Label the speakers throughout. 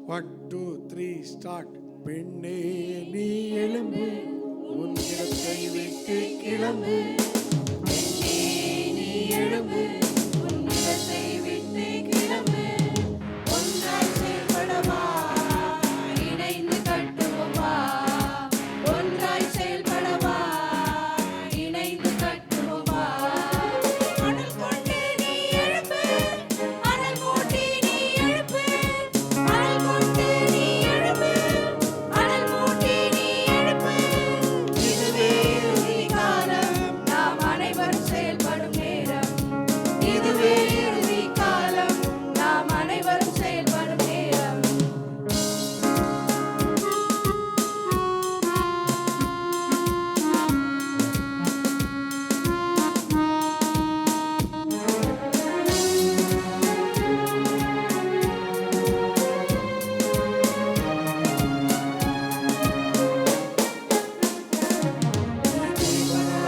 Speaker 1: 1 2 3 start. பெண்ணே நீ எழும்பு, உன் இடத்தை விட்டு கிளம்பு.
Speaker 2: பெண்ணே நீ எழும்பு, உன் இடத்தை விட்டு கிளம்பு. ஒன்றாய் செயல்படவா, இணைந்து கட்டுவோமா. ஒன்றாய் செயல்படவா, இணைந்து கட்டுவோமா. அனல் கொண்டு நீ எழும்பு, அனல் மூட்டி நீ எழும்பு. அனல் கொண்டு நீ எழும்பு, அனல் மூட்டி நீ எழும்பு. இதுவே இறுதி காலம், நாம் அனைவரும் செயல்படும் நேரம். இதுவே இறுதி காலம், நாம் அனைவரும் செயல்படும் நேரம்.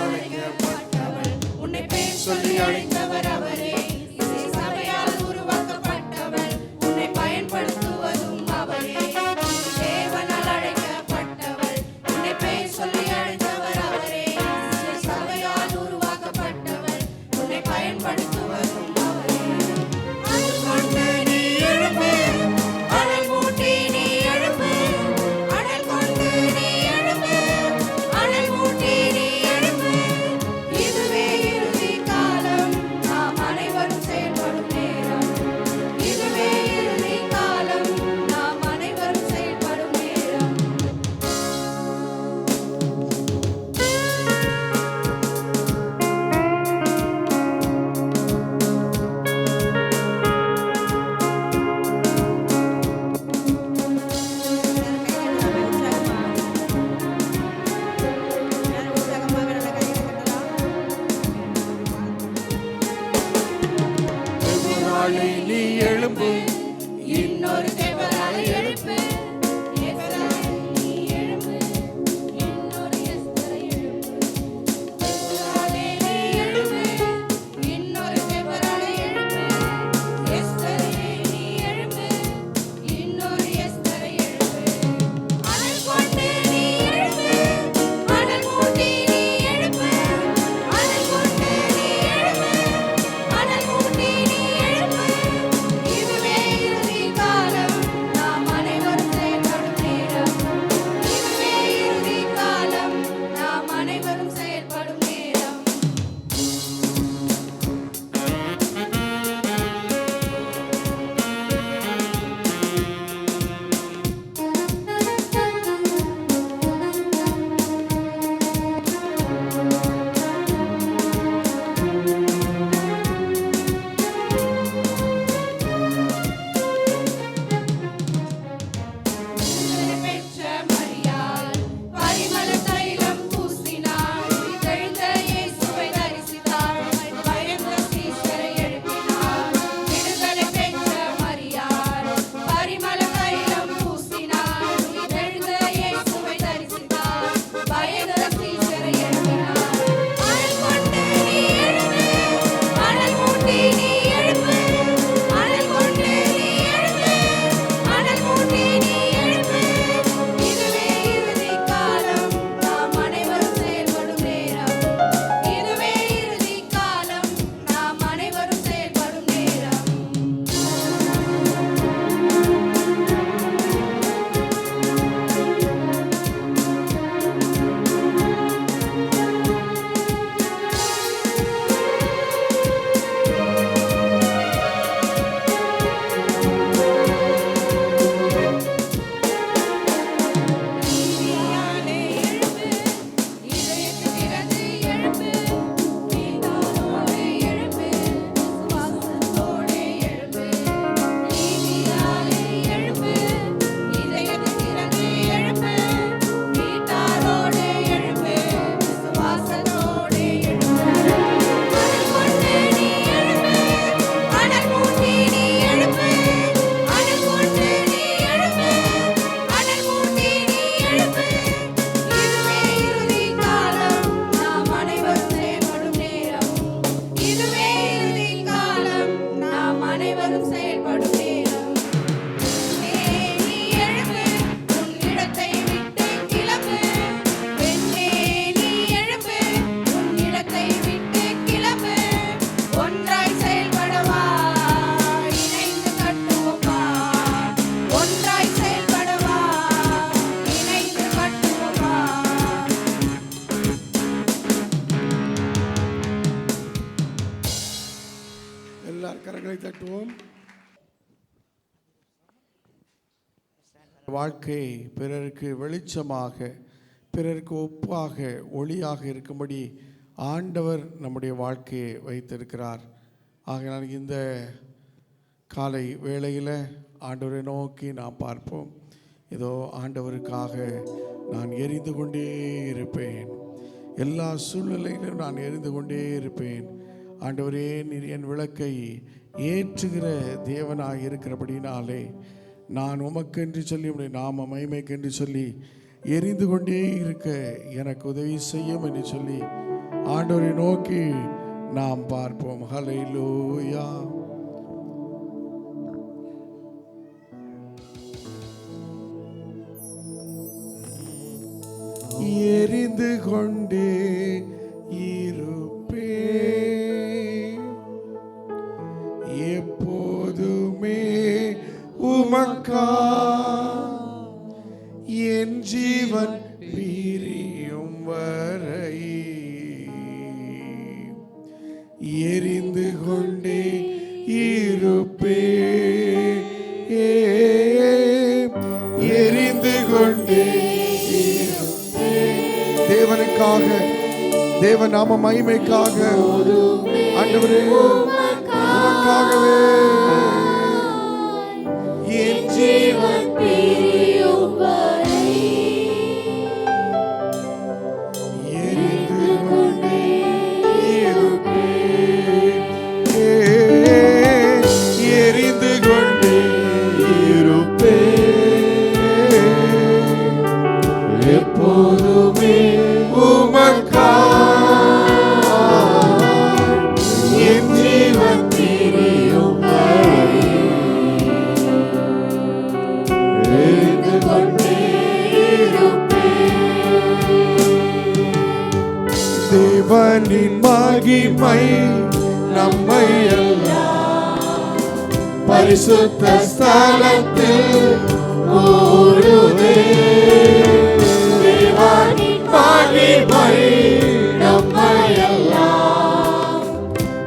Speaker 2: அழைக்கப்பட்டவள், உன்னை பேர் சொல்லி அழைத்தவர் அவரே. இசை சபையால் உருவாக்கப்பட்டவள், உன்னை பயன்படுத்துவதும் அவரே. தேவனால் அழைக்கப்பட்டவள், உன்னை பேர் சொல்லி அழைத்தவர் அவரே. இசை சபையால் உருவாக்கப்பட்டவள், உன்னை பயன்படுத்துவதும் அவரே. அனல் கொண்டு நீ எழும்பு, அனல் மூட்டி நீ எழும்பு. அனல் கொண்டு நீ எழும்பு, அனல் மூட்டி நீ எழும்பு. இதுவே இறுதி காலம், நாம் அனைவரும் செயல்படும் நேரம். இதுவே இறுதி காலம், நாம் அனைவரும் செயல்படும் நேரம்.
Speaker 1: நாளை நீ எழும்பு,
Speaker 2: இன்னொரு தேவரால் எழுப்பு. எஸ்தரை நீ எழும்பு, இன்னொரு எஸ்தரை எழுப்பு. தேவராலே நீ எழும்பு, இன்னொரு தேவரால் எழுப்பு. எஸ்தரை நீ எழும்பு, இன்னொரு எஸ்தரை எழுப்பு. அனல் கொண்டு நீ எழும்பு, அனல் மூட்டி நீ எழும்பு. அனல் கொண்டு நீ எழும்பு, அனல் மூட்டி நீ எழும்பு. இதுவே இறுதி காலம், நாம் அனைவரும் செயல்படும் நேரம். இதுவே இறுதி காலம், நாம் அனைவரும் செயல்படும் நேரம். பெற்ற மரியாள் பரிமள தைலம் பூசினாள். உயிர்த்தெழுந்த இயேசுவை தரிசித்தாள். பயந்த சீஷரை எழுப்பினாள். விடுதலை பெற்ற மரியாள் பரிமள தைலம் பூசினாள். உயிர்த்தெழுந்த இயேசுவை தரிசித்தாள். பயந்த சீஷரை எழுப்பினாள். அனல் கொண்டு நீ எழும்பு, அனல் மூட்டி நீ எழும்பு. அனல் கொண்டு நீ எழும்பு, அனல் மூட்டி நீ எழும்பு. இதுவே இறுதி காலம், நாம் அனைவரும் செயல்படும் நேரம். இதுவே இறுதி காலம், நாம் அனைவரும் செயல்படும் நேரம். நீதியாலே எழும்பு, இதயத்தை திறந்து எழும்பு. நீதானோடு எழும்பு, விசுவாசத்தோடு எழும்பு. நீதியாலே எழும்பு, இதயத்தை திறந்து எழும்பு. வீட்டாரோடு எழும்பு, விசுவாசத்தோடு எழும்பு. அனல் கொண்டு நீ எழும்பு, அனல் மூட்டி நீ எழும்பு. அனல் கொண்டு நீ எழும்பு, அனல் மூட்டி நீ எழும்பு. இதுவே இறுதி காலம், நாம் அனைவரும் செயல்படும் நேரம். இதுவே இறுதி காலம், நாம் அனைவரும் செயல்படும் நேரம். நீ
Speaker 1: கரங்களை தட்டுவோம். வாழ்க்கை பிறருக்கு வெளிச்சமாக, பிறருக்கு ஒப்பாக, ஒளியாக இருக்கும்படி ஆண்டவர் நம்முடைய வாழ்க்கையை வைத்திருக்கிறார். ஆகையால் இந்த காலை வேளையில் ஆண்டவரை நோக்கி நாம் பார்ப்போம். இதோ ஆண்டவருக்காக நான் எரிந்து கொண்டே இருப்பேன், எல்லா சூழ்நிலையிலும் நான் எரிந்து கொண்டே இருப்பேன். ஆண்டவரே, நீர் என் விளக்கை ஏற்றுகிற தேவனாக இருக்கிறபடினாலே நான் உமக்கென்று சொல்லி உடைய நாம மகிமைக்கென்று சொல்லி எரிந்து கொண்டே இருக்க எனக்கு உதவி செய்யும் என்று சொல்லி ஆண்டவரை நோக்கி நாம் பார்ப்போம். ஹல்லேலூயா. எரிந்து கொண்டே இருப்பேன், எப்போதுமே உமக்கா என் ஜீவன் பிரியும் வரை எரிந்து கொண்டே இருப்பேன், எரிந்து கொண்டே தேவனுக்காக, தேவ நாம மகிமைக்காக, ஆண்டவரே உமக்காகவே என் ஜீவன் பிரியும் வரை எரிந்து கொண்டே இருப்பேன், எரிந்து கொண்டே இருப்பேன், எப்போதுமே உமக்கா என் ஜீவன் பிரியும் வரை எரிந்து கொண்டே இருப்பேன். தேவனின் மகிமை நம்மை எல்லாம் பரிசுத்த ஸ்தலத்தில் மூடுதே. தேவனின் மகிமை நம்மை எல்லாம்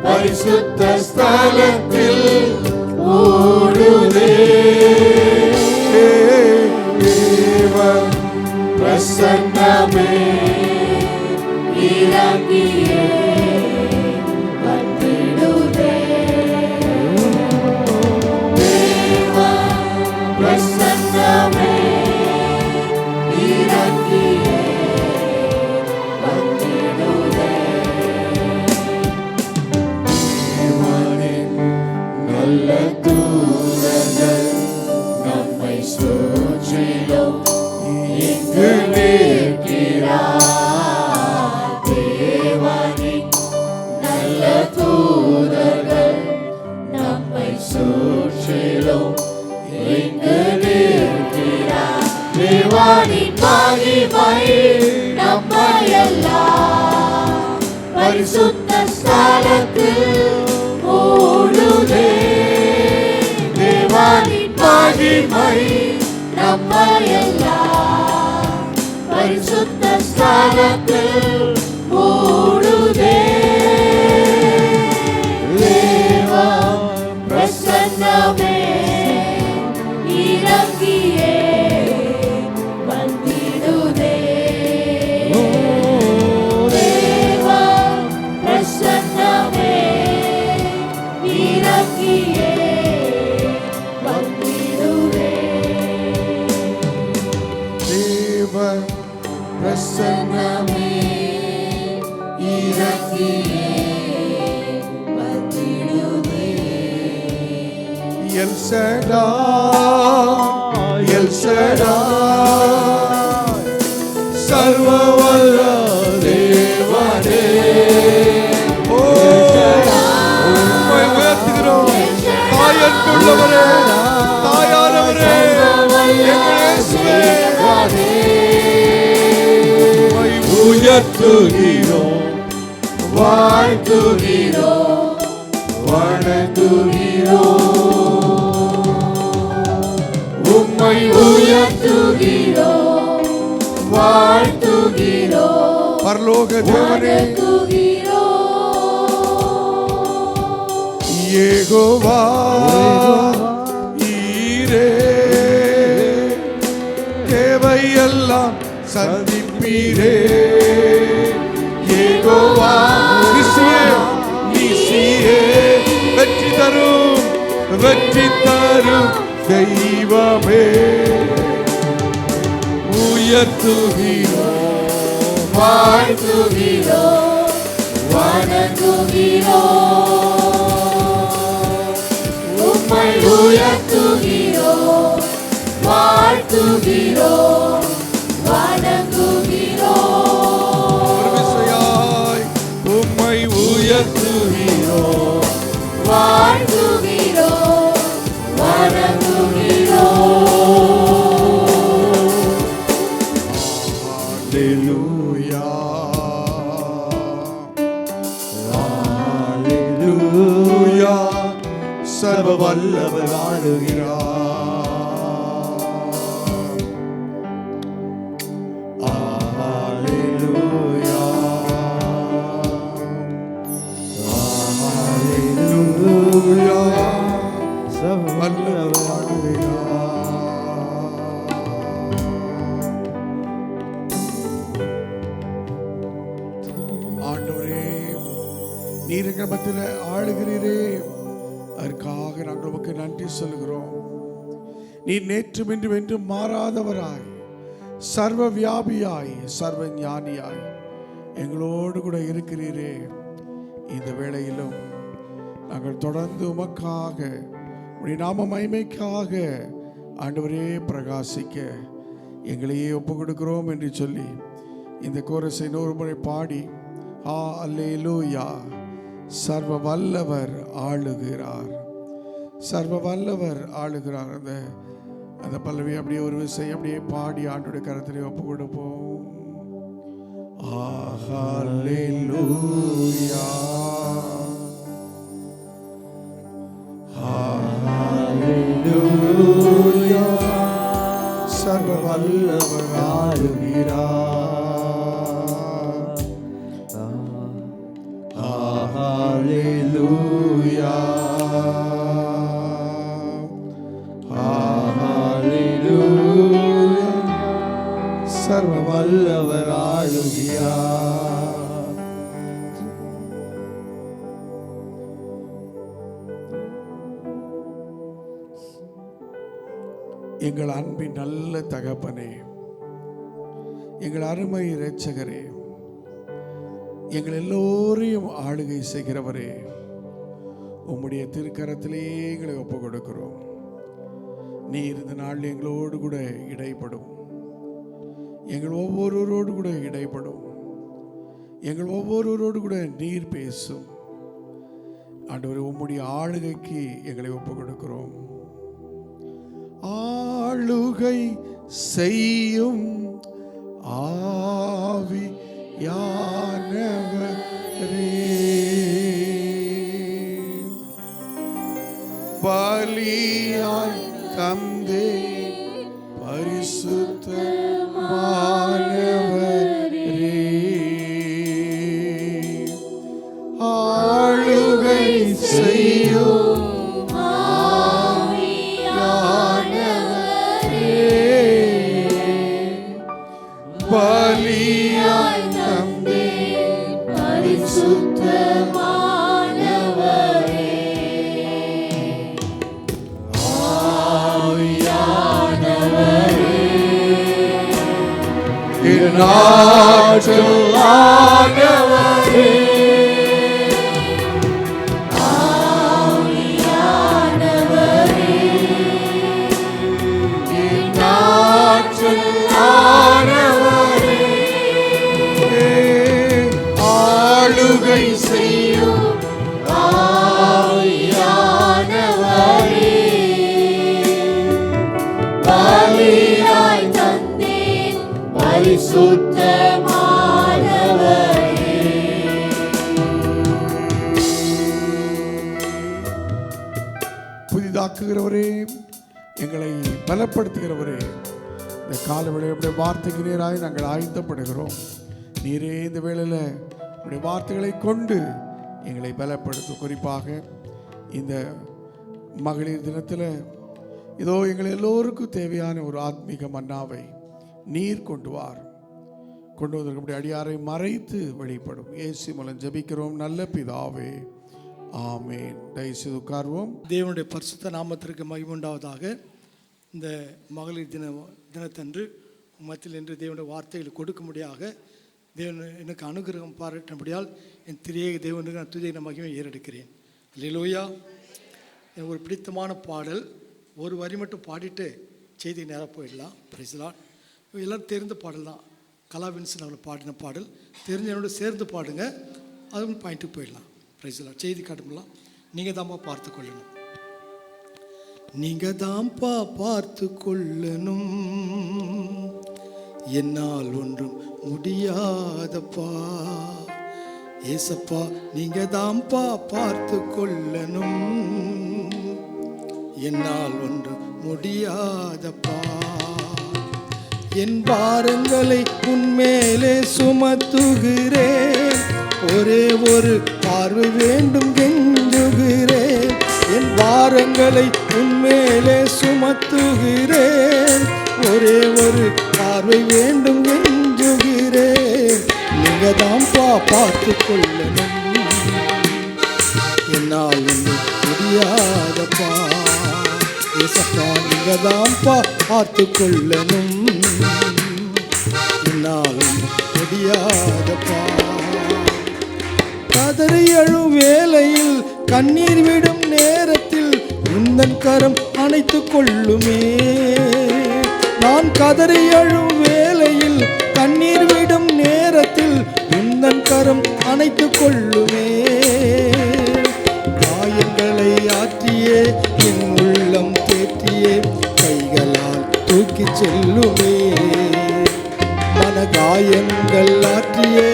Speaker 1: பரிசுத்த ஸ்தலத்தில் மூடுதே. தேவ பிரசன்னமே இறங்கியே வந்திடுதே. தேவ பிரசன்னமே இறங்கியே வந்திடுதே. தேவனின் நல்ல தூதர்கள் நம்மை சுற்றிலும் இங்கு நிற்கிறார். தேவனின் நல்ல தூதர்கள் நம்மை சுற்றிலும் இங்கு நிற்கிறார். தேவனின் மகிமை நம்மை எல்லாம் பரிசுத்த ஸ்தலத்தில் மூடுதே. தேவனின் மகிமை நம்மை எல்லாம் பரிசுத்த ஸ்தலத்தில் மூடுதே. தேவ பிரசன்னமே இறங்கியே வந்திடுதே. தேவ பிரசன்னமே இறங்கியே வந்திடுதே. தேவ பிரசன்னமே இறங்கியே வந்திடுதே. எல் ஷடாய், எல் ஷடாய், சர்வ வல்ல தேவனே, உம்மை உயர்த்துகிறோம். தாயன்புள்ளவரே, தாயானவரே, எங்கள் இயேசுவே, உம்மை உயர்த்துகிறோம், வாழ்த்துகிறோம், வணங்குகிறோம். உம்மை உயர்த்துகிறோம், வாழ்த்துகிறோம், பரலோக தேவனே, யெகோவா ஈரே, தேவையெல்லாம் சந்திப்பீரே. யெகோவா நிசியே, நிசியே, வெற்றி தரும், வெற்றி தரும் தெய்வமே. உயர்த்துகிறோம்,
Speaker 2: வாழ்த்துகிறோம், வணங்குகிறோம், உம்மை உயர்த்துகிறோம், வாழ்த்துகிறோம், வணங்குகிறோம்.
Speaker 1: ஒரு விசையாய் உம்மை உயர்த்துகிறோம்,
Speaker 2: வாழ்த்துகிறோம், வணங்குகிறோம்.
Speaker 1: Hallelujah, Hallelujah, சர்வ வல்லவர் ஆளுகிறார். Hallelujah, Hallelujah, சர்வ வல்லவர் ஆளுகிறார். ஆண்டவரே, நீர் எங்கள் மத்தியில் ஆளுகிறீரே, அதற்காக நாங்கள் உமக்கு நன்றி சொல்கிறோம். நீர் நேற்றும் இன்றும் என்றும் மாறாதவராய், சர்வ வியாபியாய், சர்வ ஞானியாய் எங்களோடு கூட இருக்கிறீரே. இந்த வேளையிலும் நாங்கள் தொடர்ந்து உமக்காக, உம்முடைய நாம மகிமைக்காக ஆண்டவரே பிரகாசிக்க எங்களையே ஒப்பு கொடுக்கிறோம் என்று சொல்லி இந்த கோரஸை இன்னொரு முறை பாடி, அல்லேலூயா, சர்வ வல்லவர் ஆளுகிறார், சர்வ வல்லவர் ஆளுகிறார். அந்த பல்லவி அப்படியே ஒரு விசை அப்படியே பாடி ஆண்டோடைய கரத்திலே ஒப்பு கொடுப்போம். அல்லேலூயா, அல்லேலூயா, சர்வ வல்லவர் ஆளுகிறார். Hallelujah, Hallelujah, சர்வ வல்லவர் ஆளுகிறார். எங்கள் அன்பின் நல்ல தகப்பனே, எங்கள் அருமை இரட்சகரே, எங்கள் எல்லோரையும் ஆளுகை செய்கிறவரே, உம்முடைய திருக்கரத்திலே எங்களை ஒப்பு கொடுக்கிறோம். நீர் இந்த நாளில் எங்களோடு கூட இடைப்படும், எங்கள் ஒவ்வொருவரோடு கூட இடைப்படும், எங்கள் ஒவ்வொருவரோடு கூட நீர் பேசும். ஆண்டவரே, உம்முடைய ஆளுகைக்கு எங்களை ஒப்பு கொடுக்கிறோம். ஆளுகை செய்யும் ஆவி யானவரே, பலியாய் தந்தே பரிசுத்தமானவரே, ஆளுகை செய்யும் ஆவியானவரே, பலியாய் தந்தே பரிசுத்தமானவரே, ஆவியானவரே, ஆற்றலானவரே, ஆவியானவரே, ஆற்றலானவரே, ஆளுகை செய்யும் ஆவியானவரே, பலியாய் தந்தேன் பரிசுத்தமானவரே. புதிதாக்குகிறவரே, எங்களை பலப்படுத்துகிறவரே, இந்த கால வேளையுடைய வார்த்தைக்கு நேராக நாங்கள் ஆயத்தப்படுகிறோம். நீரே இந்த வேளையில் உடைய வார்த்தைகளை கொண்டு எங்களை பலப்படுத்தும். குறிப்பாக இந்த மகளிர் தினத்தில் இதோ எங்கள் எல்லோருக்கும் தேவையான ஒரு ஆத்மீக மன்னாவை நீர் கொண்டு வந்ததற்கு அப்படி அடியாரை மறைத்து வழிபடும் இயேசு மூலம் ஜெபிக்கிறோம் நல்ல பிதாவே, ஆமேன். தயவுசெய்து உட்கார்வோம்.
Speaker 3: தேவனுடைய பரிசுத்த நாமத்திற்கு மகிமை உண்டாவதாக. இந்த மகளிர் தினத்தன்று மத்தியில் என்று தேவனுடைய வார்த்தைகள் கொடுக்கும்படியாக தேவன் எனக்கு அனுகிரகம் பாராட்டினபடியால் என் திரியேக தேவனுக்கு நான் துதிய மகிமை ஏறெடுக்கிறேன். அல்லேலூயா. எனக்கு ஒரு பிடித்தமான பாடல், ஒரு வரி மட்டும் பாடிட்டு செய்தி நேராக போயிடலாம். பிரைஸ்லாட். எல்லோரும் தெரிந்த பாடல் தான். கலாவின்சன் அவனை பாடின பாடல் தெரிஞ்ச என்னோட சேர்ந்து பாடுங்க, அதுவும் பாயிண்ட்டுக்கு போயிடலாம். பிரைஸ்லாட். செய்தி காட்டுலாம். நீங்கள் தான்ப்பா பார்த்து கொள்ளணும், நீங்கள் தான்ப்பா பார்த்து கொள்ளணும், என்னால் ஒன்றும் முடியாதப்பா. ஏசப்பா நீங்கள் தான்ப்பா பார்த்து கொள்ளணும், என்னால் ஒன்றும் முடியாதப்பா. என் பாரங்களை உன்மேலே சுமத்துகிறேன், ஒரே ஒரு பார்வை வேண்டும் கெஞ்சுகிறேன். என் பாரங்களை உன்மேலே சுமத்துகிறேன், ஒரே ஒரு பார்வை வேண்டும் கெஞ்சுகிறேன். நீங்க தான்ப்பா பார்த்து கொள்ளணும், என்னால் ஒன்றும் முடியாதப்பா. ஏசப்பா நீங்க தான்ப்பா பார்த்து கொள்ளணும், என்னால் ஒன்றும் முடியாதப்பா. கதறி அழும் வேளையில் கண்ணீர் விடும் நேரத்தில் உந்தன் கரம் அணைத்து கொள்ளுமே. நான் கதறி அழும் வேளையில் கண்ணீர் விடும் நேரத்தில் உந்தன் கரம் அணைத்து கொள்ளுமே. காயங்களை ஆற்றியே என் உள்ளம் தேற்றியே கைகளால் தூக்கி செல்லுமே. மனகாயங்கள் ஆற்றியே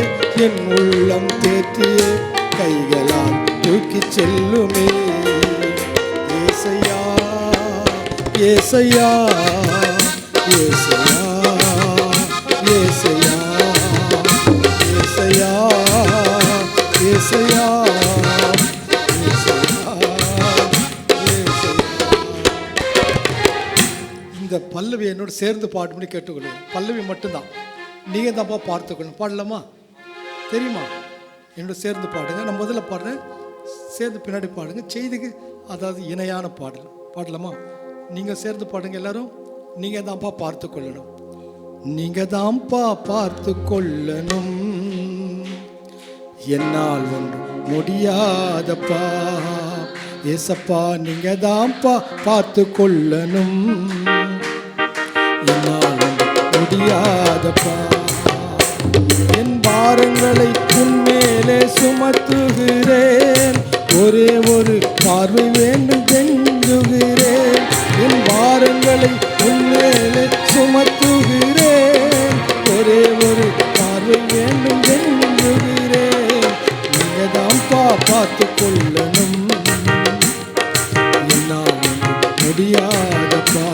Speaker 3: என் உள்ளம் தேற்றியே கைகளால் தூக்கி செல்லுமே. ஏசையா ஏசையா ஏசையா ஏசையா ஏசையா ஏசையா. இந்த பல்லவி என்னோட சேர்ந்து பாடும்படி கேட்டுக்கொள்ளுங்க. பல்லவி மட்டும்தான், நீங்கள் தான்ப்பா பார்த்துக்கொள்ளணும். பாடலாமா? தெரியுமா? என்னோட சேர்ந்து பாடுங்க. நான் முதல்ல பாடுறேன், சேர்ந்து பின்னாடி பாடுங்க. செய்திக்கு அதாவது இணையான பாடல் பாடலாமா? நீங்கள் சேர்ந்து பாடுங்க எல்லாரும். நீங்கள் தான்ப்பா பார்த்து கொள்ளணும், நீங்கள் தான்ப்பா பார்த்து கொள்ளணும், என்னால் ஒன்று முடியாதப்பா. ஏசப்பா நீங்கள் தான்ப்பா பார்த்து கொள்ளணும், என்னால் ஒன்று முடியாதப்பா. என் பாரங்களை உன்மேலே சுமத்துகிறேன், ஒரே ஒரு பார்வை வேண்டும் கெஞ்சுகிறேன். என் பாரங்களை உன்மேலே சுமத்துகிறேன், ஒரே ஒரு பார்வை வேண்டும் கெஞ்சுகிறேன். நீங்க தான்ப்பா பார்த்து கொள்ளணும், என்னால் முடியாதப்பா.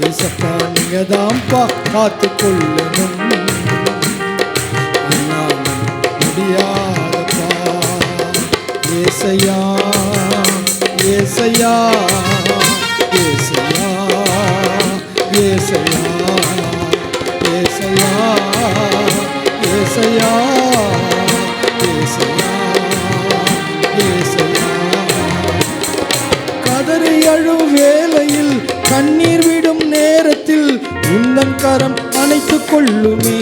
Speaker 3: ஏசப்பா நீங்க தான்ப்பா பார்த்து கொள்ளணும், என்னால் முடியாதப்பா. ஏசையா ஏசையா ஏசையா ஏசையா ஏசையா ஏசையா ஏசையா ஏசையா. கதறி அழும் வேளையில் கண்ணீர் விடும் நேரத்தில் உந்தன் கரம் அணைத்து கொள்ளுமே.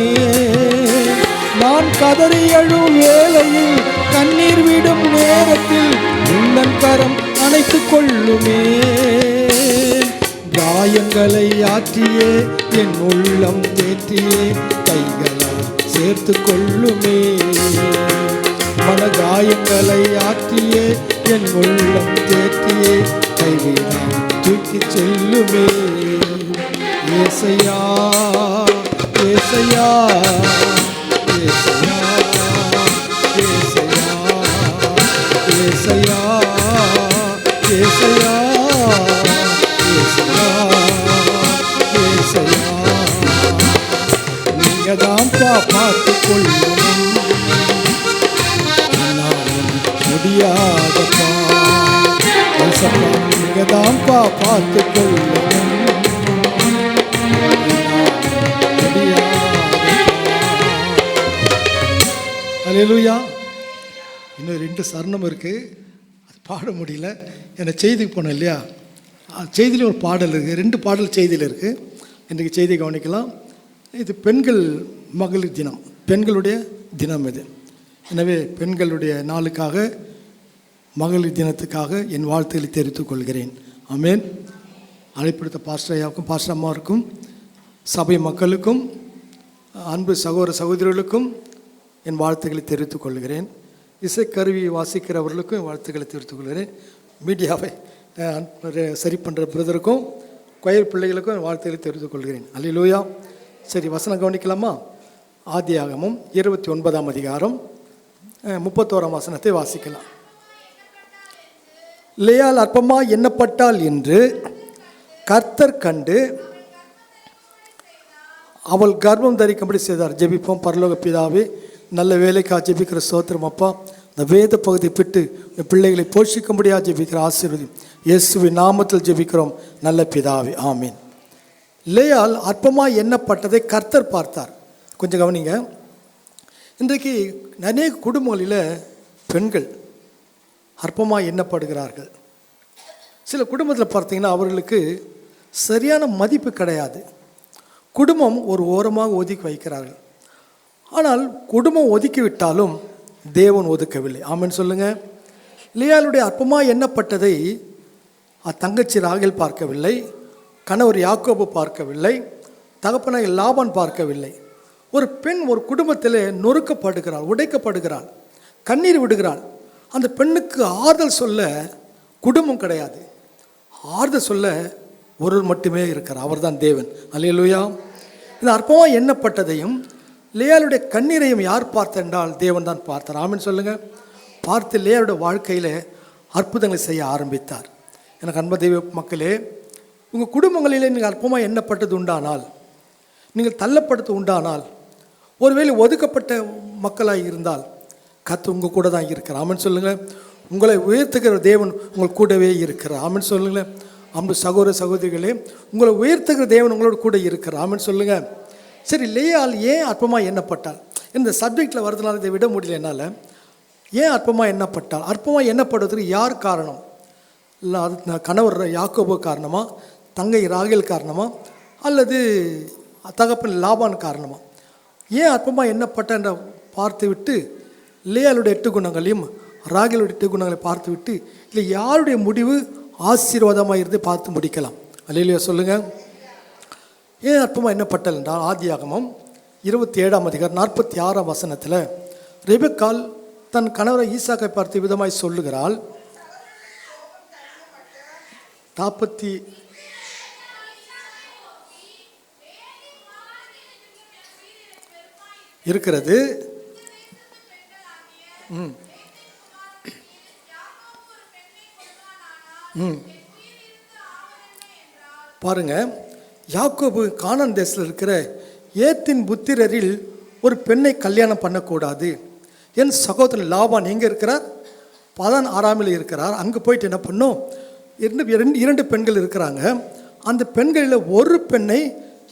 Speaker 3: நான் கதறி அழும் வேளையில் கண்ணீர் விடும் நேரத்தில் உந்தன் கரம் அணைத்து கொள்ளுமே. காயங்களை ஆற்றியே என் உள்ளம் தேற்றியே கைகளால் சேர்த்து கொள்ளுமே. மனகாயங்களை ஆற்றியே என் உள்ளம் தேற்றியே கைகளால் தூக்கி செல்லுமே. ஏசையா ஏசையா ஏசையா ஏசையா ஏசையா ஏசையா ஏசையா ஏசையா. நீங்க தான்ப்பா பார்த்து கொள்ளணும், என்னால் முடியாதப்பா. ஏசப்பா நீங்க தான்ப்பா பார்த்து கொள்ளணும். அல்லேலூயா. இன்னும் 2 சரணம் இருக்குது, அது பாட முடியல. என்னை செய்திக்கு போனேன் இல்லையா, செய்தியில் ஒரு பாடல் இருக்குது, 2 பாடல் செய்தியில் இருக்குது. இன்றைக்கு செய்தி கவனிக்கலாம். இது பெண்கள் மகளிர் தினம், பெண்களுடைய தினம் இது. எனவே பெண்களுடைய நாளுக்காக, மகளிர் தினத்துக்காக என் வாழ்த்துக்களை தெரிவித்துக் கொள்கிறேன். ஆமென். அழைப்படுத்த பாஸ்டர் ஐயாவுக்கும் பாஸ்டர் அம்மாவுக்கும் சபை மக்களுக்கும் அன்பு சகோதர சகோதரிகளுக்கும் என் வாழ்த்துக்களை தெரிவித்துக் கொள்கிறேன். இசைக்கருவி வாசிக்கிறவர்களுக்கும் என் வாழ்த்துக்களை தெரிவித்துக் கொள்கிறேன். மீடியாவை சரி பண்ணுற பிரதருக்கும் கொயர் பிள்ளைகளுக்கும் என் வாழ்த்துக்களை தெரிவித்துக் கொள்கிறேன். அல்லேலூயா. சரி, வசனம் கவனிக்கலாமா? ஆதியாகமம் 29ஆம் அதிகாரம் 31ஆம் வசனத்தை வாசிக்கலாம். லேயாள் அற்பமா எண்ணப்பட்டாள் என்று கர்த்தர் கண்டு அவள் கர்ப்பம் தரிக்கும்படி செய்தார். ஜெபிப்போம். பரலோக பிதாவே, நல்ல வேலைக்காக ஜெபிக்கிற ஸ்தோத்திரம் அப்பா. இந்த வேத பகுதியை விட்டு இந்த பிள்ளைகளை போஷிக்கும்படியாக ஜெபிக்கிற ஆசீர்வதி இயேசுவின் நாமத்தில் ஜெபிக்கிறோம் நல்ல பிதாவே, ஆமீன். லேயாள் அற்பமாக எண்ணப்பட்டதை கர்த்தர் பார்த்தார். கொஞ்சம் கவனிங்க. இன்றைக்கு நிறைய குடும்பங்களில் பெண்கள் அற்பமாக எண்ணப்படுகிறார்கள். சில குடும்பத்தில் பார்த்தீங்கன்னா அவர்களுக்கு சரியான மதிப்பு கிடையாது. குடும்பம் ஒரு ஓரமாக ஒதுக்கி வைக்கிறார்கள். ஆனால் குடும்பம் ஒதுக்கிவிட்டாலும் தேவன் ஒதுக்கவில்லை. ஆமென் சொல்லுங்கள். லேயாளுடைய அற்பமாக எண்ணப்பட்டதை தங்கச்சி ராகேல் பார்க்கவில்லை, கணவர் யாக்கோபு பார்க்கவில்லை, தகப்பனாகிய லாபான் பார்க்கவில்லை. ஒரு பெண் ஒரு குடும்பத்தில் நொறுக்கப்படுகிறாள், உடைக்கப்படுகிறாள், கண்ணீர் விடுகிறாள். அந்த பெண்ணுக்கு ஆறுதல் சொல்ல குடும்பம் கிடையாது. ஆறுதல் சொல்ல ஒருவர் மட்டுமே இருக்கிறார், அவர்தான் தேவன். அல்லேலூயா. இந்த அற்பமாக எண்ணப்பட்டதையும் லேயாளுடைய கண்ணீரையும் யார் பார்த்தென்றால் தேவன் தான் பார்த்தார். ஆமென் சொல்லுங்கள். பார்த்து லேயாளுடைய வாழ்க்கையில் அற்புதங்களை செய்ய ஆரம்பித்தார். எனக்கு அன்பு தெய்வ மக்களே, உங்கள் குடும்பங்களிலே நீங்கள் அற்பமாக எண்ணப்பட்டது உண்டானால், நீங்கள் தள்ளப்படுத்த உண்டானால், ஒருவேளை ஒதுக்கப்பட்ட மக்களாக இருந்தால் கர்த்தர் உங்கள் கூட தான் இருக்கிறார். ஆமென் சொல்லுங்கள். உங்களை உயர்த்துகிற தேவன் உங்கள் கூடவே இருக்கிறார். ஆமென் சொல்லுங்கள். அன்பு சகோதர சகோதரிகளே, உங்களை உயர்த்துகிற தேவன் உங்களோட கூட இருக்கிறார். ஆமென் சொல்லுங்கள். சரி, லேயாள் ஏன் அற்பமாக எண்ணப்பட்டாள்? இந்த சப்ஜெக்டில் வரதுனால இதை விட முடியல என்னால். ஏன் அற்பமாக எண்ணப்பட்டாள்? அற்பமாக எண்ணப்படுவதற்கு யார் காரணம்? இல்லை அது கணவர் யாக்கோபு காரணமா, தங்கை ராகேல் காரணமா, அல்லது தகப்பன் லாபான் காரணமா? ஏன் அற்பமாக எண்ணப்பட்ட என்ற பார்த்து விட்டு லேயாளுடைய 8 குணங்களையும் ராகேலுடைய 8 குணங்களை பார்த்து விட்டு இல்லை யாருடைய முடிவு ஆசீர்வாதமாக இருந்து பார்த்து முடிக்கலாம். அல்லேலூயா சொல்லுங்கள். ஏன் அற்பமாக எண்ணப்பட்டல் என்றால் ஆதியாகமம் 27ஆம் அதிகாரம் 46ஆம் வசனத்தில் ரெபெக்காள் தன் கணவரை ஈசாக்கை பார்த்து விதமாய் சொல்லுகிறாள். 40 இருக்கிறது. பாருங்க, யாக்கோபு கானான் தேசத்தில் இருக்கிற ஏத்தின் புத்திரரில் ஒரு பெண்ணை கல்யாணம் பண்ணக்கூடாது. என் சகோதரன் லாபான் எங்கே இருக்கிறார்? பதான் ஆறாமில் இருக்கிறார். அங்கே போயிட்டு என்ன பண்ணும், 2 பெண்கள் இருக்கிறாங்க. அந்த பெண்களில் ஒரு பெண்ணை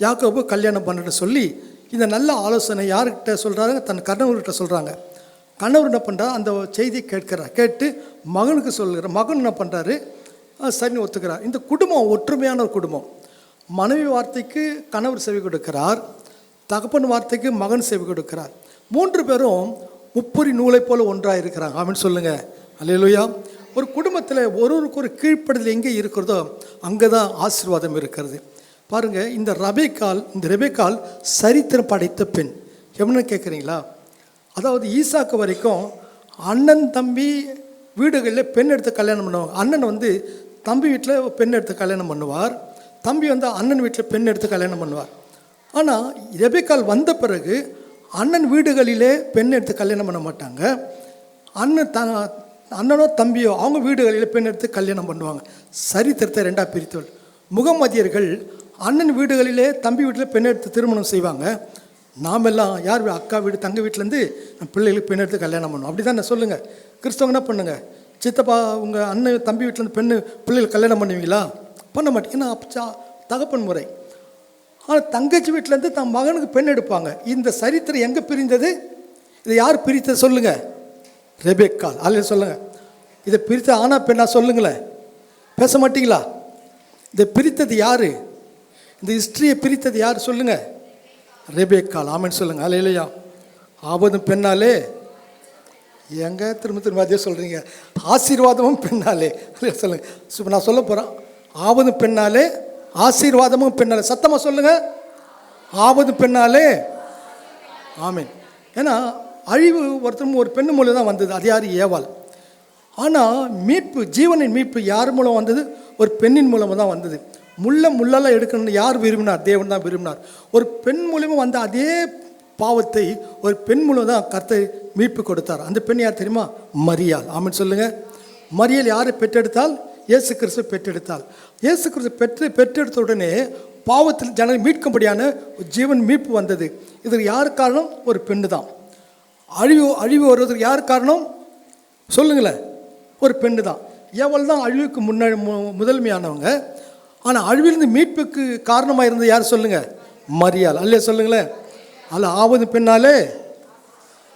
Speaker 3: யாக்கோபு கல்யாணம் பண்ணிட்டு சொல்லி இந்த நல்ல ஆலோசனை யார்கிட்ட சொல்கிறாங்க? தன் கணவர்கிட்ட சொல்கிறாங்க. கணவர் என்ன பண்ணுறாரு? அந்த செய்தியை கேட்கிறார். கேட்டு மகனுக்கு சொல்கிறார். மகன் என்ன பண்ணுறாரு? சரின்னு ஒத்துக்கிறார். இந்த குடும்பம் ஒற்றுமையான ஒரு குடும்பம். மனைவி வார்த்தைக்கு கணவர் செவி கொடுக்கிறார், தகப்பன் வார்த்தைக்கு மகன் செவி கொடுக்கிறார். 3 பேரும் முப்பொறி நூலை போல ஒன்றாக இருக்கிறாங்க. ஆமென் சொல்லுங்கள். அல்லேலூயா. ஒரு குடும்பத்தில் ஒருவருக்கு ஒரு கீழ்ப்படுதல் எங்கே இருக்கிறதோ அங்கே தான் ஆசீர்வாதம் இருக்கிறது. பாருங்கள், இந்த ரெபெக்காள் சரித்திரம் படைத்த பெண். எப்படின்னு கேட்குறீங்களா? அதாவது ஈசாக்கு வரைக்கும் அண்ணன் தம்பி வீடுகளில் பெண் எடுத்து கல்யாணம் பண்ணுவாங்க. அண்ணன் தம்பி வீட்டில் பெண் எடுத்து கல்யாணம் பண்ணுவார், தம்பி அண்ணன் வீட்டில் பெண் எடுத்து கல்யாணம் பண்ணுவார். ஆனால் ரெபெக்காள் வந்த பிறகு அண்ணன் வீடுகளிலே பெண் எடுத்து கல்யாணம் பண்ண மாட்டாங்க. அண்ணனோ தம்பியோ அவங்க வீடுகளில் பெண் எடுத்து கல்யாணம் பண்ணுவாங்க. சரித்திரத்தை 2ஆக பிரித்தவள். முகமதியர்கள் அண்ணன் வீடுகளிலே தம்பி வீட்டில் பெண் எடுத்து திருமணம் செய்வாங்க. நாமெல்லாம் யார் அக்கா வீடு தங்க வீட்டிலேருந்து பிள்ளைகளுக்கு பெண் எடுத்து கல்யாணம் பண்ணுவோம். அப்படி தான் நான் சொல்லுங்கள். கிறிஸ்தவங்க என்ன பண்ணுங்க, சித்தப்பா உங்கள் அண்ணன் தம்பி வீட்டிலேருந்து பிள்ளைகள் கல்யாணம் பண்ணுவீங்களா? பண்ண மாட்டேன். ஏன்னா அப்பா தகப்பன் முறை. ஆனால் தங்கச்சி வீட்டிலேருந்து தன் மகனுக்கு பெண் எடுப்பாங்க. இந்த சரித்திரம் எங்கே பிரிந்தது? இதை யார் பிரித்தது சொல்லுங்கள்? ரெபெக்காள். அல்ல சொல்லுங்கள். இதை பிரித்த ஆனா பெண்ணா சொல்லுங்களேன். பேச மாட்டீங்களா? இதை பிரித்தது யார்? இந்த ஹிஸ்ட்ரியை பிரித்தது யார் சொல்லுங்கள்? ரெபெக்காள். ஆமென் சொல்லுங்கள். அல்ல இல்லையா? ஆபதும் பெண்ணாலே எங்க திரும்ப அதே சொல்கிறீங்க. ஆசீர்வாதமும் பெண்ணாலே. சொல்லுங்கள். நான் சொல்ல போகிறேன். ஆபதும் பெண்ணாலே, ஆசீர்வாதமும் பெண்ணாலே. சத்தமாக சொல்லுங்கள். ஆபதும் பெண்ணாலே. ஆமென். ஏன்னா அழிவு ஒருத்தரும் ஒரு பெண்ணு மூலம் தான் வந்தது. அது யார்? ஏவாள். ஆனால் மீட்பு, ஜீவனின் மீட்பு யார் மூலம் வந்தது? ஒரு பெண்ணின் மூலமாக தான் வந்தது. முள்ளெல்லாம் எடுக்கணும்னு யார் விரும்பினார்? தேவன் தான் விரும்பினார். ஒரு பெண் மூலமாக வந்த அதே பாவத்தை ஒரு பெண் மூலம் தான் கர்த்தர் மீட்பு கொடுத்தார். அந்த பெண் யார் தெரியுமா? மரியாள். ஆமென் சொல்லுங்கள். மரியாள் யாரை பெற்றெடுத்தால்? இயேசு கிறிஸ்து பெற்றெடுத்தாள். இயேசு கிறிஸ்து பெற்றெடுத்த உடனே பாவத்தில் ஜனங்கள் மீட்கும்படியான ஜீவன் மீட்பு வந்தது. இதற்கு யார் காரணம்? ஒரு பெண்ணு தான். அழிவு வருவதற்கு யார் காரணம் சொல்லுங்களேன்? ஒரு பெண்ணு தான். ஏவாள் தான் அழிவுக்கு முதன்மையானவங்க. ஆனால் அழிவிலிருந்து மீட்புக்கு காரணமாக இருந்தது யார் சொல்லுங்கள்? மரியாள். அல்ல சொல்லுங்களேன். அல்ல ஆவது பெண்ணாலே.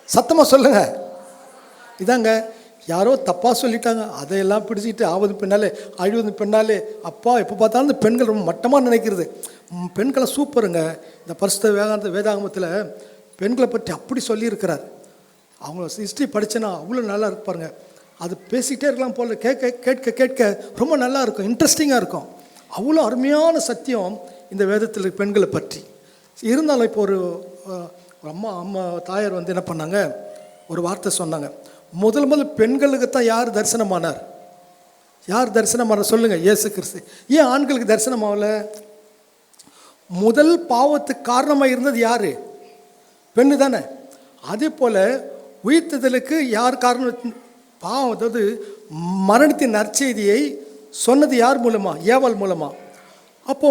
Speaker 3: சத்தமாக சொல்லுங்கள். இதாங்க யாரோ தப்பாக சொல்லிட்டாங்க, அதையெல்லாம் பிடிச்சிட்டு ஆவது பெண்ணாலே, அழிவது பெண்ணாலே. அப்பா எப்போ பார்த்தாலும் இந்த பெண்கள் ரொம்ப மட்டமாக நினைக்கிறது. பெண்களை சூப்பருங்க. இந்த பரிசுத்த வேதாகமத்தில் பெண்களை பற்றி அப்படி சொல்லியிருக்கிறார். அவங்க ஹிஸ்ட்ரி படித்தேன்னா அவ்வளோ நல்லா இருக்கு பாருங்க. அது பேசிக்கிட்டே இருக்கலாம் போல். கேட்க ரொம்ப நல்லா இருக்கும், இன்ட்ரெஸ்டிங்காக இருக்கும். அவ்வளோ அருமையான சத்தியம் இந்த வேதத்தில் பெண்களை பற்றி. இருந்தாலும் இப்போ ஒரு அம்மா தாயார் என்ன பண்ணாங்க, ஒரு வார்த்தை சொன்னாங்க. முதல் பெண்களுக்கு தான் யார் தரிசனமானார்? யார் தரிசனமானார் சொல்லுங்கள்? இயேசு கிறிஸ்து. ஏன் ஆண்களுக்கு தரிசனம் ஆகல? முதல் பாவத்துக்கு காரணமாக இருந்தது யார்? பெண்ணு தானே. அதே போல் உயிர்த்ததலுக்கு யார் காரணம்? பாவம், அதாவது மரணத்தின் நற்செய்தியை சொன்னது யார் மூலமாக? ஏவாள் மூலமாக. அப்போ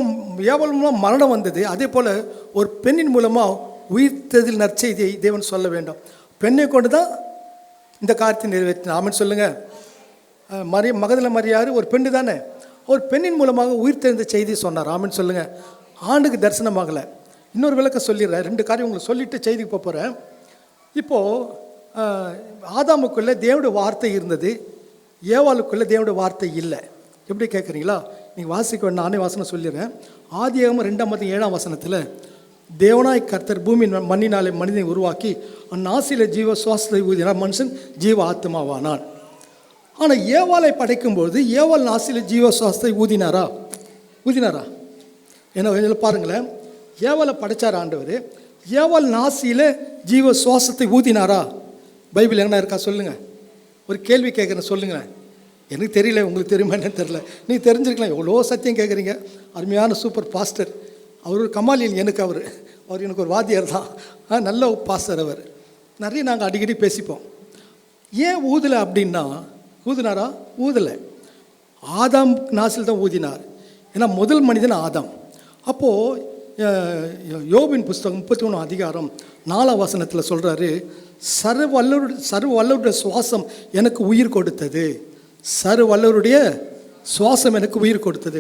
Speaker 3: ஏவாள் மூலமாக மரணம் வந்தது. அதே போல் ஒரு பெண்ணின் மூலமாக உயிர்த்ததில் நற்செய்தியை தேவன் சொல்ல வேண்டும். பெண்ணை கொண்டு தான் இந்த காரியத்தை நிறைவேற்றினார். ஆமென் சொல்லுங்கள். மகதல மரியாரு ஒரு பெண்ணு தானே. ஒரு பெண்ணின் மூலமாக உயிர்த்தெழுந்த செய்தி சொன்னார். ஆமென் சொல்லுங்கள். ஆண்டுக்கு தரிசனமாகலை. இன்னொரு விளக்கம் சொல்லிடுறேன். 2 காரியம் உங்களுக்கு சொல்லிவிட்டு செய்திக்கு போகிறேன். இப்போது ஆதாமுக்குள்ளே தேவனுடைய வார்த்தை இருந்தது, ஏவாளுக்குள்ளே தேவனுடைய வார்த்தை இல்லை. எப்படி கேட்குறீங்களா? நீங்கள் வாசிக்க வேண்டாம், நானே வாசனை சொல்லிடுறேன். ஆதியாகமம் 2:7 தேவனாய் கர்த்தர் பூமி மண்ணினாலே மனிதனை உருவாக்கி அந்நாசில ஜீவ சுவாசத்தை ஊதினார், மனுஷன் ஜீவ ஆத்மாவானான். ஆனால் ஏவாளை படைக்கும்போது ஏவாள் நாசில ஜீவ சுவாசத்தை ஊதினாரா? ஏன்னா இதில் பாருங்களேன், ஏவாளை படைச்சார் ஆண்டவர். ஏவாள் நாசியில் ஜீவ சுவாசத்தை ஊதினாரா? பைபிள் என்ன இருக்கா சொல்லுங்கள். ஒரு கேள்வி கேட்குறேன், சொல்லுங்களேன். எனக்கு தெரியல, உங்களுக்கு தெரியுமா என்னன்னு தெரியல. நீங்கள் தெரிஞ்சிருக்கலாம். எவ்வளோ சத்தியம் கேட்குறீங்க. அருமையான சூப்பர் பாஸ்டர் அவர். கமாலியன் அவர் எனக்கு ஒரு வாத்தியார் தான். நல்ல பாஸ்டர் அவர். நிறைய நாங்கள் அடிக்கடி பேசிப்போம். ஏன் ஊதலை அப்படின்னா, ஊதினாரா? ஊதலை. ஆதாம் நாசில் தான் ஊதினார். ஏன்னா முதல் மனிதன் ஆதாம். அப்போது யோபின் புஸ்தகம் 33:4 சொல்கிறாரு, சர்வவல்லவருடைய சுவாசம் எனக்கு உயிர் கொடுத்தது. சர்வவல்லவருடைய சுவாசம் எனக்கு உயிர் கொடுத்தது.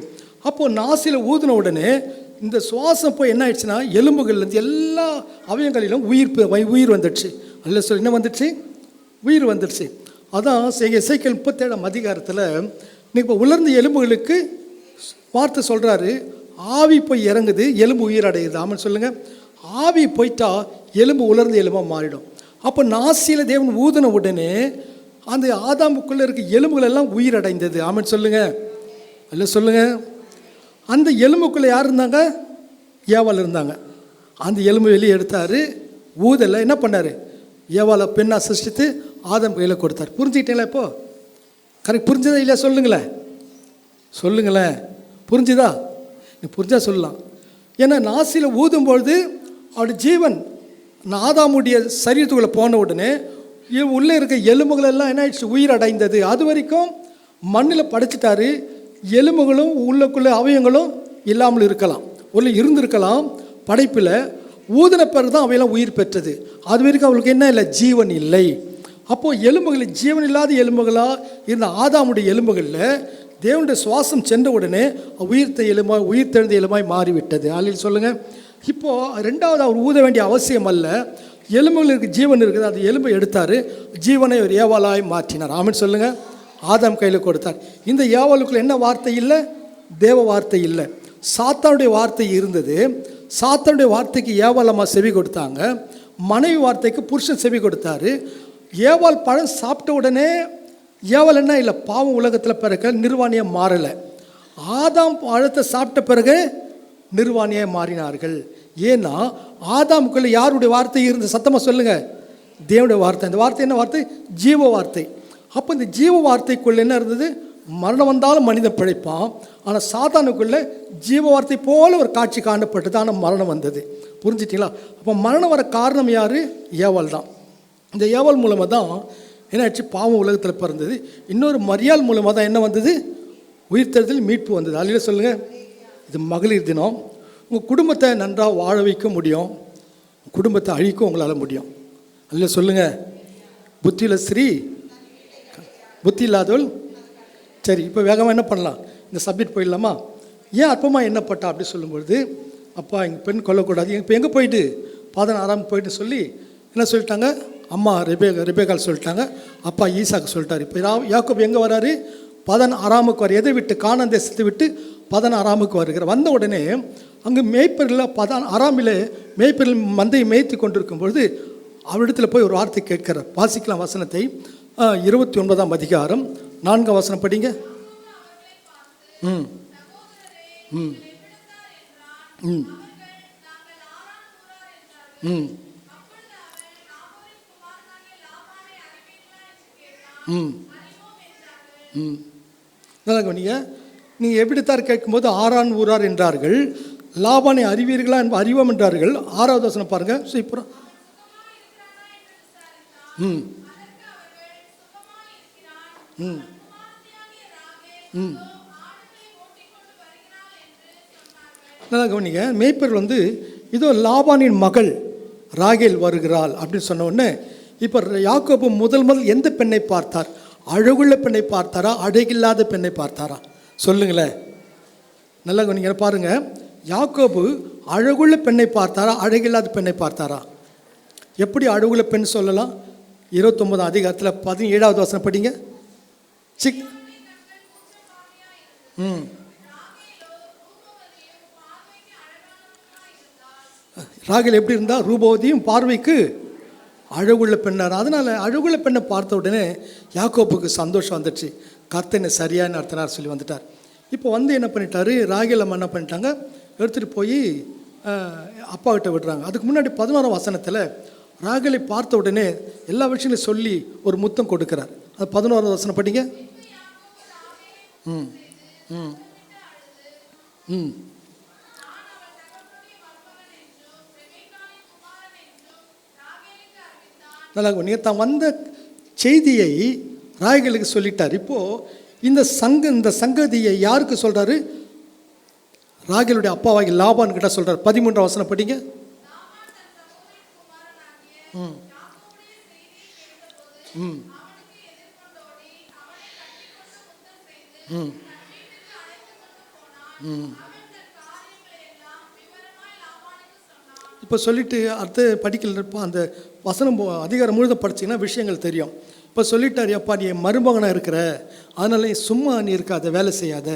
Speaker 3: அப்போது நாசில ஊதின உடனே இந்த சுவாசம் போய் என்ன ஆயிடுச்சுன்னா, எலும்புகள்லேருந்து எல்லா அவயங்களிலும் உயிர் வந்துடுச்சு. அல்ல சொல்லி என்ன வந்துடுச்சு? உயிர் வந்துடுச்சு. அதான் எசேக்கியேல் 37 நீங்கள் இப்போ உலர்ந்த எலும்புகளுக்கு வார்த்தை சொல்கிறாரு, ஆவி போய் இறங்குது, எலும்பு உயிர் அடையுது. ஆமாம் சொல்லுங்கள். ஆவி போயிட்டா எலும்பு உலர்ந்த எலும்பாக மாறிடும். அப்போ நாசியில் தேவன் ஊதின உடனே அந்த ஆதாமுக்குள்ளே இருக்க எலும்புகள் எல்லாம் உயிர் அடைந்தது. ஆமாம் சொல்லுங்கள். அல்ல சொல்லுங்கள். அந்த எலும்புக்குள்ளே யார் இருந்தாங்க? ஏவாள் இருந்தாங்க. அந்த எலும்பு வெளியே எடுத்தார். ஊதலை என்ன பண்ணார்? ஏவாளை பெண்ணாக சிருஷ்டித்து ஆதாம் கையில் கொடுத்தார். புரிஞ்சுக்கிட்டீங்களா? இப்போ கரெக்ட் புரிஞ்சதா இல்லையா? சொல்லுங்களேன். புரிஞ்சுதா? நீ புரிஞ்சா சொல்லலாம். ஏன்னா நாசியில் ஊதும்பொழுது அவருடைய ஜீவன் ஆதாமுடைய சரீரத்துக்குள்ளே போன உடனே உள்ளே இருக்க எலும்புகள் எல்லாம் என்ன ஆயிடுச்சு? உயிர் அடைந்தது. அது வரைக்கும் மண்ணில் படைச்சிட்டாரு. எலும்புகளும் உள்ளக்குள்ளே அவயங்களும் இல்லாமல் இருக்கலாம், உள்ள இருந்திருக்கலாம். படைப்பில் ஊதின பிறகு தான் அவையெல்லாம் உயிர் பெற்றது. அது வரைக்கும் அவளுக்கு என்ன இல்லை? ஜீவன் இல்லை. அப்போது எலும்புகளில் ஜீவன் இல்லாத எலும்புகளாக இருந்த ஆதாமுடைய எலும்புகளில் தேவனுடைய சுவாசம் சென்ற உடனே உயிர்த்தெழுந்த எலும்பாய் மாறிவிட்டது. ஆளில் சொல்லுங்கள். இப்போது ரெண்டாவது அவர் ஊத வேண்டிய அவசியம் அல்ல. எலும்புகளுக்கு ஜீவன் இருக்குது, அது எலும்பை எடுத்தார், ஜீவனை ஒரு ஏவாளாய் மாற்றினார். ஆமென் சொல்லுங்கள். ஆதாம் கையில் கொடுத்தார். இந்த ஏவாளுக்குள்ள என்ன வார்த்தை இல்லை? தேவ வார்த்தை இல்லை, சாத்தானுடைய வார்த்தை இருந்தது. சாத்தானுடைய வார்த்தைக்கு ஏவாள் அம்மா செவி கொடுத்தாங்க, மனைவி வார்த்தைக்கு புருஷன் செவி கொடுத்தாரு. ஏவாள் பழம் சாப்பிட்ட உடனே ஏவாள் என்ன இல்லை, பாவம் உலகத்தில் பிறகு நிர்வாணியாக மாறலை. ஆதாம் பழத்தை சாப்பிட்ட பிறகு நிர்வாணியாக மாறினார்கள். ஏன்னா ஆதாமுக்குள்ள யாருடைய வார்த்தை இருந்த? சத்தமாக சொல்லுங்கள், தேவனுடைய வார்த்தை. அந்த வார்த்தை என்ன வார்த்தை? ஜீவ வார்த்தை. அப்போ இந்த ஜீவ வார்த்தைக்குள்ளே என்ன இருந்தது? மரணம் வந்தாலும் மனிதன் பிழைப்பான். ஆனால் சாத்தானுக்குள்ளே ஜீவ வார்த்தை போல ஒரு காட்சி காணப்பட்டது, ஆனால் மரணம் வந்தது. புரிஞ்சிட்டிங்களா? அப்போ மரணம் வர காரணம் யார்? ஏவாள் தான். இந்த ஏவாள் மூலமாக தான் என்ன ஆச்சு? பாவம் உலகத்தில் பிறந்தது. இன்னொரு மரியாள் மூலமாக தான் என்ன வந்தது? உயிர்த்தெழுதல், மீட்பு வந்தது. அதிலே சொல்லுங்கள், இது மகளிர் தினம். உங்கள் குடும்பத்தை நன்றாக வாழ வைக்க முடியும், குடும்பத்தை அழிக்க உங்களால் முடியும். அதில் சொல்லுங்கள், புத்தியில் ஸ்ரீ புத்தி இல்லாதவள். சரி, இப்போ வேகமாக என்ன பண்ணலாம்? இந்த சப்ஜெக்ட் போயிடலாமா? ஏன் அற்பமாக என்னப்பட்டா அப்படி சொல்லும்பொழுது, அப்பா எங்கள் பெண் கொல்லக்கூடாது, இப்போ எங்கே போயிட்டு 16 போயிட்டு சொல்லி என்ன சொல்லிட்டாங்க? அம்மா ரெபேக்கால் சொல்லிட்டாங்க, அப்பா ஈசாக்கு சொல்லிட்டார். இப்போ யாக்கோபு எங்கே வராரு? 16 வர. எதை விட்டு? கானான் தேசத்தை விட்டு 16 வருகிறார். வந்த உடனே அங்கே மேய்ப்பரில் 16 மேய்ப்பரில் மந்தையை மேய்த்து கொண்டிருக்கும் பொழுது அவரிடத்தில் போய் ஒரு வார்த்தை கேட்கிறார். வாசிக்கலாம் வசனத்தை. 29 அதிகாரம் 4 வசனம் படிங்க. ம் ம் ம் ம் ம் ம் நல்லா நீங்கள் எப்படித்தார் கேட்கும்போது ஆரான் ஊரார் என்றார்கள், லாபானை அறிவீர்களா அறிவோம் என்றார்கள். 6வது வசனம் பாருங்கள். சீப்புறம். ம் ம் ம் நல்லா கவனிங்க. மேய்ப்பர்கள் இதோ லாபானின் மகள் ராகேல் வருகிறாள் அப்படின்னு சொன்ன உடனே, இப்போ யாக்கோபு முதல் எந்த பெண்ணை பார்த்தார்? அழகுள்ள பெண்ணை பார்த்தாரா, அழகில்லாத பெண்ணை பார்த்தாரா? சொல்லுங்களேன். நல்லா நீங்கள் பாருங்கள், யாக்கோபு அழகுள்ள பெண்ணை பார்த்தாரா, அழகில்லாத பெண்ணை பார்த்தாரா? எப்படி அழகுள்ள பெண் சொல்லலாம்? 29 அதிகாரத்தில் 17வது வசனம் படிங்க. ராகேல் எப்படி இருந்தா? ரூபவதியும் பார்வைக்கு அழகுள்ள பெண்ணார். அதனால் அழகுள்ள பெண்ணை பார்த்த உடனே யாக்கோப்புக்கு சந்தோஷம் வந்துடுச்சு. கர்த்தனை சரியான அர்த்தனார் சொல்லி வந்துட்டார். இப்போ என்ன பண்ணிட்டாரு? ராகேல் அம்மா என்ன பண்ணிட்டாங்க? எடுத்துகிட்டு போய் அப்பா கிட்ட விடுறாங்க. அதுக்கு முன்னாடி 11ஆம் வசனத்தில் ராகேலை பார்த்த உடனே எல்லா விஷயங்களையும் சொல்லி ஒரு முத்தம் கொடுக்குறார். அது 11ஆவது வசனம் படிங்க. ம் ம் ம் நல்லா நீங்கள் தான் வந்த செய்தியை ராகேலுக்கு சொல்லிட்டார். இப்போது இந்த சங்கதியை யாருக்கு சொல்கிறாரு? ராகேலுடைய அப்பாவாகி லாபான் கிட்ட சொல்கிறார். 13ஆம் வசனம் படிங்க. ம் ம் ம் ம் இப்போ சொல்லிவிட்டு அடுத்த படிக்கல அந்த வசனம் அதிகாரம் முழுத படிச்சிங்கன்னா விஷயங்கள் தெரியும். இப்போ சொல்லிட்டார், அப்பா நீ மருமகனாக இருக்கிற, அதனால சும்மா நீ இருக்காத, வேலை செய்யாத,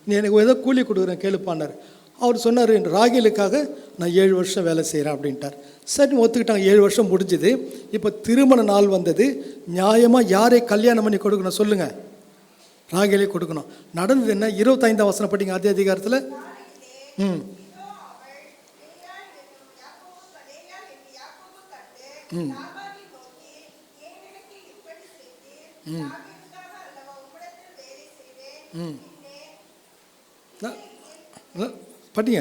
Speaker 3: நீ எனக்கு ஏதோ கூலி கொடுக்குறேன் கேளுப்பான்னார். அவர் சொன்னார், ராகேலுக்காக நான் 7 வருஷம் வேலை செய்கிறேன் அப்படின்ட்டார். சரி ஒத்துக்கிட்டாங்க. 7 வருஷம் முடிஞ்சுது. இப்போ திருமண நாள் வந்தது. நியாயமாக யாரை கல்யாணம் பண்ணி கொடுக்கணும் சொல்லுங்கள்? ராகேலே கொடுக்கணும். நடந்தது என்ன? 25ஆம் வசனம் படிங்க அதே அதிகாரத்தில். ம் ம் ம் ம் படிங்க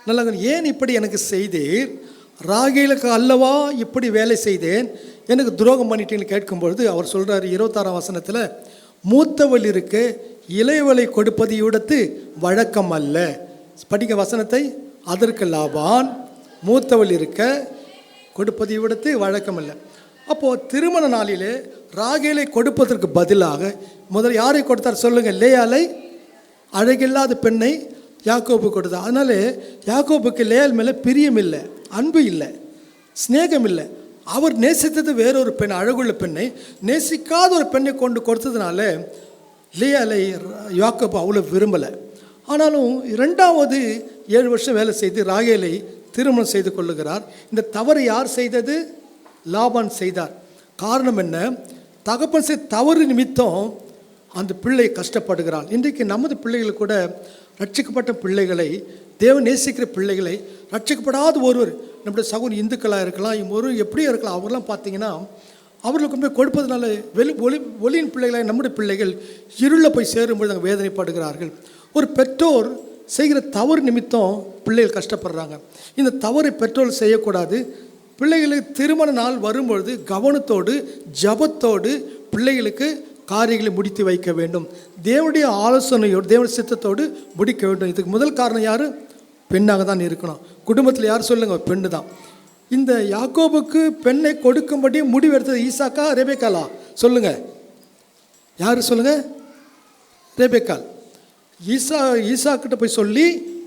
Speaker 3: நல்லா. ஏன் இப்படி எனக்கு செய்தீர்? ராகேலுக்கு அல்லவா இப்படி வேலை செய்தேன், எனக்கு துரோகம் பண்ணிட்டேன்னு கேட்கும்பொழுது அவர் சொல்கிறார் 26ஆம் வசனத்தில், மூத்தவள் இருக்க இளையவளை கொடுப்பது இவ்விடத்து வழக்கம் அல்ல. படிக்க வசனத்தை. அதற்கு லாபான் மூத்தவள் இருக்க கொடுப்பது இவ்விடத்து வழக்கமில்லை. அப்போது திருமண நாளிலே ராகேலை கொடுப்பதற்கு பதிலாக முதல் யாரை கொடுத்தார் சொல்லுங்கள்? லேயாலை, அழகில்லாத பெண்ணை யாக்கோபு கொடுத்தார். அதனால யாக்கோபுக்கு லேயால் மேலே பிரியம் இல்லை, அன்பு இல்லை, ஸ்நேகம் இல்லை. அவர் நேசித்தது வேறொரு பெண், அழகுள்ள பெண்ணை. நேசிக்காத ஒரு பெண்ணை கொண்டு கொடுத்ததுனால லேயாலை யாக்கோபு அவ்வளோ விரும்பலை. ஆனாலும் 2வது 7 வருஷம் வேலை செய்து ராகேலை திருமணம் செய்து கொள்ளுகிறார். இந்த தவறு யார் செய்தது? லாபான் செய்தார். காரணம் என்ன? தகப்பன் செய்த தவறு நிமித்தம் அந்த பிள்ளை கஷ்டப்படுகிறாள். இன்றைக்கு நமது பிள்ளைகள் கூட ரட்சிக்கப்பட்ட பிள்ளைகளை, தேவன் நேசிக்கிற பிள்ளைகளை, ரட்சிக்கப்படாத ஒருவர், நம்முடைய சகோதரி இந்துக்களாக இருக்கலாம், ஒரு எப்படியும் இருக்கலாம், அவரெல்லாம் பார்த்தீங்கன்னா அவர்களுக்கு போய் கொடுப்பதனால ஒளியின் பிள்ளைகளாக நம்முடைய பிள்ளைகள் இருளில் போய் சேரும்போது நாங்கள் வேதனைப்படுகிறார்கள். ஒரு பெற்றோர் செய்கிற தவறு நிமித்தம் பிள்ளைகள் கஷ்டப்படுறாங்க. இந்த தவறை பெற்றோர் செய்யக்கூடாது. பிள்ளைகளுக்கு திருமண நாள் வரும்பொழுது கவனத்தோடு ஜபத்தோடு பிள்ளைகளுக்கு காரியங்களை முடித்து வைக்க வேண்டும். தேவனுடைய ஆலோசனையோடு தேவனுடைய சித்தத்தோடு முடிக்க வேண்டும். இதுக்கு முதல் காரணம் யார்? பெண்ணாக தான் இருக்கணும். குடும்பத்தில் யார் சொல்லுங்கள்? பெண்ணு தான். இந்த யாக்கோபுக்கு பெண்ணை கொடுக்கும்படி முடிவெடுத்தது ஈசாக்கா, ரெபேக்காலா? சொல்லுங்கள், யார் சொல்லுங்கள்? ரெபேக்கால். ஈசாக்கிட்ட போய் சொல்லி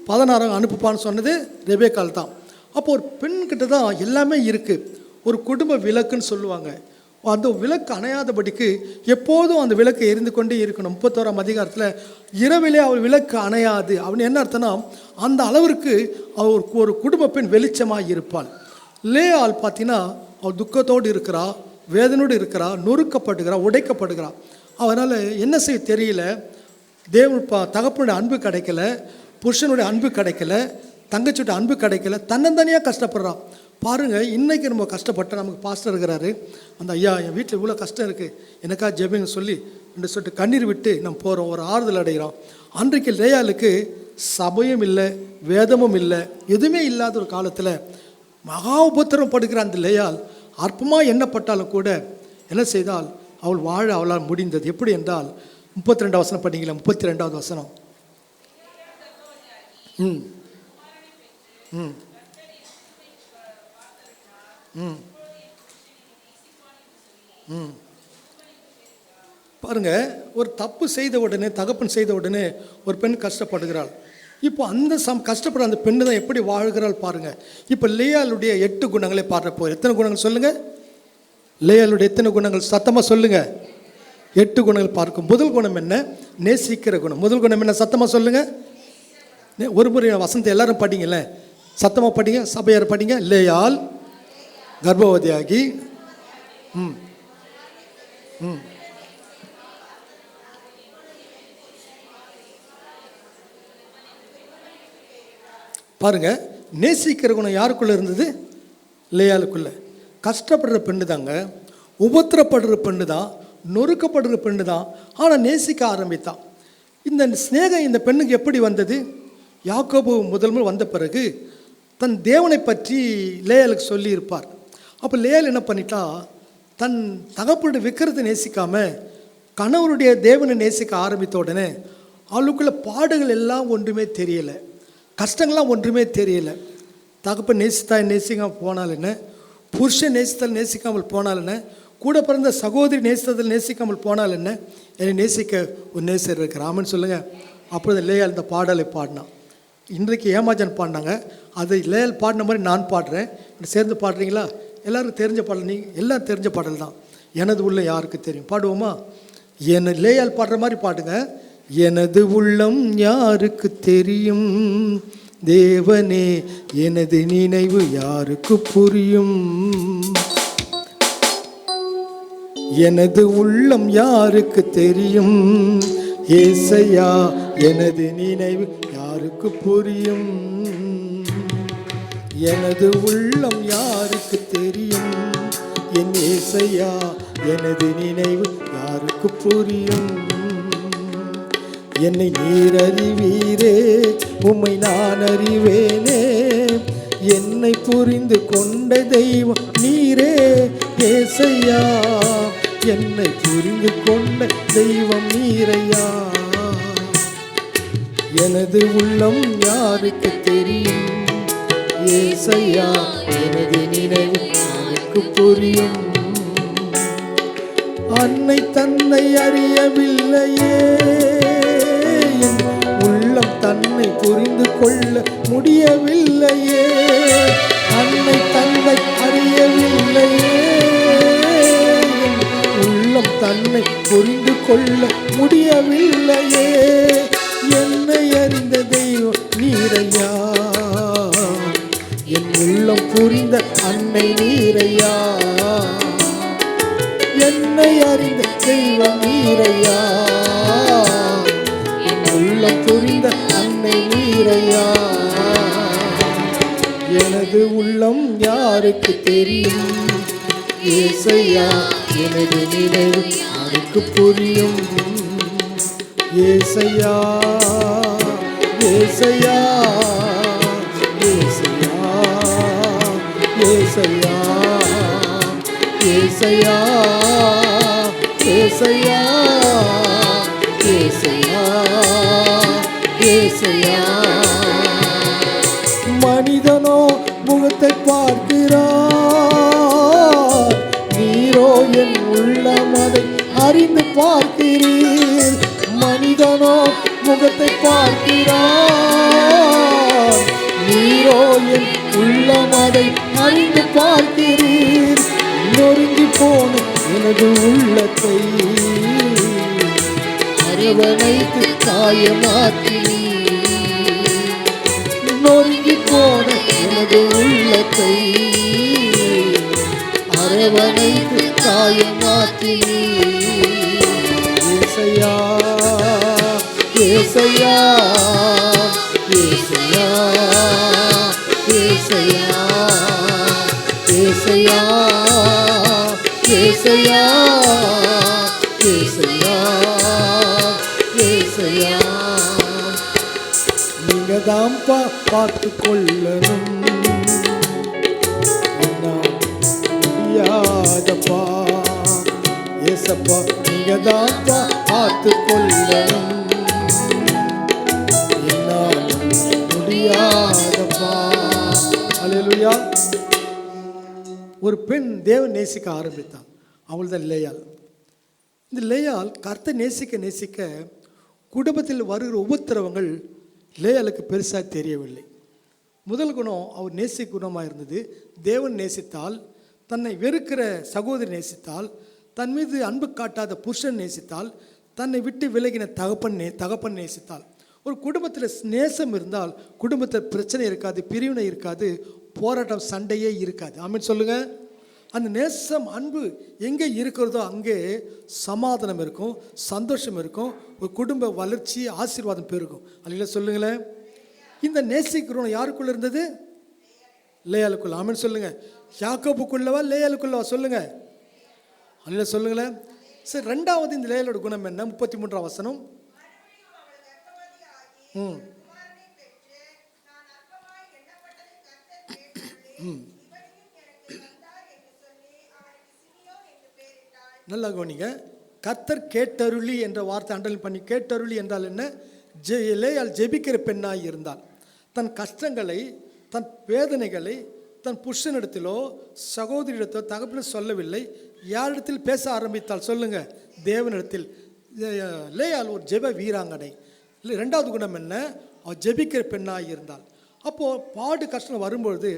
Speaker 3: 16 அனுப்புப்பான்னு சொன்னது ரெபேக்கால் தான். அப்போ ஒரு பெண்கிட்ட தான் எல்லாமே இருக்குது. ஒரு குடும்ப விளக்குன்னு சொல்லுவாங்க. அந்த விளக்கு அணையாதபடிக்கு எப்போதும் அந்த விளக்கு எரிந்து கொண்டே இருக்கணும். 31ஆம் அதிகாரத்தில் இரவிலே அவள் விளக்கு அணையாது. அவன் என்ன அர்த்தம்னா, அந்த அளவிற்கு அவர் ஒரு குடும்ப பெண் வெளிச்சமாக இருப்பாள். லேயாள் பார்த்தீங்கன்னா அவள் துக்கத்தோடு இருக்கிறா, வேதனோடு இருக்கிறா, நொறுக்கப்படுகிறா, உடைக்கப்படுகிறா. அவனால் என்ன செய்ய தெரியல. தேவன் தகப்பனுடைய அன்பு கிடைக்கல, புருஷனுடைய அன்பு கிடைக்கல, தங்கச்சியோட அன்பு கிடைக்கல, தன்னந்தனியாக கஷ்டப்படுறான். பாருங்கள், இன்றைக்கி நம்ம கஷ்டப்பட்ட நமக்கு பாஸ்டர் இருக்கிறாரு. அந்த ஐயா, என் வீட்டில் இவ்வளோ கஷ்டம் இருக்குது, எனக்கா ஜெபிங்க சொல்லி 2 சொட்டு கண்ணீர் விட்டு நம்ம போகிறோம், ஒரு ஆறுதல் அடைகிறோம். அன்றைக்கு லேயாளுக்கு சபையும் இல்லை, வேதமும் இல்லை, எதுவுமே இல்லாத ஒரு காலத்தில் மகா உபத்திரம் படுகிற அந்த லேயாள் அற்பமாக எண்ணப்பட்டாலும் கூட என்ன செய்தால் அவள் வாழ அவளால் முடிந்தது. எப்படி என்றால் 32 வசனம் படிங்களா? 32வது வசனம். ம் ம் ம் ம் பாருங்க, ஒரு தப்பு செய்த உடனே, தகப்பன் செய்த உடனே ஒரு பெண் கஷ்டப்படுகிறாள். இப்போ அந்த கஷ்டப்படுற அந்த பெண்ணு தான் எப்படி வாழ்கிறாள் பாருங்கள். இப்போ லேயாளுடைய 8 குணங்களை பாடுறப்போ எத்தனை குணங்கள் சொல்லுங்கள்? லேயாளுடைய எத்தனை குணங்கள் சத்தமாக சொல்லுங்கள்? 8 குணங்கள் பார்க்கும். முதல் குணம் என்ன? நேசிக்கிற குணம். முதல் குணம் என்ன? சத்தமாக சொல்லுங்கள். ஒரு முறை வசனத்தை எல்லாரும் படிங்கல்ல, சத்தமாக படிங்க, சபையார் படிங்க. லேயாள் கர்ப்பவதியாகி ம் ம் பாருங்க, நேசிக்கிற குணம் யாருக்குள்ளே இருந்தது? லேயாளுக்குள்ளே. கஷ்டப்படுற பெண்ணு தாங்க, உபத்திரப்படுற பெண்ணு தான், நொறுக்கப்படுற பெண்ணு தான். ஆனால் நேசிக்க ஆரம்பித்தான். இந்த ஸ்நேகம் இந்த பெண்ணுக்கு எப்படி வந்தது? யாக்கோபு முதல் முறை வந்த பிறகு தன் தேவனை பற்றி லேயாளுக்கு சொல்லியிருப்பார். அப்போ லேயாள் என்ன பண்ணிட்டா, தன் தகப்பனுடைய விக்கிரத்தை நேசிக்காமல் கணவருடைய தேவனை நேசிக்க ஆரம்பித்த உடனே அவளுக்குள்ள பாடுகள் எல்லாம் ஒன்றுமே தெரியலை, கஷ்டங்கள்லாம் ஒன்றுமே தெரியலை. தகப்பன் நேசித்தாய் நேசிக்காமல் போனால் என்ன, புருஷன் நேசித்தால் நேசிக்காமல் போனால் என்ன, கூட பிறந்த சகோதரி நேசித்ததில் நேசிக்காமல் போனால் என்ன, என்னை நேசிக்க ஒரு நேசர் இருக்கிற ஆமன்னு சொல்லுங்கள். அப்பொழுது லேயாள் இந்த பாடலை பாடினான். இன்றைக்கு ஏமாஜன் பாடினாங்க, அதை லேயாள் பாடின மாதிரி நான் பாடுறேன். சேர்ந்து பாடுறீங்களா? எல்லோரும் தெரிஞ்ச பாடல், நீங்கள் எல்லாம் தெரிஞ்ச பாடல் தான். எனது உள்ளம் யாருக்கு தெரியும்? பாடுவோமா? லேயாள் பாடுற மாதிரி பாடுங்க. எனது உள்ளம் யாருக்கு தெரியும், தேவனே எனது நினைவு யாருக்கு புரியும். எனது உள்ளம் யாருக்கு தெரியும், ஏசையா எனது நினைவு யாருக்கு புரியும். எனது உள்ளம் யாருக்கு தெரியும், என் ஏசையா எனது நினைவு யாருக்கு புரியும். என்னை நீர் அறிவீரே, உம்மை நான் அறிவேனே, என்னை புரிந்து கொண்ட தெய்வம் நீரே ஏசையா, என்னை புரிந்து கொண்ட தெய்வம் நீரையா. எனது உள்ளம் யாருக்கு தெரியும், ஏசையா எனது நினைவு யாருக்கு புரியும்? அன்னை தன்னை அறியவில்லையே, என் உள்ளம் தன்னை புரிந்து கொள்ள முடியவில்லையே. அன்னை தன்னை அறியவில்லையே, என் உள்ளம் தன்னை புரிந்து கொள்ள முடியவில்லையே. என்னை அறிந்த தெய்வம் நீரையா, என் உள்ளம் புரிந்த அன்னை நீரையா. என்னை அறிந்த தெய்வம் நீரையா, என் உள்ளம் புரிந்த அன்னை நீரையா. எனது உள்ளம் யாருக்கு தெரியும்? ஏசையா, எனது நினைவு யாருக்கு புரியும்? ஏசையா, ஏசையா, ஏசையா, ஏசையா, ஏசையா, ஏசையா, ஏசையா, ஏசையா. மனிதனோ முகத்தை பார்க்கிறார், நீரோ என் உள்ளம் அதை அறிந்து பார்க்கிறீர். மனிதனோ முகத்தை பார்க்கிறார், நீரோ என் உள்ளம் அதை அறிந்து பார்க்கிறீர். நொறுங்கி போன எனது உள்ளத்தை அரவணைத்து காயமாக்கிறீர். நொறுங்கி போன எனது உள்ளத்தை அரவணைத்து காயமாக்கிறீர். ஏசையா, ஏசையா, ஏசையா, ஏசையா, ஏசையா, ஏசையா, ஏசையா, ஏசையா. நீங்க தான் பார்த்து கொள்ளணும், முடியாதப்பா. ஏசப்பா, நீங்க தான் பார்த்து கொள்ளணும், என்னால் முடியாதப்பா. அல்லேலூயா. ஒரு பெண் தேவன் நேசிக்க ஆரம்பித்தான், அவள் தான் லேயாள். இந்த லேயாள் கர்த்தரை நேசிக்க நேசிக்க குடும்பத்தில் வருகிற உபத்திரவங்கள் லேயாளுக்கு பெருசாக தெரியவில்லை. முதல் குணம் அவர் நேசிக்க குணமாக இருந்தது. தேவன் நேசித்தால், தன்னை வெறுக்கிற சகோதரி நேசித்தால், தன் மீது அன்பு காட்டாத புருஷன் நேசித்தால், தன்னை விட்டு விலகின தகப்பன் நேசித்தால். ஒரு குடும்பத்தில் நேசம் இருந்தால் குடும்பத்தில் பிரச்சனை இருக்காது, பிரிவினை இருக்காது, போராட்டம் சண்டையே இருக்காது. ஆமென் சொல்லுங்க. அந்த நேசம் அன்பு எங்கே இருக்கிறதோ அங்கே சமாதானம் இருக்கும், சந்தோஷம் இருக்கும், ஒரு குடும்ப வளர்ச்சி ஆசீர்வாதம் பெருகும். அல்ல சொல்லுங்களேன். இந்த நேசிக்கிறோம் யாருக்குள்ள இருந்தது? லேயாளுக்குள்ள. ஆமென் சொல்லுங்க. யாக்கோபுக்குள்ளவா லேயாளுக்குள்ளவா? சொல்லுங்க. அல்ல சொல்லுங்களேன். சரி, ரெண்டாவது இந்த லேயாளோட குணம் என்ன? 33ஆம் வசனம். நல்லா கவனிங்க. கர்த்தர் கேட்டருளி என்ற வார்த்தை அண்டல் பண்ணி. கேட்டருளி என்றால் என்ன? லேயாள் ஜெபிக்கிற பெண்ணாய் இருந்தால் தன் கஷ்டங்களை, தன் வேதனைகளை தன் புருஷனிடத்திலோ சகோதரியிடத்தோ தகப்பன சொல்லவில்லை. யாரிடத்தில் பேச ஆரம்பித்தால்? சொல்லுங்க, தேவனிடத்தில். லேயாள் ஒரு ஜெப வீராங்கனை. இல்லை, ரெண்டாவது குணம் என்ன? அவள் ஜெபிக்கிற பெண்ணாக இருந்தாள். அப்போது பாடு கஷ்டம் வரும்பொழுது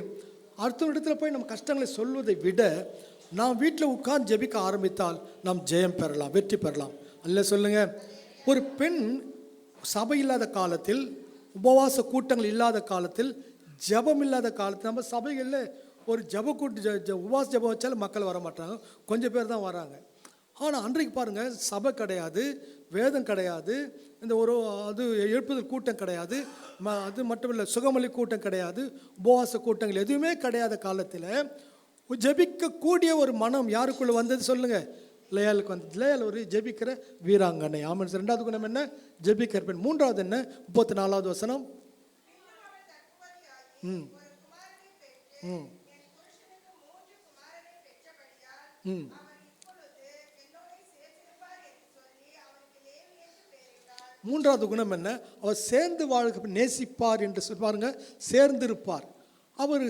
Speaker 3: அடுத்த இடத்துல போய் நம்ம கஷ்டங்களை சொல்வதை விட நாம் வீட்டில் உட்கார்ந்து ஜெபிக்க ஆரம்பித்தால் நாம் ஜெயம் பெறலாம், வெற்றி பெறலாம். அல்ல சொல்லுங்க. ஒரு பெண் சபை இல்லாத காலத்தில், உபவாச கூட்டங்கள் இல்லாத காலத்தில், ஜபம் இல்லாத காலத்தில், நம்ம சபைகளில் ஒரு ஜப கூட்டு உபவாச ஜபம் வச்சாலும் மக்கள் வர மாட்டாங்க, கொஞ்சம் பேர் தான் வராங்க. ஆனால் அன்றைக்கு பாருங்கள், சபை கிடையாது, வேதம் கிடையாது, இந்த ஒரு அது எழுப்புதல் கூட்டம் கிடையாது, அது மட்டுமில்லை சுகமொழி கூட்டம் கிடையாது, உபவாச கூட்டங்கள் எதுவுமே கிடையாத காலத்தில் ஜெபிக்கக்கூடிய ஒரு மனம் யாருக்குள்ளே வந்தது? சொல்லுங்கள், லேயாளுக்கு வந்தது. லேயாள் ஒரு ஜெபிக்கிற வீராங்கனை. ஆமென். ரெண்டாவது குணம் என்ன? ஜெபிக்கிற பெண். மூன்றாவது என்ன? 34வது வசனம். மூன்றாவது குணம் என்ன? அவர் சேர்ந்து வாழ்க நேசிப்பார் என்று சொல்லுவாருங்க. சேர்ந்து இருப்பார். அவர்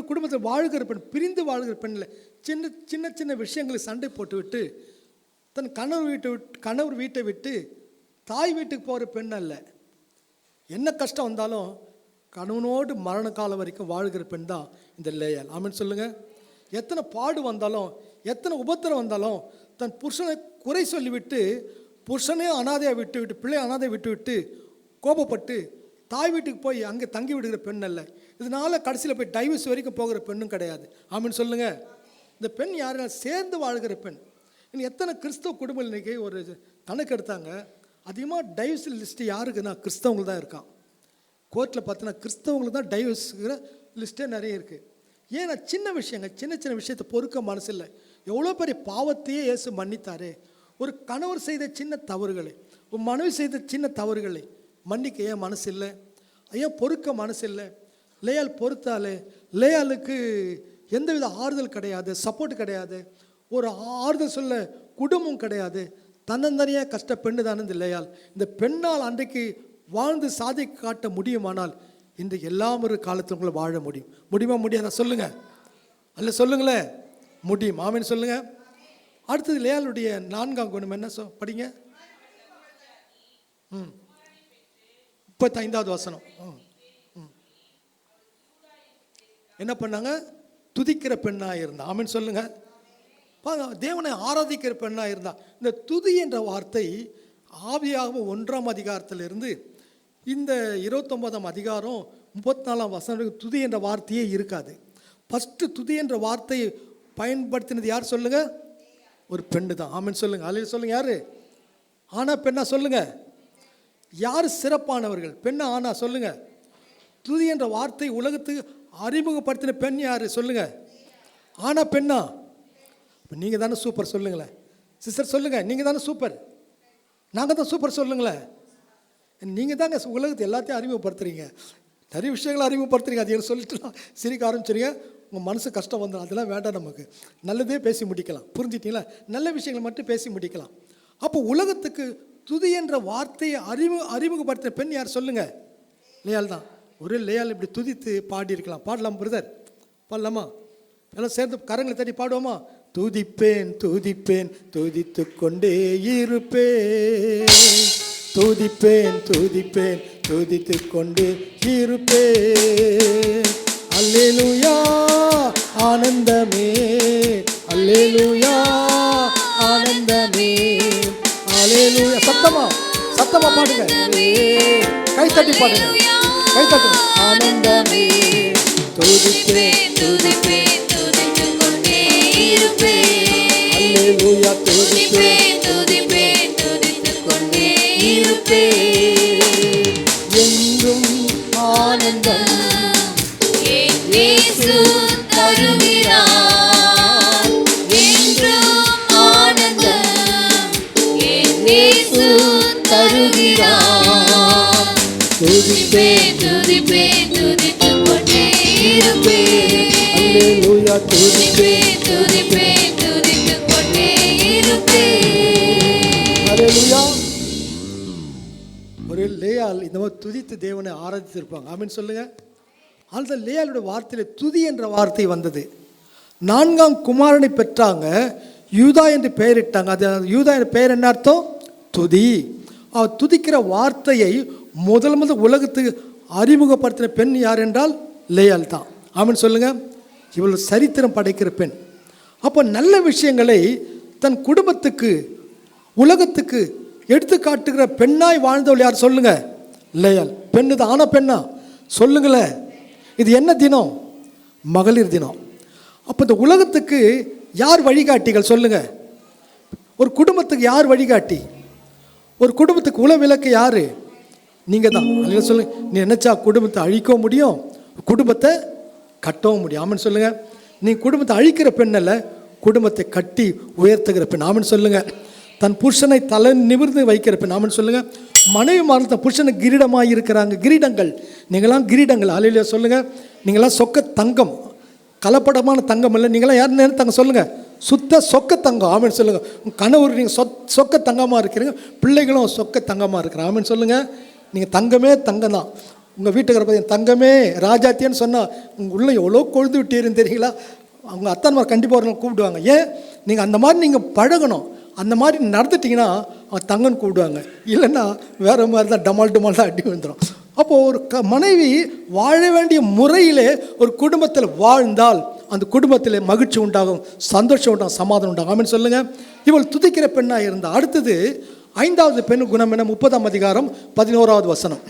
Speaker 3: குடும்பத்தில் வாழ்கிற பெண், பிரிந்து வாழ்கிற பெண்ணில் சின்ன சின்ன சின்ன விஷயங்களுக்கு சண்டை போட்டுவிட்டு தன் கணவர் வீட்டை விட்டு தாய் வீட்டுக்கு போகிற பெண் அல்ல. என்ன கஷ்டம் வந்தாலும் கணவனோடு மரண காலம் வரைக்கும் வாழ்கிற பெண் தான் இந்த லேயாள். ஆமென் சொல்லுங்கள். எத்தனை பாடு வந்தாலும் எத்தனை உபத்திரம் வந்தாலும் தன் புருஷனை குறை சொல்லிவிட்டு புருஷனையும் அனாதையாக விட்டு பிள்ளையை அனாதையை விட்டு கோபப்பட்டு தாய் வீட்டுக்கு போய் அங்கே தங்கி விடுகிற பெண் அல்ல. இதனால் கடைசியில் போய் டைவர்ஸ் வரைக்கும் போகிற பெண்ணும் கிடையாது. ஆமென் சொல்லுங்கள். இந்த பெண் யாருன்னா சேர்ந்து வாழ்கிற பெண். இன்னும் எத்தனை கிறிஸ்தவ குடும்பம் இன்றைக்கி ஒரு கணக்கு எடுத்தாங்க, அதிகமாக டைவர்ஸ் லிஸ்ட்டு யாருக்குன்னா கிறிஸ்தவங்களுக்கு தான் இருக்கான். கோர்ட்டில் பார்த்தோன்னா கிறிஸ்தவங்களுக்கு தான் டைவர்ஸுங்கிற லிஸ்ட்டே நிறைய இருக்குது. ஏன்னா சின்ன சின்ன விஷயத்தை பொறுக்க மனசு இல்லை. எவ்வளோ பெரிய பாவத்தையே இயேசு மன்னித்தாரே. ஒரு கணவர் செய்த சின்ன தவறுகளை, ஒரு மனைவி செய்த சின்ன தவறுகளை மன்னிக்க ஏன் மனசு இல்லை? ஏன் பொறுக்க மனசு இல்லை? லேயாள் பொறுத்தாலே லேயாளுக்கு எந்தவித ஆறுதல் கிடையாது, சப்போர்ட் கிடையாது, ஒரு ஆறுதல் சொல்ல குடும்பம் கிடையாது. தன்னந்தனியாக கஷ்ட பெண்ணு தானே இந்த லேயாள். இந்த பெண்ணால் அன்றைக்கு வாழ்ந்து சாதிக்க காட்ட முடியுமானால் இன்றைக்கு எல்லாம் ஒரு காலத்தில் உங்களை வாழ முடியுமா? முடியாதா? சொல்லுங்கள். அல்ல சொல்லுங்களேன், முடியும். ஆமென் சொல்லுங்கள். அடுத்தது லேயாளுடைய 4ஆம் குணம் என்ன படிங்க. 35வது வசனம். என்ன பண்ணாங்க? துதிக்கிற பெண்ணாக இருந்தா. ஆமென் சொல்லுங்க. தேவனை ஆராதிக்கிற பெண்ணாக இருந்தா. இந்த துதி என்ற வார்த்தை ஆவியாகவும் 1ஆம் அதிகாரத்திலிருந்து இந்த 29ஆம் அதிகாரம் 34ஆம் வசனம் துதி என்ற வார்த்தையே இருக்காது. ஃபஸ்ட்டு துதி என்ற வார்த்தையை பயன்படுத்தினது யார் சொல்லுங்க? ஒரு பெண்ணு தான். ஆமென் சொல்லுங்க. அதில் சொல்லுங்க, யாரு? ஆனா பெண்ணா? சொல்லுங்க. யார் சிறப்பானவர்கள்? பெண்ணா ஆனா? சொல்லுங்க. துதி என்ற வார்த்தை உலகத்துக்கு அறிமுகப்படுத்தின பெண் யார்? சொல்லுங்க. ஆனா பெண்ணா? நீங்கள் தானே சூப்பர். சொல்லுங்களேன் சிஸ்டர், சொல்லுங்க. நீங்கள் தானே சூப்பர். நாங்கள் தான் சூப்பர். சொல்லுங்களேன். நீங்கள் தாங்க உலகத்தை எல்லாத்தையும் அறிமுகப்படுத்துறீங்க. நிறைய விஷயங்களை அறிமுகப்படுத்துறீங்க. அது சொல்லிட்டு சிரிக்க ஆரம்பிச்சிருங்க. உங்கள் மனசு கஷ்டம் வந்துடும். அதெல்லாம் வேண்டாம். நமக்கு நல்லதே பேசி முடிக்கலாம். புரிஞ்சிட்டிங்களா? நல்ல விஷயங்களை மட்டும் பேசி முடிக்கலாம். அப்போ உலகத்துக்கு துதி என்ற வார்த்தையை அறிமுகப்படுத்தின பெண் யார்? சொல்லுங்க. லேயாள் தான். ஒரு லேயாள் இப்படி துதித்து பாடி இருக்கலாம். பாடலாம் பிரதர்? பாடலாமா? எல்லாம் சேர்ந்து கரங்களை தட்டி பாடுவோமா? துதிப்பேன் துதிப்பேன் துதித்து கொண்டே இருப்பேன், துதிப்பேன் துதிப்பேன் துதித்து கொண்டே இருப்பேன். அல்லேலூயா ஆனந்தமே, அல்லேலூயா ஆனந்தமே, அல்லேலூயா. சத்தமா பாடுங்க. கை தட்டி பாடுங்க. கை தட்டுங்க. ஆனந்தமே துதிப்பேன் துதிப்பேன் துதித்து கொண்டே இருப்பேன், அல்லேலூயா துதிப்பேன் துதிப்பேன் துதித்து கொண்டே இருப்பேன். என்றும் ஆனந்தம் இயேசு தருகிறார், என்றும் ஆனந்தம் இயேசு தருகிறார். துதிப்பேன் துதிப்பேன் துதித்து கொண்டே இருப்பேன், அல்லேலூயா துதிப்பேன் துதிப்பேன் துதித்து கொண்டே இருப்பேன். அல்லேலூயா. ஒரு லேயாள் இந்த மாதிரி துதித்து தேவனை ஆராதித்திருப்பாங்க. ஆமென் சொல்லுங்க. அந்த லேயாளுடைய வார்த்தையில் துதி என்ற வார்த்தை வந்தது. 4ஆம் குமாரனை பெற்றாங்க, யூதா என்று பெயரிட்டாங்க. அது யூதா என்ற பெயர் என்ன அர்த்தம்? துதி. அவர் துதிக்கிற வார்த்தையை முதல் உலகத்துக்கு அறிமுகப்படுத்தின பெண் யார் என்றால் லேயாள் தான். ஆமென் சொல்லுங்க. இவள் சரித்திரம் படைக்கிற பெண். அப்போ நல்ல விஷயங்களை தன் குடும்பத்துக்கு உலகத்துக்கு எடுத்து காட்டுகிற பெண்ணாய் வாழ்ந்தவள் யார்? சொல்லுங்க. லேயாள். பெண்ணு தான். ஆனா பெண்ணா? சொல்லுங்களேன். இது என்ன தினம்? மகளிர் தினம். அப்போ இந்த உலகத்துக்கு யார் வழிகாட்டிகள்? சொல்லுங்க. ஒரு குடும்பத்துக்கு யார் வழிகாட்டி? ஒரு குடும்பத்துக்கு உளவிளக்கு யாரு? நீங்கள் தான். அதில் சொல்லுங்க. நீ நினைச்சா குடும்பத்தை அழிக்கவும் முடியும், குடும்பத்தை கட்டவும் முடியும். ஆமென் சொல்லுங்க. நீ குடும்பத்தை அழிக்கிற பெண் அல்ல, குடும்பத்தை கட்டி உயர்த்துகிற பெண். ஆமென் சொல்லுங்க. தன் புருஷனை தலை நிமிர்ந்து வைக்கிற பெண். ஆமென் சொல்லுங்க. மனைவி மாறுத்த புருஷனுக்கு கிரீடமாக இருக்கிறாங்க. கிரீடங்கள். நீங்களாம் கிரீடங்கள். அல்லேலூயா சொல்லுங்க. நீங்களாம் சொக்க தங்கம், கலப்படமான தங்கம் இல்லை. நீங்களாம் யார் நேரத்தாங்க? சொல்லுங்க. சுத்த சொக்க தங்கம். ஆமென் சொல்லுங்க. கணவர் நீங்கள் சொக்க தங்கமாக இருக்கிறீங்க, பிள்ளைகளும் சொக்க தங்கமாக இருக்கிறாங்க. ஆமென் சொல்லுங்க. நீங்கள் தங்கமே தங்கம் தான். உங்கள் வீட்டுக்கார பார்த்தீங்க தங்கமே ராஜாத்தியன்னு சொன்னால் உங்கள் உள்ள எவ்வளோ கொழுந்து விட்டீருன்னு தெரியுங்களா? அவங்க அத்தான்மார் கண்டிப்பாக ஒரு நாள் கூப்பிடுவாங்க. ஏன்? நீங்கள் அந்த மாதிரி நீங்கள் பழகணும். அந்த மாதிரி நடந்துட்டிங்கன்னா அவங்க தங்கன்னு கூப்பிடுவாங்க. இல்லைன்னா வேறு மாதிரி தான் டமால் தான் அடி வந்துடும். அப்போது ஒரு மனைவி வாழ வேண்டிய முறையிலே ஒரு குடும்பத்தில் வாழ்ந்தால் அந்த குடும்பத்தில் மகிழ்ச்சி உண்டாகும், சந்தோஷம் உண்டாகும், சமாதானம் உண்டாகும். ஆமென் சொல்லுங்கள். இவள் துதிக்கிற பெண்ணாக இருந்தால். அடுத்தது 5வது பெண் குணம் என்ன? 30ஆம் அதிகாரம் 11வது வசனம்.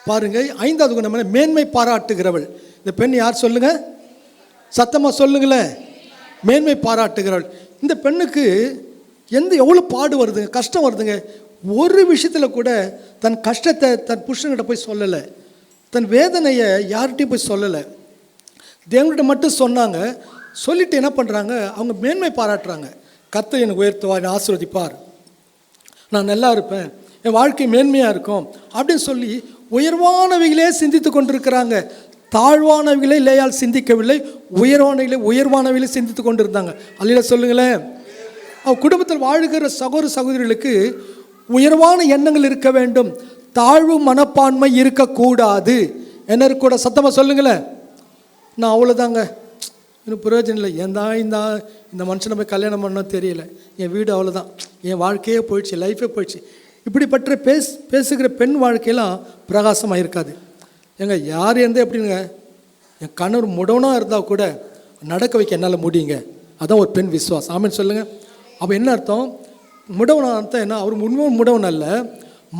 Speaker 3: பாருங்க, 5வது குணம் என்ன? மேன்மை பாராட்டுகிறவள். இந்த பெண் யார் சொல்லுங்க? சத்தமாக சொல்லுங்களேன். மேன்மை பாராட்டுகிறவள். இந்த பெண்ணுக்கு எவ்வளோ பாடு வருதுங்க, கஷ்டம் வருதுங்க. ஒரு விஷயத்தில் கூட தன் கஷ்டத்தை தன் புருஷன்கிட்ட போய் சொல்லலை, தன் வேதனையை யார்கிட்டையும் போய் சொல்லலை, தேவன்கிட்ட மட்டும் சொன்னாங்க. சொல்லிட்டு என்ன பண்ணுறாங்க? அவங்க மேன்மை பாராட்டுறாங்க. கர்த்தர் எனக்கு உயர்த்துவார், என்னை ஆசீர்வதிப்பார், நான் நல்லா இருப்பேன், என் வாழ்க்கை மேன்மையாக இருக்கும் அப்படின்னு சொல்லி உயர்வானவைகளே சிந்தித்து கொண்டிருக்கிறாங்க. தாழ்வானவைகளே லேயால் சிந்திக்கவில்லை, உயர்வானவைகளே சிந்தித்து கொண்டிருந்தாங்க. அல்ல சொல்லுங்களேன். அவள் குடும்பத்தில் வாழ்கிற சகோதர சகோதரிகளுக்கு உயர்வான எண்ணங்கள் இருக்க வேண்டும், தாழ்வு மனப்பான்மை இருக்கக்கூடாது. என்ன கூட? சத்தமாக சொல்லுங்களேன். நான் அவ்வளோதாங்க, இன்னும் பிரயோஜனம் இல்லை, ஏன் தான் இந்த மனுஷனை போய் கல்யாணம் பண்ணணும் தெரியல, என் வீடு அவ்வளோதான், என் வாழ்க்கையே போயிடுச்சு, லைஃபே போயிடுச்சு. இப்படிப்பட்ட பேசுகிற பெண் வாழ்க்கையெல்லாம் பிரகாசமாக இருக்காது. ஏங்க யார் எந்த எப்படிங்க, என் கணவர் முடவனாக இருந்தால் கூட நடக்க வைக்க என்னால் முடியுங்க. அதான் ஒரு பெண் விசுவாசம். ஆமென் சொல்லுங்கள். அப்போ என்ன அர்த்தம்? முடவனாக அர்த்தம் என்ன? அவர் உண்மையும் முடவன் அல்ல,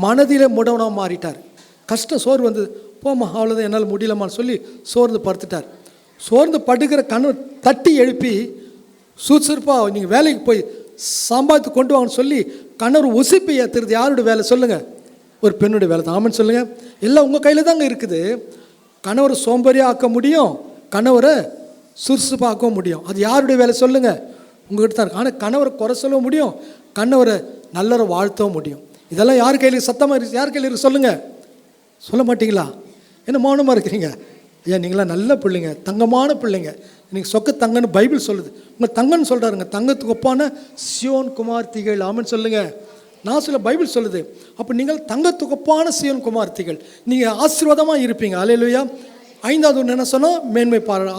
Speaker 3: மனதிலே முடவனாக மாறிட்டார். கஷ்டம் சோறு வந்தது, போமா அவ்வளோதான், என்னால் முடியலமான்னு சொல்லி சோர்ந்து படுத்துட்டார். சோர்ந்து படுக்கிற கணவர் தட்டி எழுப்பி சுறுசுறுப்பாக நீங்கள் வேலைக்கு போய் சம்பாதித்து கொண்டு வாங்கன்னு சொல்லி கணவர் உசிப்பை ஏற்றுறது யாருடைய வேலை சொல்லுங்கள்? ஒரு பெண்ணுடைய வேலை தான். ஆமென் சொல்லுங்கள். எல்லாம் உங்கள் கையில் தாங்க இருக்குது. கணவரை சோம்பேறியாக ஆக்க முடியும், கணவரை சுறுசுறுப்பாக்க முடியும். அது யாருடைய வேலை சொல்லுங்கள்? உங்கள்கிட்ட தான் இருக்குது. ஆனால் கணவரை குறை சொல்ல முடியும், கணவரை நல்லவரை வாழ்த்தவும் முடியும். இதெல்லாம் யார் கையில்? சத்தமாக இருக்கு, யார் கையில் இருக்கு சொல்லுங்கள்? சொல்ல மாட்டீங்களா? என்ன மௌனமாக இருக்கிறீங்க? ஏன் நீங்களாம் நல்ல பிள்ளைங்க, தங்கமான பிள்ளைங்க. நீங்கள் சொக்க தங்கன்னு பைபிள் சொல்லுது. உங்கள் தங்கன்னு சொல்கிறாருங்க, தங்கத்துக்கு ஒப்பான சியோன் குமார்த்திகள். ஆமென் சொல்லுங்கள். நான் சொல்ல பைபிள் சொல்லுது. அப்போ நீங்கள் தங்கத்துக்கு ஒப்பான சியோன் குமார்த்திகள், நீங்கள் ஆசீர்வாதமாக இருப்பீங்க. அல்லேலூயா. 5வது ஒன்று என்ன சொன்னால் மேன்மை பாரு.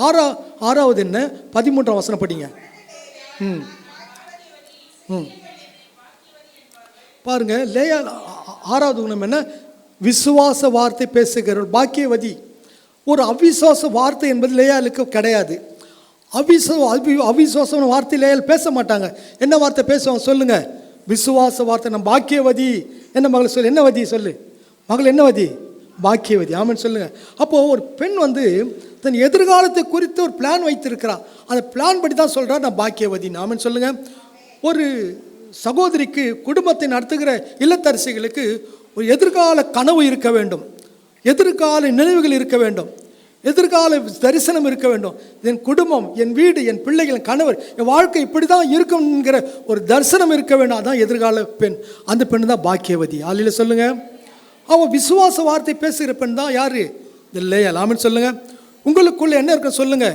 Speaker 3: 6வது என்ன? 13ஆம் வசனம் படிங்க. பாருங்க, லேயா 6வது குணம் என்ன? விசுவாச வார்த்தை பேசுகிறவள் பாக்கியவதி. ஒரு அவிசுவாச வார்த்தை என்பது லேயாளுக்கு கிடையாது. அவிசுவாசமான வார்த்தை லேயால் பேச மாட்டாங்க. என்ன வார்த்தை பேசுவாங்க சொல்லுங்க? விசுவாச வார்த்தை. நம்ம பாக்கியவதி. என்ன மகள் சொல்லு? என்ன வதி சொல்லு மகள்? என்ன வதி? பாக்கியவதி. ஆமென் சொல்லுங்க. அப்போது ஒரு பெண் தன் எதிர்காலத்தை குறித்து ஒரு பிளான் வைத்திருக்கிறார். அந்த பிளான் படி தான் சொல்கிறார் நான் பாக்கியவதின்னு. ஆமென் சொல்லுங்க. ஒரு சகோதரிக்கு, குடும்பத்தை நடத்துகிற இல்லத்தரசிகளுக்கு ஒரு எதிர்கால கனவு இருக்க வேண்டும், எதிர்கால நினைவுகள் இருக்க வேண்டும், எதிர்கால தரிசனம் இருக்க வேண்டும். என் குடும்பம், என் வீடு, என் பிள்ளைகள், என் கணவர், என் வாழ்க்கை இப்படி தான் இருக்கும்ங்கிற ஒரு தரிசனம் இருக்க வேண்டும். அதான் எதிர்கால பெண். அந்த பெண் தான் பாக்கியவதி. ஆளில சொல்லுங்க. அவன் விசுவாச வார்த்தை பேசுகிற பெண் தான் யாரு? இல்லையா? ஆமென் சொல்லுங்க. உங்களுக்குள்ள என்ன இருக்க சொல்லுங்க?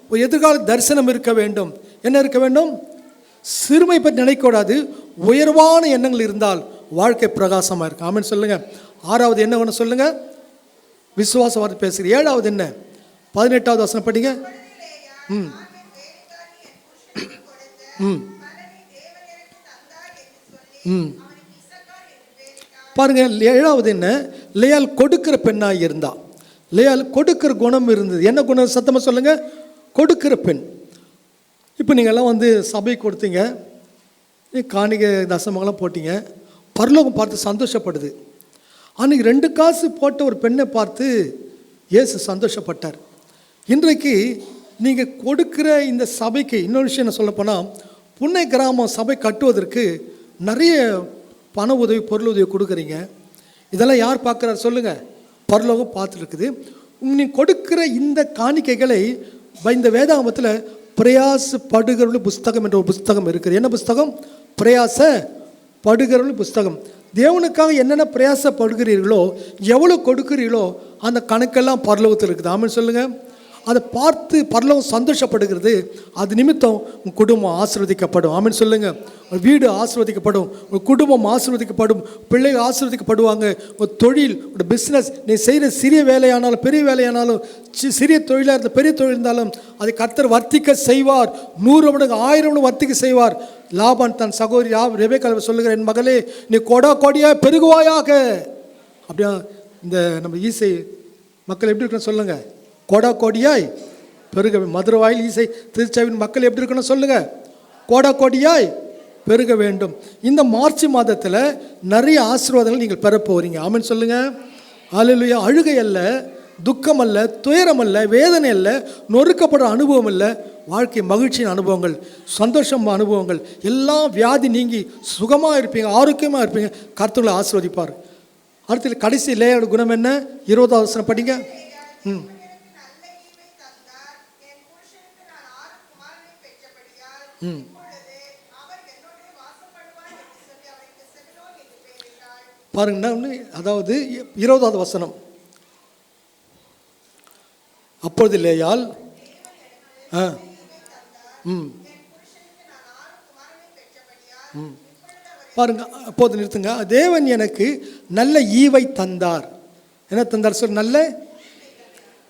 Speaker 3: ஒரு எதிர்கால தரிசனம் இருக்க வேண்டும். என்ன இருக்க வேண்டும்? சிறுமை பற்றி நினைக்கூடாது, உயர்வான எண்ணங்கள் இருந்தால் வாழ்க்கை பிரகாசமாக இருக்கு. ஆமென் சொல்லுங்க. 6வது என்ன ஒன்று சொல்லுங்க? விசுவாச வார்த்தை பேசுகிற. 7வது என்ன? 18வது வசனம் படிங்க. பாருங்க, 7வது என்ன? லேயால் கொடுக்கிற பெண்ணாக இருந்தா. லேயால் கொடுக்கிற குணம் இருந்தது. என்ன குணம்? சத்தமாக சொல்லுங்க. கொடுக்கிற பெண். இப்போ நீங்கள்லாம் சபை கொடுத்தீங்க, காணிகை தசமங்கள்லாம் போட்டீங்க, பரலோகம் பார்த்து சந்தோஷப்படுது. அன்றைக்கி 2 காசு போட்ட ஒரு பெண்ணை பார்த்து இயேசு சந்தோஷப்பட்டார். இன்றைக்கு நீங்கள் கொடுக்குற இந்த சபைக்கு இன்னொரு விஷயம் என்ன சொல்லப்போனால், புன்னை கிராமம் சபை கட்டுவதற்கு நிறைய பண உதவி, பொருள் உதவி கொடுக்குறீங்க. இதெல்லாம் யார் பார்க்குறாரு சொல்லுங்கள்? பரலோகம் பார்த்துருக்குது. நீங்கள் கொடுக்குற இந்த காணிக்கைகளை இந்த வேதாகமத்தில் பிரயாசப்படுகிறவர்கள் புஸ்தகம் என்ற ஒரு புஸ்தகம் இருக்குது. என்ன புஸ்தகம்? பிரயாசப்படுகிறவர்கள் புஸ்தகம். தேவனுக்காக என்னென்ன பிரயாசப்படுகிறீர்களோ, எவ்வளோ கொடுக்குறீர்களோ அந்த கணக்கெல்லாம் பரலோகத்தில் இருக்குது. ஆமென் சொல்லுங்கள். அதை பார்த்து பரலோகம் சந்தோஷப்படுகிறது. அது நிமித்தம் உன் குடும்பம் ஆசீர்வதிக்கப்படும். ஆமென் சொல்லுங்கள். உங்கள் வீடு ஆசீர்வதிக்கப்படும், உங்கள் குடும்பம் ஆசீர்வதிக்கப்படும், பிள்ளைகள் ஆசீர்வதிக்கப்படுவாங்க. உங்கள் தொழில், உங்கள் பிஸ்னஸ், நீ செய்கிற சிறிய வேலையானாலும் பெரிய வேலையானாலும், சிறிய தொழிலாக இருந்த பெரிய தொழில் இருந்தாலும் அதை கர்த்தர் வர்த்திக்க செய்வார். 100 மடங்கு 1000 மடங்கு வர்த்திக்க செய்வார். லாபான் தன் சகோதரி ரெபெக்காள் சொல்லுகிற, என் மகளே நீ கொடா கொடியாக பெருகுவாயாக. அப்படியா இந்த நம்ம ஈசை மக்கள் எப்படி இருக்கணும் சொல்லுங்கள். கொடா கொடியாய் பெருக. மதுரவாயில் ஈசை திருச்சாவின் மக்கள் எப்படி இருக்கணும் சொல்லுங்கள். கொடா கொடியாய் பெருக வேண்டும். இந்த மார்ச் மாதத்தில் நிறைய ஆசீர்வாதங்கள் நீங்கள் பெற போகிறீங்க. ஆமென் சொல்லுங்கள். அல்லேலூயா. அழுகை அல்ல, துக்கம் அல்ல, துயரம் அல்ல, வேதனை அல்ல, நொறுக்கப்படுற அனுபவம் அல்ல, வாழ்க்கை மகிழ்ச்சியின் அனுபவங்கள், சந்தோஷம் அனுபவங்கள், எல்லாம் வியாதி நீங்கி சுகமாக இருப்பீங்க, ஆரோக்கியமாக இருப்பீங்க. கர்த்தரை ஆசீர்வதிப்பார். அடுத்து கடைசி லேயோட குணம் என்ன? 20வது வசனம் படிங்க. பாருங்க, அதாவது 20வது வசனம். அப்பொழுது லேயாள் பாருங்க, அப்போது நிறுத்துங்க. தேவன் எனக்கு நல்ல ஈவை தந்தார். என்ன தந்தார் சொல்? நல்ல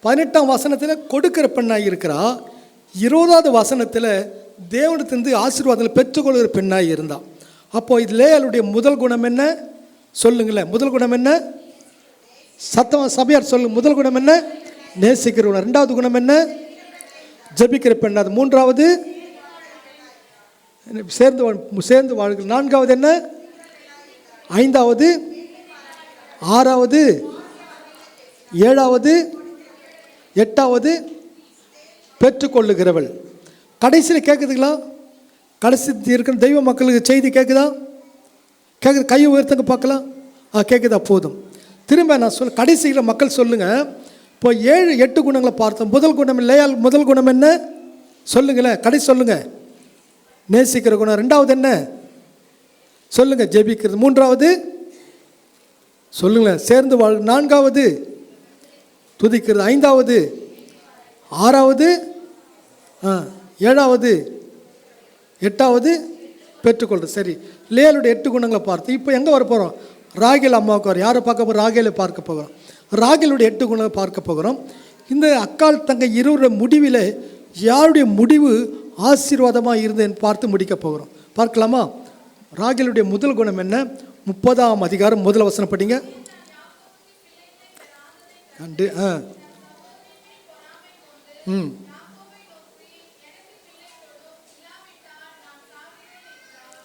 Speaker 3: 18ஆம் வசனத்தில் கொடுக்கிற பெண்ணாக இருக்கிறா. 20வது வசனத்தில் தேவனிடத்திலிருந்து ஆசீர்வாதங்களை பெற்றுக்கொள்கிற பெண்ணாக இருந்தான். அப்போ இதில் அவளுடைய முதல் குணம் என்ன சொல்லுங்களேன்? முதல் குணம் என்ன? சபையார் சொல்லுங்க. முதல் குணம் என்ன? நேசிக்கிற குணம். 2வது குணம் என்ன? ஜபிக்கிற பெண். அது 3வது சேர்ந்து வாழ்கிற. 4வது என்ன? 5வது 6வது 7வது 8வது பெற்றுக்கொள்ளுகிறவள். கடைசியில் கேட்குதுங்களா? கடைசி இருக்கிற தெய்வ மக்களுக்கு செய்தி கேட்குதா? கேட்குது. கையை உயர்த்தங்க பார்க்கலாம். கேட்குதா? போதும். திரும்ப நான் கடைசியில் மக்கள் சொல்லுங்கள். இப்போ 7 8 குணங்களை பார்த்தோம். முதல் குணம் இல்லையா? முதல் குணம் என்ன சொல்லுங்களேன்? கடைசி சொல்லுங்கள். நேசிக்கிற குணம். 2வது என்ன சொல்லுங்கள்? ஜெபிக்கிறது. 3வது சொல்லுங்களேன்? சேர்ந்து வாழ். 4வது துதிக்கிறது. 5வது 6வது 7வது 8வது பெற்றுக்கொள்கிறது. சரி, லேயாளுடைய 8 குணங்களை பார்த்து இப்போ எங்கே வர போகிறோம்? ராகேல் அம்மாவுக்கு வர. யாரை பார்க்க போகிறோம்? ராகேலை பார்க்க போகிறோம். ராகேலுடைய 8 குணங்களை பார்க்க போகிறோம். இந்த அக்கால் தங்க இருவருடைய முடிவில் யாருடைய முடிவு ஆசீர்வாதமாக இருந்தேன்னு பார்த்து முடிக்க போகிறோம். பார்க்கலாமா? ராகேலுடைய முதல் குணம் என்ன? 30ஆம் அதிகாரம் 1 வசனம் படிங்க. கண்டு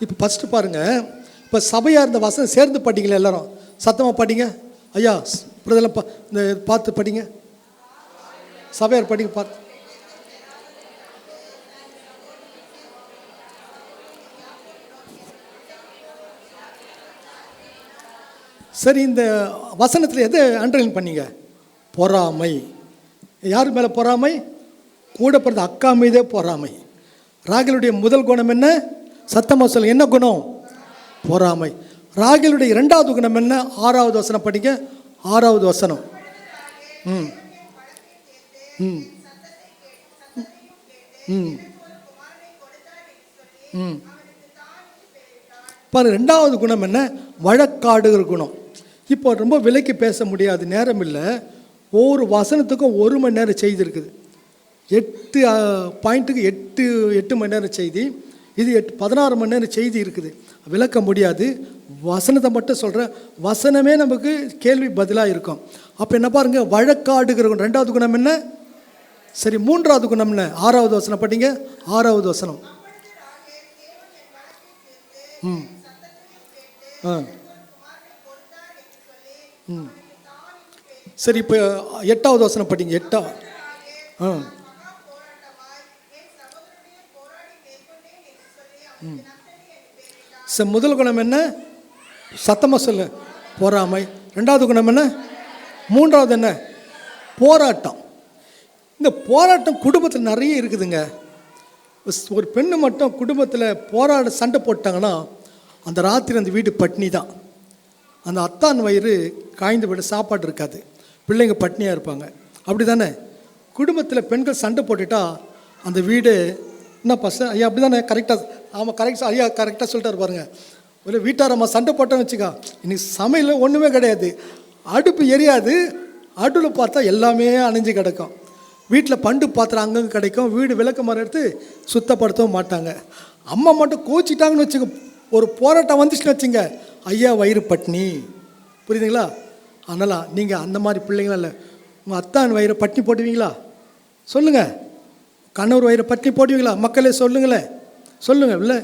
Speaker 3: இப்போ ஃபஸ்ட்டு பாருங்கள். இப்போ சபையாக இருந்த வசனம் சேர்ந்து படிங்களா? எல்லாரும் சத்தமாக படிங்க. ஐயா பிரதெல்லாம் இந்த பார்த்து படிங்க. சபையார் படிங்க பார்த்து. சரி, இந்த வசனத்தில் எதை அண்டர்லைன் பண்ணீங்க? பொறாமை. யார் மேலே பொறாமை? கூட பிறந்த அக்கா மீதே பொறாமை. ராகேலுடைய முதல் குணம் என்ன? சத்தமாக சொல்லுங்க. என்ன குணம்? பொறாமை. ராகேலுடைய 2வது குணம் என்ன? 6வது வசனம் படிங்க. 6வது வசனம். பாரு, 2வது குணம் என்ன? வழக்காடுகிற குணம். இப்போ ரொம்ப விலைக்கு பேச முடியாது, நேரம் இல்லை. ஒவ்வொரு வசனத்துக்கும் 1 மணி நேரம் செய்தி இருக்குது. 8 பாயிண்ட்டுக்கு 8 மணி நேரம் செய்தி. இது 16 மணி நேரம் செய்தி இருக்குது. விளக்க முடியாது. வசனத்தை மட்டும் சொல்கிறேன். வசனமே நமக்கு கேள்வி பதிலாக இருக்கும். அப்போ என்ன பாருங்க? வழக்காடுகிற குணம். 2வது குணம் என்ன? சரி, 3வது குணம் என்ன? 6வது வசனம் படிங்க. 6வது வசனம். சரி, இப்போ 8வது வசனம் படிங்க. 8. முதல் குணம் என்ன? சத்தமாக சொல்லு. பொறாமை. 2வது குணம் என்ன? 3வது என்ன? போராட்டம். இந்த போராட்டம் குடும்பத்தில் நிறைய இருக்குதுங்க. ஒரு பெண்ணு மட்டும் குடும்பத்தில் சண்டை போட்டாங்கன்னா அந்த ராத்திரி அந்த வீடு பட்னி தான். அந்த அத்தான் வயிறு காய்ந்து விட சாப்பாடு இருக்காது, பிள்ளைங்க பட்னியாக இருப்பாங்க. அப்படி தானே? குடும்பத்தில் பெண்கள் சண்டை போட்டுட்டா அந்த வீடு என்ன பசங்க ஐயா அப்படி தானே கரெக்டாக ஆமாம் கரெக்ட் ஐயா கரெக்டாக சொல்லிட்டாரு பாருங்க. ஒரு வீட்டாரம்மா சண்டை போட்டோன்னு வச்சுக்கா, இன்னைக்கு சமையல் ஒன்றுமே கிடையாது, அடுப்பு எரியாது, அடுப்பில் பார்த்தா எல்லாமே அணைஞ்சு கிடக்கும். வீட்டில் பண்டு பாத்திரம் அங்கங்கே கிடைக்கும், வீடு விளக்க மரம் எடுத்து சுத்தப்படுத்தவும் மாட்டாங்க. அம்மா மட்டும் கோச்சிட்டாங்கன்னு வச்சுக்க, ஒரு போராட்டம் வந்துச்சுன்னு வச்சுங்க, ஐயா வயிறு பட்னி. புரியுதுங்களா? அதனால் நீங்கள் அந்த மாதிரி பிள்ளைங்களா இல்லை. உங்கள் அத்தான் வயிறு பட்னி போடுவீங்களா? சொல்லுங்கள். கணவர் வயிறு பட்னி போடுவீங்களா? மக்களே சொல்லுங்களேன், சொல்லுங்கள். இல்லை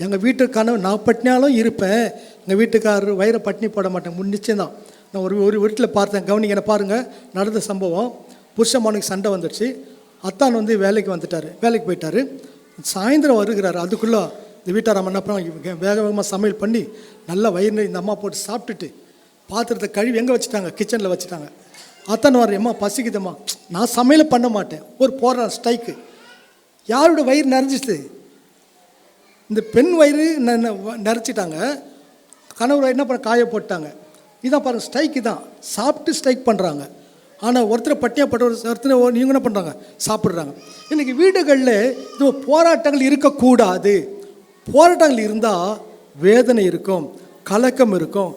Speaker 3: எங்கள் வீட்டு கணவர் நான் பட்னியாலும் இருப்பேன், எங்கள் வீட்டுக்காரர் வயிறை பட்னி போட மாட்டேன். நிச்சயம்தான். நான் ஒரு வீட்டில் பார்த்தேன், கவனிங்க, என்ன பாருங்கள், நடந்த சம்பவம். புருஷமானுக்கு சண்டை வந்துடுச்சு. அத்தான் வந்து வேலைக்கு வந்துட்டார், வேலைக்கு போயிட்டார். சாயந்தரம் வருகிறார். அதுக்குள்ளே இந்த வீட்டார் அம்மா என்ன பண்ணாங்க, வேக வேகமாக சமையல் பண்ணி நல்லா வயிறு இந்த அம்மா போட்டு சாப்பிட்டுட்டு பாத்திரத்தை கழுவி எங்கே வச்சுட்டாங்க, கிச்சனில் வச்சுட்டாங்க. அத்தான் வர்றேம்மா பசிக்குதம்மா, நான் சமையல் பண்ண மாட்டேன். ஒரு போடுற ஸ்ட்ரைக்கு. யாரோட வயிறு நிறைஞ்சிச்சு? இந்த பெண் வயிறு நிறைச்சிட்டாங்க. கணவர் என்ன பண்ண காய போட்டாங்க. இதான் பாருங்கள், ஸ்ட்ரைக்கு தான். சாப்பிட்டு ஸ்ட்ரைக் பண்ணுறாங்க. ஆனால் ஒருத்தர் பட்டியப்பட்ட ஒருத்தர் நீங்கள் என்ன பண்ணுறாங்க, சாப்பிட்றாங்க. இன்றைக்கி வீடுகளில் இது போராட்டங்கள் இருக்கக்கூடாது. போராட்டங்கள் இருந்தால் வேதனை இருக்கும், கலக்கம் இருக்கும்,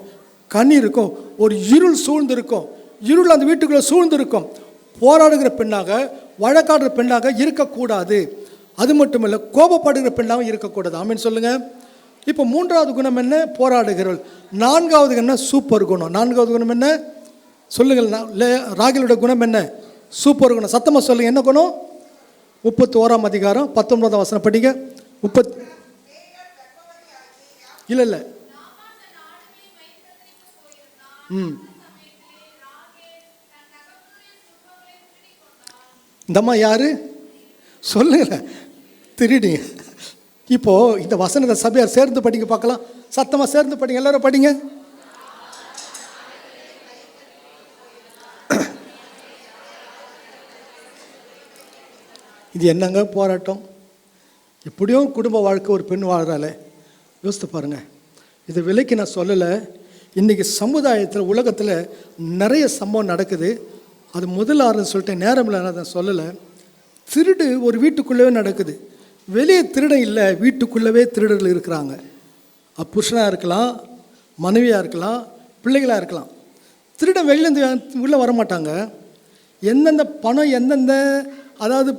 Speaker 3: கண்ணீர் இருக்கும், ஒரு இருள் சூழ்ந்திருக்கும். இருள் அந்த வீட்டுக்குள்ளே சூழ்ந்திருக்கும். போராடுகிற பெண்ணாக, வழக்காடுற பெண்ணாக இருக்கக்கூடாது. அது மட்டும் இல்லை, கோபப்படுகிற பெண்ணாக இருக்கக்கூடாது. ஆமீன் சொல்லுங்கள். இப்போ 3வது குணம் என்ன? போராடுகிறவள். 4வது என்ன? சூப்பர் குணம். 4வது குணம் என்ன சொல்லுங்கள்? ராகிலோட குணம் என்ன? சூப்பர் குணம். சத்தமாக சொல்லுங்கள், என்ன குணம்? 31ஆம் அதிகாரம் 19ஆம் வசனம் படிங்க. இல்லை இந்தம்மா யாரு சொல்லுங்க, திருடிங்க. இப்போது இந்த வசனத்தை சபையார் சேர்ந்து படிங்க பார்க்கலாம். சத்தமாக சேர்ந்து படிங்க, எல்லாரும் படிங்க. இது என்னங்க போராட்டம்? எப்படியும் குடும்ப வாழ்க்கை ஒரு பெண் வாழ்கிறாளே, யோசித்து பாருங்கள். இது விலைக்கு நான் சொல்லலை. இன்றைக்கி சமுதாயத்தில், உலகத்தில் நிறைய சம்பவம் நடக்குது. அது முதல்ல சொல்லிட்டேன், நேரம் இல்லை, நான் சொல்லலை. திருடு ஒரு வீட்டுக்குள்ளவே நடக்குது. வெளியே திருடன் இல்லை, வீட்டுக்குள்ளவே திருடர்கள் இருக்கிறாங்க. புருஷனாக இருக்கலாம், மனைவியாக இருக்கலாம், பிள்ளைகளாக இருக்கலாம். திருடன் வெளியிலேருந்து உள்ளே வரமாட்டாங்க. எந்தெந்த பணம் எந்தெந்த அதாவது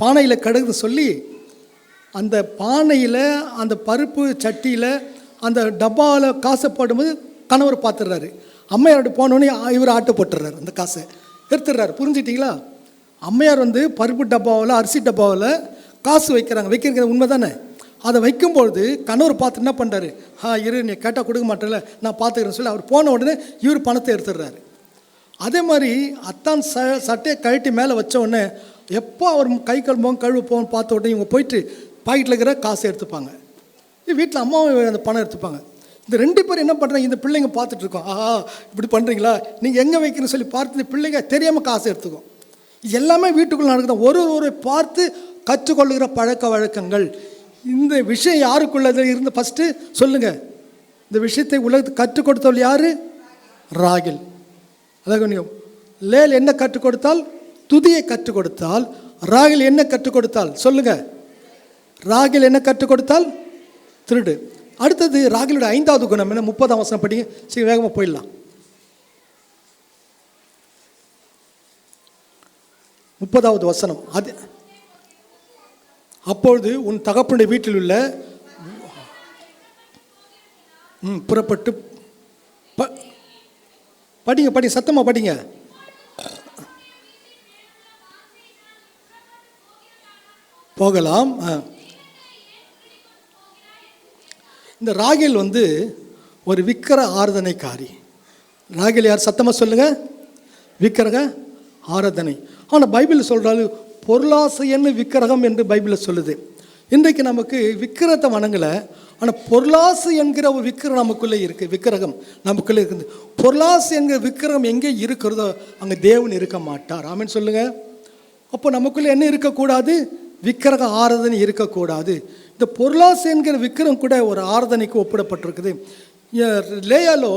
Speaker 3: பானையில் கிடக்குது சொல்லி, அந்த பானையில் அந்த பருப்பு சட்டியில் அந்த டப்பாவில் காசை போடும்போது கணவர் பார்த்துடுறாரு. அம்மையாரோட போனோடனே இவர் ஆட்டை போட்டுடுறாரு, அந்த காசை எடுத்துடுறாரு. புரிஞ்சிட்டிங்களா? அம்மையார் வந்து பருப்பு டப்பாவில், அரிசி டப்பாவில் காசு வைக்கிறது உண்மை தானே. அதை வைக்கும்பொழுது கணவர் பார்த்து என்ன பண்ணுறாரு, இரு நீ கேட்டால் கொடுக்க மாட்டேல, நான் பார்த்துக்கிறேன்னு சொல்லி அவர் போன உடனே இவர் பணத்தை எடுத்துடுறாரு. அதே மாதிரி அத்தான் சட்டையை கழட்டி மேலே வச்ச உடனே எப்போ அவர் கை கழுவோம் கழுவு போவோம் பார்த்த உடனே இவங்க போயிட்டு பாக்கெட்டில் இருக்கிற காசை எடுத்துப்பாங்க. வீட்டில் அம்மாவும் அந்த பணம் எடுத்துப்பாங்க. இந்த 2 பேர் என்ன பண்ணுறாங்க, இந்த பிள்ளைங்க பார்த்துட்ருக்கோம். இப்படி பண்ணுறீங்களா, நீங்கள் எங்கே வைக்கிறேன்னு சொல்லி பார்த்து இந்த பிள்ளைங்க தெரியாமல் காசை எடுத்துக்கும். இது எல்லாமே வீட்டுக்குள்ளே நடக்குது. ஒரு பார்த்து கற்றுக்கொள்ளுகிற பழக்க வழக்கங்கள். இந்த விஷயம் யாருக்குள்ளது இருந்து ஃபஸ்ட்டு சொல்லுங்கள். இந்த விஷயத்தை உலகத்துக்கு கற்றுக் கொடுத்தவள் யார்? ராகில். அதாவது லேல் என்ன கற்றுக் கொடுத்தால்? துதியை கற்றுக் கொடுத்தால். ராகில் என்ன கற்றுக் கொடுத்தால்? சொல்லுங்கள். ராகில் என்ன கற்றுக் கொடுத்தால்? திருடு. அடுத்தது ராகிலோட 5வது குணம் என்ன? 30ஆம் வசனம் படிங்க, சரி வேகமாக போயிடலாம். 30வது வசனம். அது அப்பொழுது உன் தகப்பனுடைய வீட்டில் உள்ள புறப்பட்டு படிங்க சத்தமாக படிங்க. போகலாம். இந்த ராகில் வந்து ஒரு விக்கிர ஆராதனைக்காரி. ராகில் யார்? சத்தமாக சொல்லுங்கள். விக்கிரக ஆராதனை. ஆனால் பைபிள் சொல்கிறாரு பொருளாசைன்னு விக்கிரகம் என்று பைபிளில் சொல்லுது. இன்றைக்கு நமக்கு விக்கிரத்தை வணங்கலை, ஆனால் பொருளாசை என்கிற ஒரு விக்கிரம் நமக்குள்ளே இருக்குது. விக்கிரகம் நமக்குள்ளே இருக்குது. பொருளாசை என்கிற விக்கிரகம் எங்கே இருக்கிறதோ அங்கே தேவன் இருக்க மாட்டார். ஆமென் சொல்லுங்கள். அப்போ நமக்குள்ளே என்ன இருக்கக்கூடாது? விக்கிரக ஆராதனை இருக்கக்கூடாது. இந்த பொருளாசை என்கிற விக்கிரம் கூட ஒரு ஆராதனைக்கு ஒப்பிடப்பட்டிருக்குது. லேயாலோ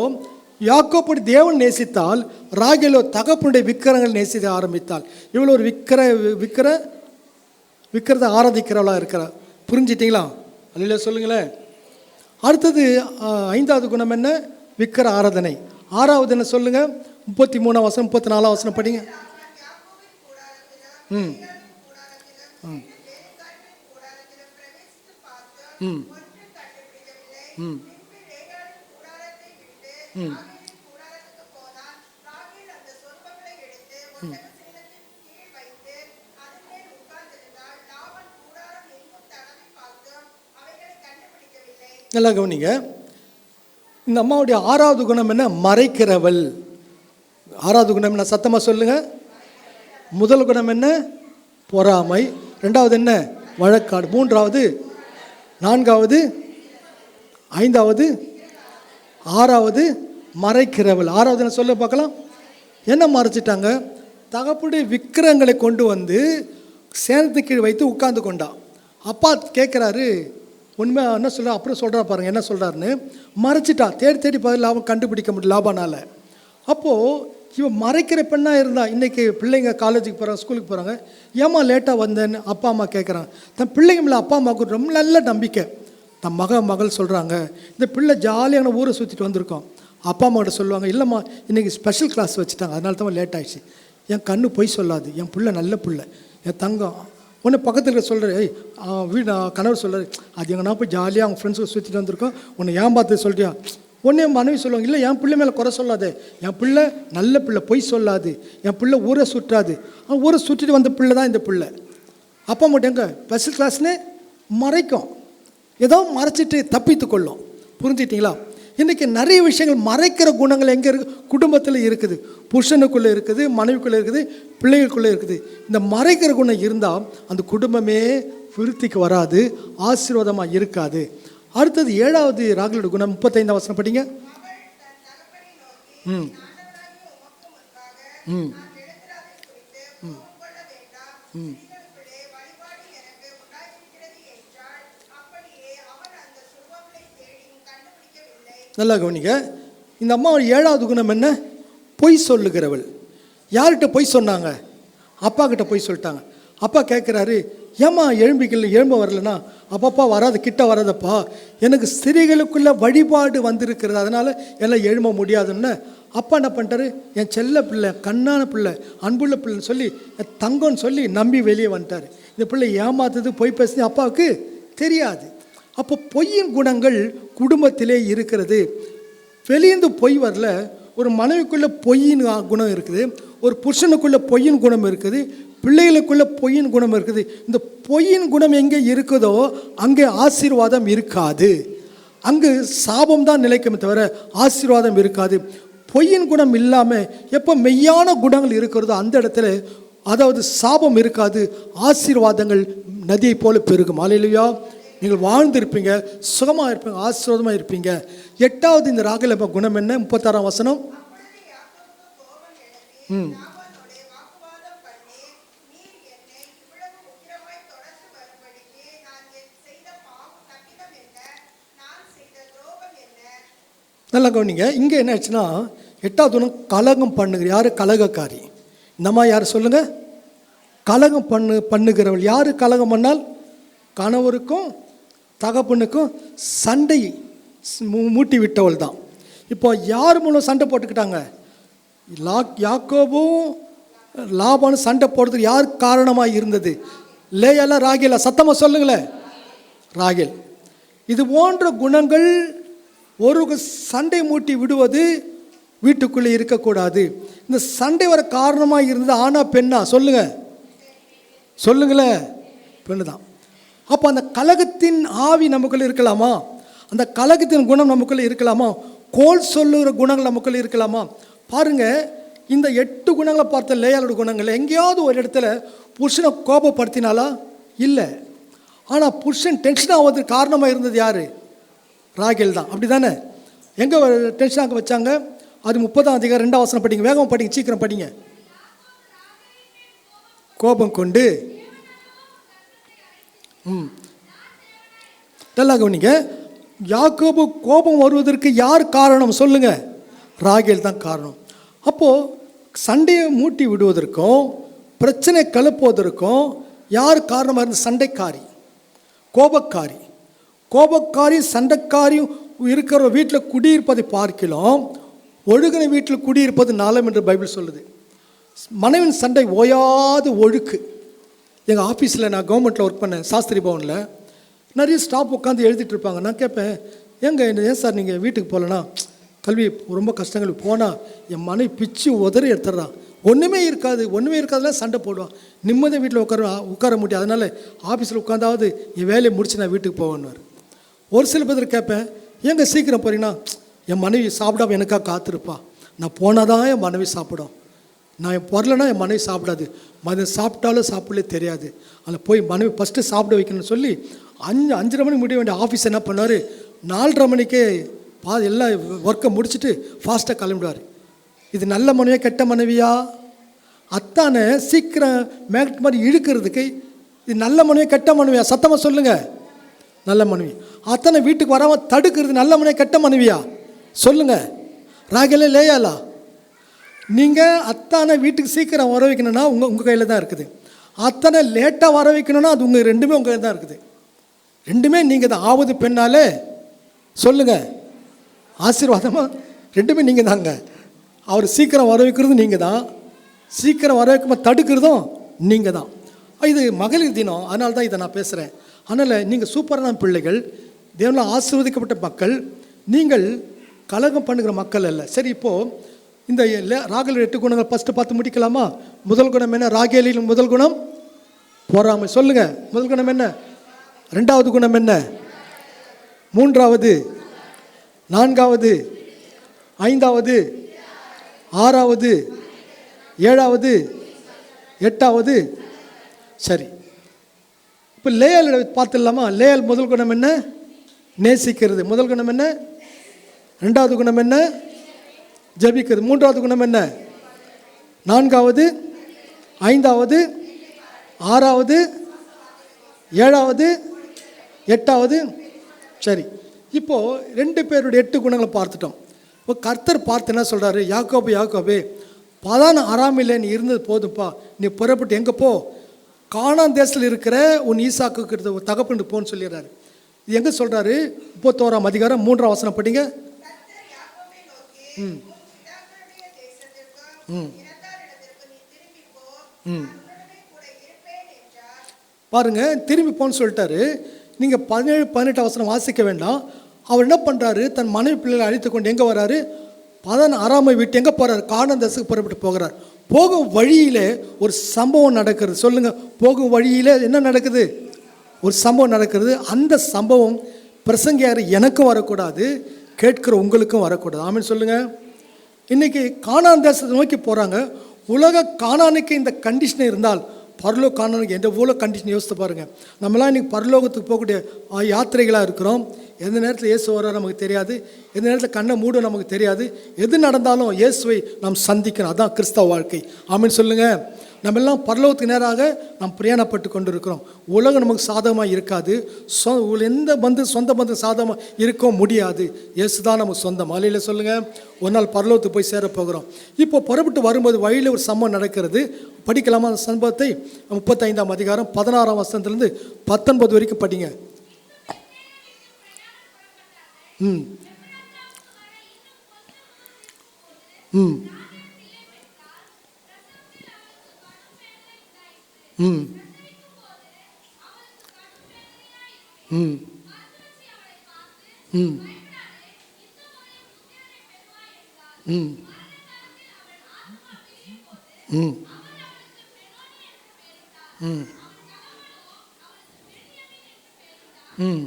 Speaker 3: யாக்கோபு தேவன் நேசித்தால், ராகேலோ தகப்பனுடைய விக்கிரங்கள் நேசிக்க ஆரம்பித்தாள். இவ்வளோ ஒரு விக்கிரத்தை ஆராதிக்கிறவளா இருக்கிறார். புரிஞ்சிட்டிங்களா? அல்ல சொல்லுங்களேன். அடுத்தது 5வது குணம் என்ன? விக்கிர ஆராதனை. 6வது என்ன சொல்லுங்க? 33ஆம் வசனம் 34ஆம் வசனம் படிங்க. ம் ம் ம் ம் ம் நல்லா கவனிங்க. இந்த அம்மாவுடைய 6வது குணம் என்ன? மறைக்கிறவள். 6வது குணம் என்ன? சத்தமாக சொல்லுங்க. முதல் குணம் என்ன? பொறாமை. 2வது என்ன? வழக்காடு. 3வது, 4வது, 5வது, 6வது மறைக்கிறவள். 6வது என்ன சொல்ல பார்க்கலாம்? என்ன மறைச்சிட்டாங்க? தகப்புடைய விக்கிரங்களை கொண்டு வந்து சேனத்துக்கு கீழ் வைத்து உட்கார்ந்து கொண்டா. அப்பா கேட்குறாரு, உண்மை என்ன சொல்ற? அப்புறம் சொல்கிறா பாருங்க என்ன சொல்கிறாருன்னு. மறைச்சிட்டா. தேடி தேடி பார்த்து லாபம் கண்டுபிடிக்க முடியல லாபானால். அப்போது இவன் மறைக்கிற பெண்ணாக இருந்தா. இன்றைக்கி பிள்ளைங்க காலேஜுக்கு போகிறாங்க, ஸ்கூலுக்கு போகிறாங்க. ஏம்மா லேட்டாக வந்தேன்னு அப்பா அம்மா கேட்குறாங்க. தன் பிள்ளைங்க மேலே அப்பா அம்மாவுக்கு ரொம்ப நல்ல நம்பிக்கை. தன் மகள் சொல்கிறாங்க, இந்த பிள்ளை ஜாலியான ஊரை சுற்றிட்டு வந்திருக்கோம். அப்பா அம்மா கிட்ட சொல்லுவாங்க, இல்லைம்மா இன்றைக்கி ஸ்பெஷல் கிளாஸ் வச்சுட்டாங்க, அதனால தான் லேட் ஆகிடுச்சு. என் கண்ணு பொய் சொல்லாது, என் பிள்ளை நல்ல பிள்ளை, என் தங்கம். உன்னை பக்கத்தில் சொல்கிறேன், வீடு கணவர் சொல்கிறார், அது எங்கன்னா போய் ஜாலியாக அவங்க ஃப்ரெண்ட்ஸுக்கு சுற்றிட்டு வந்திருக்கோம், உன்னை ஏமாத்து சொல்லிட்டியா? உடனே மனைவி சொல்லுவாங்க, இல்லை என் பிள்ளை மேலே குறை சொல்லாது, என் பிள்ளை நல்ல பிள்ளை, பொய் சொல்லாது, என் பிள்ளை ஊரை சுற்றாது. ஊரை சுற்றிட்டு வந்த பிள்ளை தான் இந்த பிள்ளை. அப்பா மட்டும் எங்கே ஸ்பெஷல் கிளாஸ்னு மறைக்கும், ஏதோ மறைச்சிட்டு தப்பித்து கொள்ளும். புரிஞ்சிட்டிங்களா? இன்றைக்கி நிறைய விஷயங்கள் மறைக்கிற குணங்கள் எங்கே இருக்குது? குடும்பத்தில் இருக்குது, புருஷனுக்குள்ளே இருக்குது, மனைவிக்குள்ளே இருக்குது, பிள்ளைகளுக்குள்ளே இருக்குது. இந்த மறைக்கிற குணம் இருந்தால் அந்த குடும்பமே விருத்திக்கு வராது, ஆசீர்வாதமாக இருக்காது. அடுத்தது 7வது ராகலோட குணம் 35ஆம் வசனம் படிங்க. ம் ம் ம் நல்லா கவனிங்க. இந்த அம்மா 7வது குணம் என்ன? பொய் சொல்லுகிறவள். யார்கிட்ட பொய் சொன்னாங்க? அப்பா கிட்ட பொய் சொல்லிட்டாங்க. அப்பா கேட்குறாரு, ஏம்மா எழும்ப வரலனா? அப்பப்பா வராது, கிட்ட வராதப்பா, எனக்கு ஸ்திரீகளுக்குள்ள வழிபாடு வந்திருக்கிறது, அதனால் எல்லாம் எழும்ப முடியாதுன்னு. அப்பா என்ன பண்ணிட்டாரு? என் செல்ல பிள்ளை, கண்ணான பிள்ளை, அன்புள்ள பிள்ளைன்னு சொல்லி, என் தங்கம்னு சொல்லி நம்பி வெளியே வந்துட்டார். இந்த பிள்ளை ஏமாத்துது, பொய் பேசுது அப்பாவுக்கு தெரியாது. அப்போ பொய்யின் குணங்கள் குடும்பத்திலே இருக்கிறது. வெளியேந்து பொய் வரல. ஒரு மனைவிக்குள்ளே பொய்யின் குணம் இருக்குது, ஒரு புருஷனுக்குள்ளே பொய்யின் குணம் இருக்குது, பிள்ளைகளுக்குள்ளே பொய்யின் குணம் இருக்குது. இந்த பொய்யின் குணம் எங்கே இருக்குதோ அங்கே ஆசீர்வாதம் இருக்காது, அங்கு சாபம் தான் நிலைக்குமே தவிர ஆசீர்வாதம் இருக்காது. பொய்யின் குணம் இல்லாமல் எப்போ மெய்யான குணங்கள் இருக்கிறதோ அந்த இடத்துல அதாவது சாபம் இருக்காது, ஆசீர்வாதங்கள் நதியை போல பெருகும். அல்லேலூயா. நீங்கள் வாழ்ந்திருப்பீங்க, சுகமாக இருப்பீங்க, ஆசீர்வாதமாக இருப்பீங்க. 8வது இந்த ராகல குணம் என்ன? 36ஆம் வசனம். ம் நல்லா கவனிங்க. இங்கே என்ன ஆச்சுன்னா 8வது குணம் கலகம் பண்ணுகிற. யார் கலகக்காரி? இந்தம்மா யார் சொல்லுங்க? கலகம் பண்ணுகிறவள். யார் கலகம் பண்ணால்? கணவருக்கும் தகப்பனுக்கும் சண்டை மூட்டி விட்டவள் தான். இப்போ யார் மூலம் சண்டை போட்டுக்கிட்டாங்க? யாக்கோபும் லாபானும் சண்டை போடுறதுக்கு யார் காரணமாக இருந்தது? லேயாலா ராகேலா? சத்தமாக சொல்லுங்களேன். ராகேல். இது போன்ற குணங்கள் ஒரு சண்டை மூட்டி விடுவது வீட்டுக்குள்ளே இருக்கக்கூடாது. இந்த சண்டை வர காரணமாக இருந்தது ஆனா பெண்ணா? சொல்லுங்களேன். பெண்ணு தான். அப்போ அந்த கலகத்தின் ஆவி நமக்குள்ளே இருக்கலாமா? அந்த கலகத்தின் குணம் நமக்குள்ளே இருக்கலாமா? கோல் சொல்லுகிற குணங்கள் நமக்குள்ளே இருக்கலாமா? பாருங்கள், இந்த 8 குணங்களை பார்த்த லேயாளோட குணங்கள் எங்கேயாவது ஒரு இடத்துல புருஷனை கோபப்படுத்தினாலா? இல்லை. ஆனால் புருஷன் டென்ஷன் ஆவதுக்கு காரணமாக இருந்தது யார்? ராகேல் தான். அப்படி தானே? எங்கே டென்ஷனாக வச்சாங்க? அது 30ஆம் அதிகாரம் 2ஆம் வசனம் படிங்க. வேகமாக படிங்க, சீக்கிரம் படிங்க. கோபம் கொண்டு நல்லா கவனிங்க. யாக்கோபு கோபம் வருவதற்கு யார் காரணம்? சொல்லுங்க. ராகேல் தான் காரணம். அப்போது சண்டையை மூட்டி விடுவதற்கும் பிரச்சனை கிளப்புவதற்கும் யார் காரணமாக இருந்த? சண்டைக்காரி, கோபக்காரி. கோபக்காரி சண்டைக்காரியும் இருக்கிற வீட்டில் குடியிருப்பதை பார்க்கலாம், ஒழுகின வீட்டில் குடியிருப்பது நலம் என்று பைபிள் சொல்லுது. மனைவின் சண்டை ஓயாது ஒழுக்கு. எங்கள் ஆஃபீஸில் நான் கவர்மெண்ட்டில் ஒர்க் பண்ணேன், சாஸ்திரி பவனில். நிறைய ஸ்டாஃப் உட்காந்து எழுதிட்டு இருப்பாங்க. நான் கேட்பேன், ஏன் சார் நீங்கள் வீட்டுக்கு போகலன்னா? கல்வி ரொம்ப கஷ்டங்கள் போனால் என் மனைவி பிச்சு உதறி எடுத்துடுறான், ஒன்றுமே இருக்காதுல சண்டை போடுவான், நிம்மதியாக வீட்டில் உட்கார முடியாது, அதனால் ஆஃபீஸில் உட்காந்தாவது என் வேலையை முடிச்சு நான் வீட்டுக்கு போவேன்னார். ஒரு சில பேர் கேட்பேன், ஏங்க சீக்கிரம் போகிறீங்கன்னா? என் மனைவி சாப்பிடாம எனக்காக காத்திருப்பா, நான் போனால் தான் என் மனைவி சாப்பிடும், நான் வரலன்னா என் மனைவி சாப்பிடாது, மதியம் சாப்பிட்டாலும் சாப்பிடலே தெரியாது, அதில் போய் மனைவி ஃபஸ்ட்டு சாப்பிட வைக்கணும்னு சொல்லி 5:30 மணிக்கு முடிய வேண்டிய ஆஃபீஸ் என்ன பண்ணார், 4:30 மணிக்கே எல்லா ஒர்க்கை முடிச்சுட்டு ஃபாஸ்ட்டாக கிளம்பிடுவார். இது நல்ல மனைவியா கெட்ட மனைவியா? அத்தானே சீக்கிரம் மேக்ட் மாதிரி இழுக்கிறதுக்கு இது நல்ல மனைவியா கெட்ட மனைவியா? சத்தமாக சொல்லுங்கள். நல்ல மனைவி. அத்தனை வீட்டுக்கு வராமல் தடுக்கிறது நல்ல மனைவியா கெட்ட மனைவியா? சொல்லுங்கள். ராகேலே லேயாலா? நீங்கள் அத்தானை வீட்டுக்கு சீக்கிரம் வர வைக்கணும்னா உங்கள் கையில் தான் இருக்குது. அத்தனை லேட்டாக வர வைக்கணும்னா அது உங்கள் ரெண்டுமே உங்கள் கையில் தான் இருக்குது. ரெண்டுமே நீங்கள் தான். ஆவது பெண்ணாலே சொல்லுங்கள், ஆசீர்வாதமாக ரெண்டுமே நீங்கள் தாங்க. அவர் சீக்கிரம் வர வைக்கிறதும் நீங்கள் தான், சீக்கிரம் வர வைக்காம தடுக்கிறதும் நீங்கள் தான். இது மகளிர் தினம், அதனால தான் இதை நான் பேசுகிறேன். அதனால் நீங்கள் சூப்பரான பிள்ளைகள், தேவனால் ஆசீர்வதிக்கப்பட்ட மக்கள், நீங்கள் கலகம் பண்ணுகிற மக்கள் அல்ல. சரி, இப்போது இந்த ராகேல் 8 குணங்கள் ஃபஸ்ட்டு பார்த்து முடிக்கலாமா? முதல் குணம் என்ன? ராகேலின் முதல் குணம் பொறாமை. சொல்லுங்கள், முதல் குணம் என்ன? 2வது குணம் என்ன? 3வது, 4வது, 5வது, 6வது, 7வது, 8வது. சரி, இப்போ லேயால் பார்த்துடலாமா? லேயால் முதல் குணம் என்ன? நேசிக்கிறது. முதல் குணம் என்ன? 2வது குணம் என்ன? ஜபிக்கிறது. 3வது குணம் என்ன? 4வது, 5வது, 6வது, 7வது, 8வது. சரி, இப்போது 2 பேருடைய 8 குணங்களை பார்த்துட்டோம். இப்போ கர்த்தர் பார்த்து என்ன சொல்கிறாரு? யாக்கோபே, பதான அராமில்லை நீ இருந்தது போதும்ப்பா, நீ புறப்பட்டு எங்கே போ? கானான் தேசத்தில் இருக்கிற உன் ஈசாக்கு தகப்பனுக்கு போன்னு சொல்லிடுறாரு. இது எங்கே சொல்கிறாரு? 31ஆம் அதிகாரம் 3ஆம் வசனம் படிங்க. ம் ம் ம் பாருங்க, திரும்பி போன்னு சொல்லிட்டாரு. நீங்கள் 17-18 வசனம் வாசிக்க வேண்டாம். அவர் என்ன பண்ணுறாரு? தன் மனைவி பிள்ளைகளை அழைத்து கொண்டு எங்கே வர்றாரு? பதான அராமை விட்டு எங்கே போகிறார்? கானான் தேசத்துக்கு புறப்பட்டு போகிறார். போகும் வழியிலே ஒரு சம்பவம் நடக்கிறது. சொல்லுங்கள், போகும் வழியிலே என்ன நடக்குது? ஒரு சம்பவம் நடக்கிறது. அந்த சம்பவம் பிரசங்கியார் எனக்கும் வரக்கூடாது, கேட்கிற உங்களுக்கும் வரக்கூடாது. ஆமென் சொல்லுங்கள். இன்றைக்கி கானான் தேசத்தை நோக்கி போகிறாங்க. உலக கானானுக்கு இந்த கண்டிஷன் இருந்தால் பரலோக கானானுக்கு எவ்வளோ கண்டிஷன் யோசித்து பாருங்கள். நம்மளாம் இன்றைக்கி பரலோகத்துக்கு போகக்கூடிய யாத்திரைகளாக இருக்கிறோம். எந்த நேரத்தில் இயேசு வர்றாரு நமக்கு தெரியாது, எந்த நேரத்தில் கண்ணை மூட நமக்கு தெரியாது. எது நடந்தாலும் இயேசுவை நாம் சந்திக்கணும். அதுதான் கிறிஸ்தவ வாழ்க்கை. ஆமென் சொல்லுங்கள். நம்ம எல்லாம் பரலோகத்துக்கு நேராக நாம் பிரயாணப்பட்டு கொண்டு இருக்கிறோம். உலகம் நமக்கு சாதகமாக இருக்காது, எந்த சொந்த பந்து சாதகமாக இருக்க முடியாது. இயேசு தான் நமக்கு சொந்தம். அலையில் சொல்லுங்கள். ஒரு நாள் பரலோகத்துக்கு போய் சேரப்போகிறோம். இப்போ புறப்பட்டு வரும்போது வழியில் ஒரு சம்பவம் நடக்கிறது. படிக்கலாமா அந்த சம்பவத்தை? 35ஆம் அதிகாரம் 16ஆம் வசனத்திலிருந்து 19 வரைக்கும் படிங்க. ம் ம் ம் ம் ம் ம் ம் ம் ம்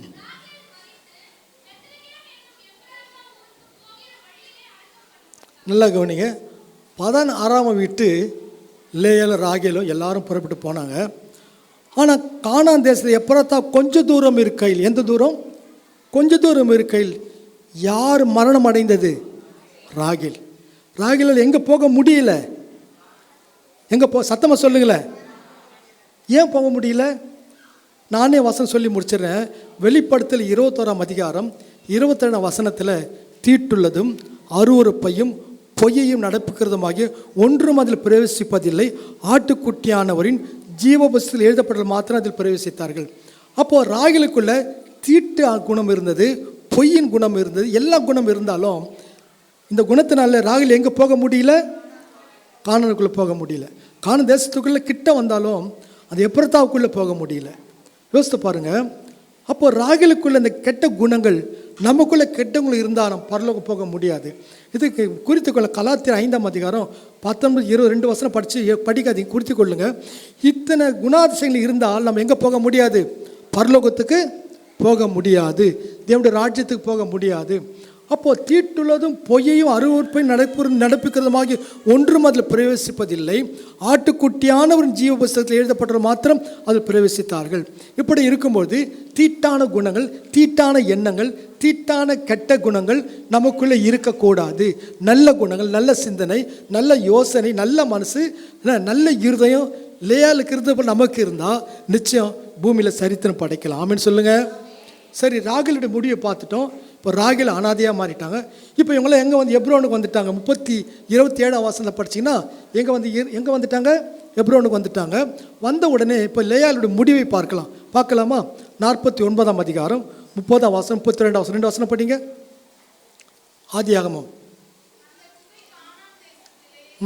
Speaker 3: நல்லா கவனிங்க. பதான் ஆறாம விட்டு லேயாலும் ராகேலும் எல்லாரும் புறப்பட்டு போனாங்க. ஆனால் கானான் தேசத்தில் எப்பறத்தா கொஞ்ச தூரம் இருக்கையில், எந்த தூரம்? கொஞ்ச தூரம் இருக்கையில் யார் மரணம் அடைந்தது? ராகேல். ராகேல் எங்கே போக முடியல? எங்கே சத்தமாக சொல்லுங்களேன். ஏன் போக முடியல? நானே வசனம் சொல்லி முடிச்சிடுறேன். வெளிப்படுத்தல் 21ஆம் அதிகாரம் 22ஆம் வசனத்தில் தீட்டுள்ளதும் அருவருப்பையும் பொய்யையும் நடப்புகிறதுமாகிய ஒன்றும் அதில் பிரவேசிப்பதில்லை. ஆட்டுக்குட்டியானவரின் ஜீவபுஸ்தகத்தில் எழுதப்பட்டது மாத்திரம் அதில் பிரவேசித்தார்கள். அப்போது ராகிலுக்குள்ள தீட்டு குணம் இருந்தது, பொய்யின் குணம் இருந்தது, எல்லா குணம் இருந்தாலும் இந்த குணத்தினால ராகில் எங்கே போக முடியல? கானானுக்குள்ளே போக முடியல. கானான் தேசத்துக்குள்ளே கிட்ட வந்தாலும் அது எப்ரத்தாவுக்குள்ளே போக முடியல. யோசித்து பாருங்கள். அப்போது ராகிலுக்குள்ள இந்த கெட்ட குணங்கள் நமக்குள்ளே கெட்டவங்களும் இருந்தால் நம்ம பரலோகம் போக முடியாது. இதுக்கு குறித்து கொள்ள கலாத்தியர் 5ஆம் அதிகாரம் 19, 22 வசனம் படிக்காதீங்க, குறித்து கொள்ளுங்க. இத்தனை குணாதிசயங்கள் இருந்தால் நம்ம எங்கே போக முடியாது? பரலோகத்துக்கு போக முடியாது, தேவனுடைய ராஜ்யத்துக்கு போக முடியாது. அப்போது தீட்டுள்ளதும் பொய்யையும் அருவருப்பையும் நடப்பிக்கிறதுமாகி ஒன்றும் அதில் பிரவேசிப்பதில்லை. ஆட்டுக்குட்டியானவரின் ஜீவ புஸ்தகத்தில் எழுதப்பட்டது மாத்திரம் அதில் பிரவேசித்தார்கள். இப்படி இருக்கும்போது தீட்டான குணங்கள், தீட்டான எண்ணங்கள், தீட்டான கெட்ட குணங்கள் நமக்குள்ளே இருக்கக்கூடாது. நல்ல குணங்கள், நல்ல சிந்தனை, நல்ல யோசனை, நல்ல மனசு, நல்ல இருதயம் லேயாளுக்கு இருந்தப்போ நமக்கு இருந்தால் நிச்சயம் பூமியில் சரித்திரம் படைக்கலாம். ஆமென் சொல்லுங்கள். சரி, ராகிலுடைய முடிவை பார்த்துட்டோம். இப்போ ராகில் அனாதையாக மாறிட்டாங்க. இப்போ இவங்களாம் எங்கே வந்து எப்ரோனுக்கு வந்துட்டாங்க. 27ஆம் வசனத்தில் படிச்சிங்கன்னா எங்கே வந்துட்டாங்க? எப்ரோனுக்கு வந்துட்டாங்க. வந்த உடனே இப்போ லேயாளுடைய முடிவை பார்க்கலாமா? 49ஆம் அதிகாரம் 30ஆம் வசனம், 32ஆம் வசனம், 2 வசனம் படிங்க. ஆதியாகமம்.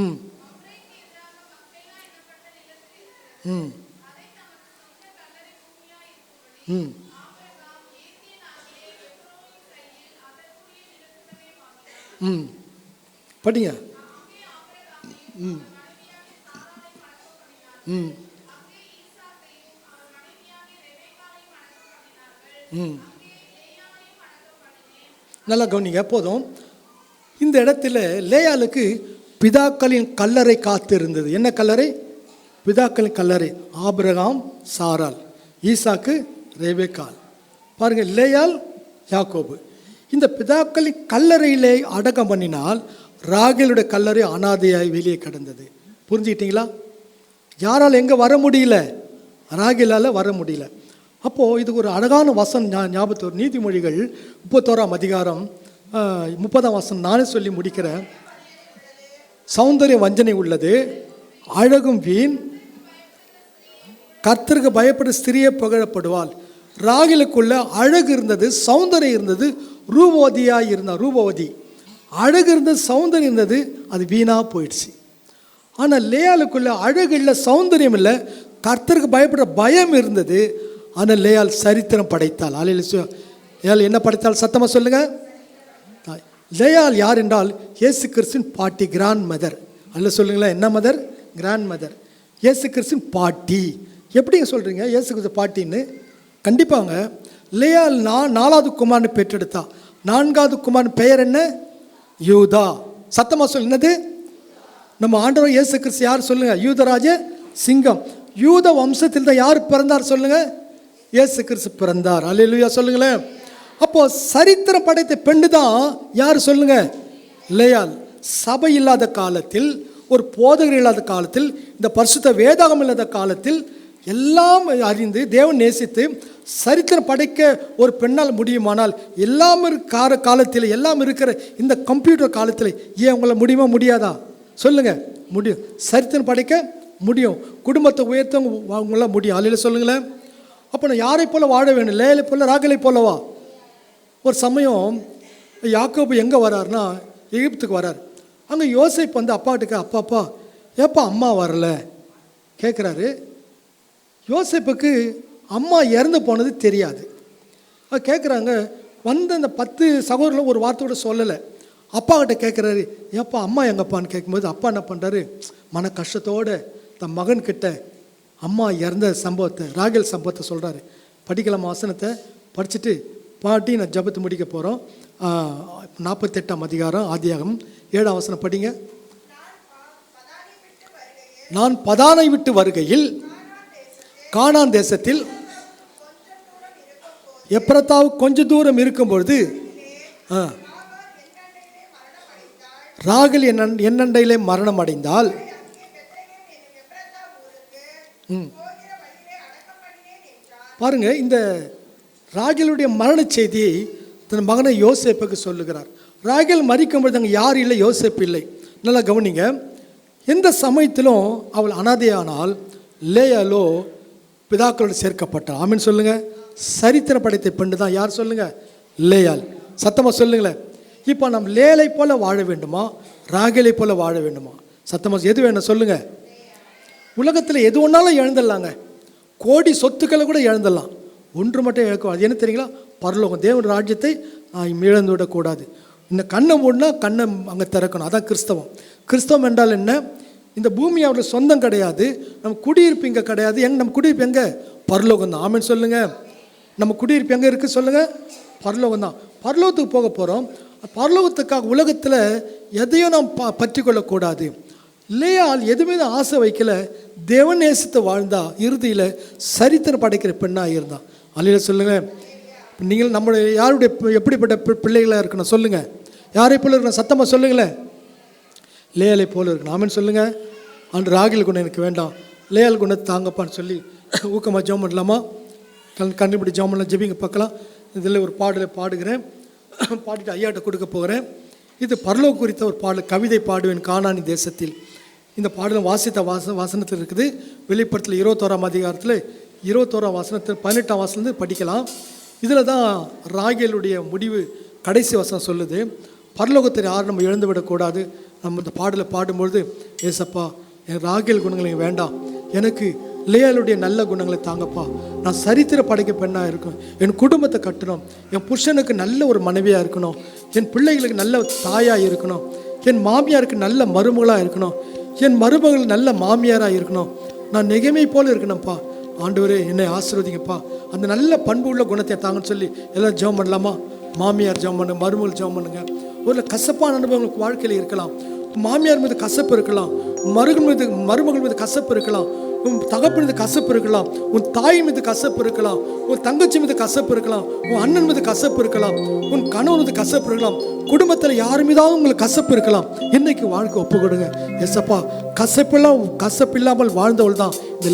Speaker 3: ம் ம் ம் ம் படிங்க. ம் ம் ம் நல்லா கவனிங்க. போதும். இந்த இடத்துல லேயாளுக்கு பிதாக்களின் கல்லறை காத்து இருந்தது. என்ன கல்லறை? பிதாக்களின் கல்லறை. ஆபிரகாம், சாராள், ஈசாக்கு, ரெபெக்காள். பாருங்கள், லேயாள், யாக்கோபு. இந்த பிதாக்களின் கல்லறையிலே அடக்கம் பண்ணினால் ராகேலுடைய கல்லறை அனாதையாய் வெளியே கிடந்தது. புரிஞ்சுக்கிட்டீங்களா? யாரால் எங்கே வர முடியல? ராகேலால் வர முடியல. அப்போது இதுக்கு ஒரு அழகான வசனம் ஞாபகத்து. நீதிமொழிகள் 31ஆம் அதிகாரம் 30ஆம் வசனம் நானே சொல்லி முடிக்கிறேன். சௌந்தரிய வஞ்சனை உள்ளது, அழகும் வீண், கர்த்தருக்கு பயப்படும் ஸ்திரியே புகழப்படுவாள். ராகிலுக்குள்ள அழகு இருந்தது, சௌந்தரியம் இருந்தது, ரூபவதியாக இருந்தால் ரூபவதி அழகு இருந்தது, சௌந்தரியம் இருந்தது, அது வீணாக போயிடுச்சு. ஆனால் லேயாளுக்குள்ள அழகு இல்லை, சௌந்தரியம் இல்லை, கர்த்தருக்கு பயப்படுற பயம் இருந்தது. ஆனால் லேயாள் சரித்திரம் படைத்தாள். லேயாள் என்ன படைத்தாள்? சத்தமாக சொல்லுங்கள். லேயாள் யார் என்றால் இயேசு கிறிஸ்துவின் பாட்டி, கிராண்ட் மதர். அல்ல சொல்லுங்களேன், என்ன மதர்? Grand mother. இயேசு கிறிஸ்துவின் பாட்டி. எப்படிங்க சொல்கிறீங்க இயேசு கிறிஸ்து பாட்டின்னு? கண்டிப்பாங்க. லேயாள் 4வது குமாரனை பெற்றெடுத்தா. 4வது குமாரன் பெயர் என்ன? யூதா. சத்தமாக சொல்லு. என்னது? நம்ம ஆண்டவர் இயேசு கிறிஸ்து யார் சொல்லுங்க? யூதராஜ சிங்கம். யூத வம்சத்தில் தான் யார் பிறந்தார் சொல்லுங்க? இயேசு கிறிஸ்து பிறந்தார். அல்லேலூயா சொல்லுங்களேன். அப்போ சரித்திரம் படைத்த பெண்ணு தான் யார் சொல்லுங்க? லேயாள். சபை இல்லாத காலத்தில், ஒரு போதகர் இல்லாத காலத்தில், இந்த பரிசுத்த வேதாகம் இல்லாத காலத்தில் எல்லாம் அறிந்து தேவன் நேசித்து சரித்திரம் படைக்க ஒரு பெண்ணால் முடியுமானால், எல்லாம் இருக்கிற காலத்தில், எல்லாம் இருக்கிற இந்த கம்ப்யூட்டர் காலத்தில் ஏன் உங்களை முடியுமா? முடியாதா? சொல்லுங்கள். முடியும். சரித்திரம் படைக்க முடியும். குடும்பத்தை உயர்த்த அவங்களாம் முடியும். அல்லையில சொல்லுங்களேன். அப்போ நான் யாரை போல் வாழ வேணும்? லேயாளை போல், ராகேலை போலவா? ஒரு சமயம் யாக்கோபு எங்கே வராருன்னா எகிப்துக்கு வரார். அங்கே யோசேப்பு வந்து அப்பாட்டுக்கு, அப்பாப்பா ஏப்பா அம்மா வரல கேட்குறாரு. யோசேப்புக்கு அம்மா இறந்து போனது தெரியாது. கேட்குறாங்க. வந்து அந்த 10 சகோதரர்களும் ஒரு வார்த்தை கூட சொல்லலை. அப்பா கிட்ட கேட்குறாரு, ஏப்பா அம்மா எங்கப்பான்னு கேட்கும்போது அப்பா என்ன பண்ணுறாரு? மன கஷ்டத்தோடு தன் மகன்கிட்ட அம்மா இறந்த சம்பவத்தை, ராகேல் சம்பவத்தை சொல்கிறாரு. படிக்கலாம் வசனத்தை படிச்சுட்டு பாட்டி நான் ஜபத்தை முடிக்க போகிறோம். 48ஆம் அதிகாரம் ஆதியாகமம் 7ஆம் வசனம் படிங்க. நான் பதானை விட்டு வருகையில் கானான் தேசத்தில் எப்ரத்தாவு கொஞ்ச தூரம் இருக்கும்பொழுது ராகேல் என்னண்டையிலே மரணம் அடைந்தால் பாருங்க, இந்த ராகேலுடைய மரண செய்தியை தன் மகனை யோசேப்புக்கு சொல்லுகிறார். ராகேல் மரிக்கும்போது அங்கே யார் இல்லை, யோசேப்பு இல்லை. நல்லா கவனிங்க, எந்த சமயத்திலும் அவள் அனாதையானால் லேயாலோ பிதாக்களோடு சேர்க்கப்பட்டாள். ஆமீன் சொல்லுங்க. சரித்திர படைத்த பெண்ணு தான் யார் சொல்லுங்க, லேயால். சத்தமாக சொல்லுங்களேன். இப்போ நம் லேலை போல வாழ வேண்டுமா, ராகேலை போல வாழ வேண்டுமா? சத்தமாக எது வேணும் சொல்லுங்க. உலகத்தில் எது ஒன்றாலும் இழந்துடலாங்க, கோடி சொத்துக்களை கூட இழந்துடலாம், ஒன்று மட்டும் இழக்கும். அது என்ன தெரியுங்களா, பரலோகம், தேவன் ராஜ்யத்தை இழந்து விடக்கூடாது. இந்த கண்ணை மூடினா கண்ணை அங்கே திறக்கணும். அதான் கிறிஸ்தவம். கிறிஸ்தவம் என்றால் என்ன, இந்த பூமி அவருடைய சொந்தம் கிடையாது, நம்ம குடியிருப்பு இங்கே கிடையாது. நம்ம குடியிருப்பு எங்கே, பரலோகம் தான். ஆமீன் சொல்லுங்க. நம்ம குடியிருப்பு எங்கே இருக்குது சொல்லுங்கள், பரலோகம் தான். பரலோகத்துக்கு போக போகிறோம். பரலோகத்துக்காக உலகத்தில் எதையும் நாம் பற்றி கொள்ளக்கூடாது. லேயால் எதுவுமே ஆசை வைக்கல, தேவன் நேசத்தை வாழ்ந்தா, இறுதியில் சரித்திரம் படைக்கிற பெண்ணாக இருந்தான். அல்லையில சொல்லுங்கள். நீங்கள் நம்மளுடைய யாருடைய எப்படிப்பட்ட பிள்ளைகளாக இருக்கணும் சொல்லுங்கள், யாரை போல இருக்கணும், சத்தமாக சொல்லுங்களேன். லேயாலை போல இருக்கணும். ஆமீன் சொல்லுங்கள். அன்று ராகேல் குணம் எனக்கு வேண்டாம், லேயால் குணத்தை தாங்கப்பான்னு சொல்லி ஊக்கமாக ஜெபம் பண்ணலாமா? கண்டுபிடி ஜெபம் பண்ணலாம், ஜெபிங்க பார்க்கலாம். இதில் ஒரு பாடலை பாடுகிறேன், பாடிட்டு ஐயாட்ட கொடுக்க போகிறேன். இது பரலோக குறித்த ஒரு பாடல், கவிதை பாடுவேன் கானானி தேசத்தில். இந்த பாடலும் வாசித்த வசனத்தில் இருக்குது. வெளிப்படத்தில் 21ஆம் அதிகாரத்தில் 21ஆம் வசனத்தில் 18ஆம் வசனத்தில் படிக்கலாம். இதில் தான் ராகேலுடைய முடிவு கடைசி வசனம் சொல்லுது. பரலோகத்தை யாரும் நம்ம இழந்து விடக்கூடாது. நம்ம இந்த பாடலை பாடும்பொழுது, ஏசப்பா என் ராகேல் குணங்களை வேண்டாம், எனக்கு லேயாலுடைய நல்ல குணங்களை தாங்கப்பா, நான் சரித்திர படைக்க பெண்ணாக இருக்கணும், என் குடும்பத்தை கட்டணும், என் புருஷனுக்கு நல்ல ஒரு மனைவியாக இருக்கணும், என் பிள்ளைகளுக்கு நல்ல தாயாக இருக்கணும், என் மாமியாருக்கு நல்ல மருமகளாக இருக்கணும், என் மருமகள் நல்ல மாமியாராக இருக்கணும், நான் நெகமை போல் இருக்கணும்ப்பா. ஆண்டவரே என்னை ஆசீர்வதிங்கப்பா, அந்த நல்ல பண்பு உள்ள குணத்தை தாங்கன்னு சொல்லி எல்லாம் ஜெபம் பண்ணலாமா? மாமியார் ஜெபம் பண்ணுங்க, மருமகள் ஜெபம் பண்ணுங்க. ஒரு கசப்பான அனுபவங்களுக்கு வாழ்க்கையில் இருக்கலாம். மாமியார் மீது கசப்பு இருக்கலாம், மருமகள் மீது கசப்பு இருக்கலாம், உன் தகப்பன் மீது கசப்பு இருக்கலாம், உன் தாய் மீது கசப்பு இருக்கலாம், உன் தங்கச்சி மீது கசப்பு இருக்கலாம், உன் அண்ணன் மீது கசப்பு இருக்கலாம், உன் கணவன் மீது கசப்பு இருக்கலாம், குடும்பத்தில் யார் மீதாவது உங்களுக்கு கசப்பு இருக்கலாம். இன்னைக்கு வாழ்க்கை ஒப்பு கொடுங்க. எஸ்ஸப்பா, கசப்பு இல்லாமல் வாழ்ந்தவள் தான் இந்த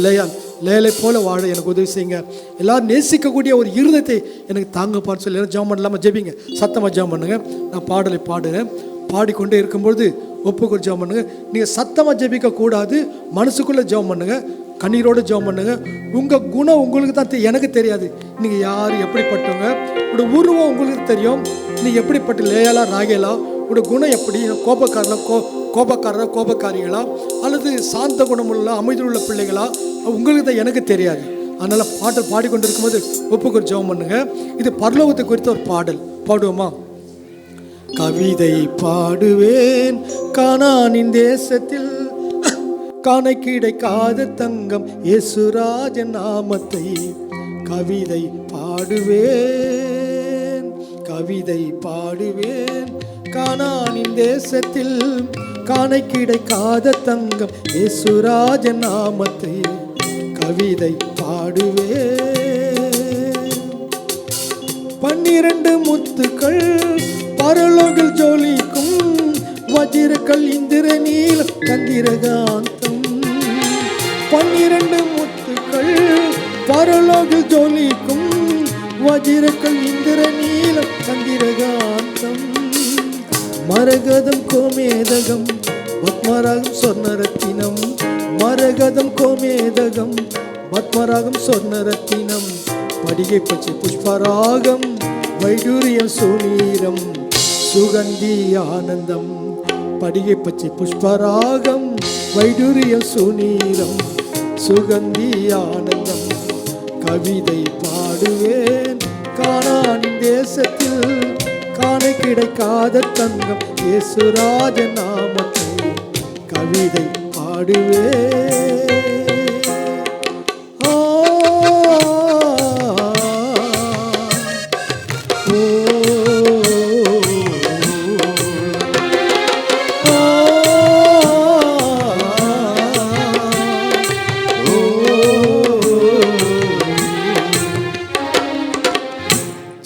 Speaker 3: லேலை போல வாழ எனக்கு உதவி செய்யுங்க. எல்லாரும் நேசிக்கக்கூடிய ஒரு இருதயத்தை எனக்கு தாங்கப்பான்னு சொல்லி எல்லாம் ஜெபம் பண்ணலாமா? ஜெபிங்க, சத்தமாக ஜெபம் பண்ணுங்க. நான் பாடலை பாடுறேன், பாடிக்கொண்டே இருக்கும்பொழுது ஒப்புக்கொள் ஜெபம் பண்ணுங்க. நீங்கள் சத்தமாக ஜெபிக்க கூடாது, மனசுக்குள்ளே ஜெபம் பண்ணுங்க, கண்ணீரோடு ஜெபம் பண்ணுங்க. உங்கள் குணம் உங்களுக்கு தான் எனக்கு தெரியாது, நீங்கள் யார் எப்படிப்பட்டவங்க, உங்களோட உருவம் உங்களுக்கு தெரியும். நீங்கள் எப்படிப்பட்ட லேயாலா ராகேலா, உங்களோட குணம் எப்படி, கோபக்காரிகளா அல்லது சாந்த குணமுள்ள அமைதியுள்ள பிள்ளைகளா, உங்களுக்கு தான் எனக்கு தெரியாது. அதனால் பாடல் பாடிக்கொண்டு இருக்கும்போது ஒப்புக்கொள் ஜெபம் பண்ணுங்க. இது பரலோகத்தை குறித்த ஒரு பாடல். பாடுவோமா? கவிதை பாடுவேன் கானானின் தேசத்தில், காண கிடைக்காத தங்கம் இயேசுராஜன் நாமத்தை. கவிதை பாடுவேன் கானானின் தேசத்தில், காண கிடைக்காத தங்கம் இயேசுராஜன் நாமத்தை. கவிதை பாடுவேன். 12 முத்துக்கள் பரலோகில் ஜொலிக்கும், வஜிரக்கல் இந்திர நீல சந்திரகாந்தம். 12 முத்துக்கள் பரலோகில் ஜொலிக்கும், வஜிரக்கல் இந்திர நீல சந்திரகாந்தம். மரகதம் கோமேதகம் பத்மராகம் சொர்ணரத்தினம், மரகதம் கோமேதகம் பத்மராகம் சொர்ணரத்தினம். படிகை பச்சை புஷ்பராகம் வைடூரியம் சுனீரம் சுகந்தி ஆனந்தம். படிகை பச்சை புஷ்பராகம் வைடூரியம் சுனீரம் சுகந்தி ஆனந்தம். கவிதை பாடுவேன் கானானின் தேசத்தில், காண கிடைக்காத தங்கம் இயேசுராஜன் நாமத்தை. கவிதை பாடுவேன்.